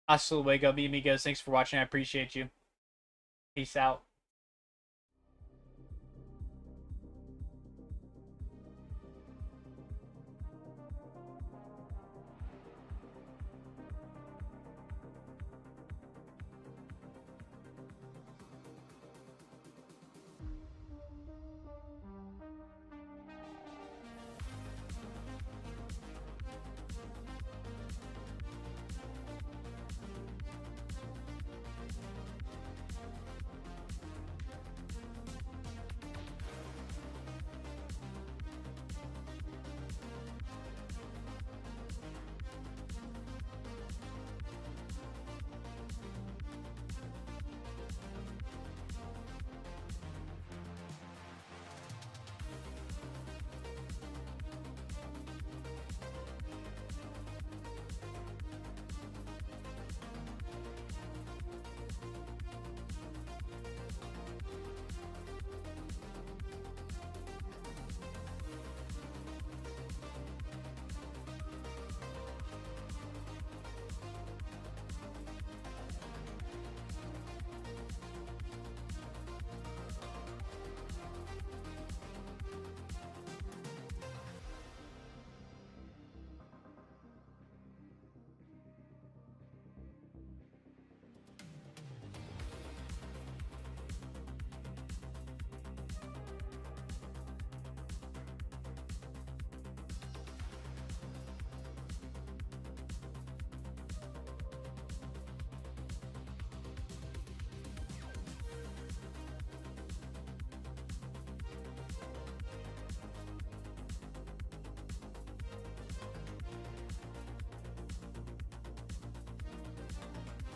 A: Hasta luego, mi amigos. Thanks for watching. I appreciate you. Peace out.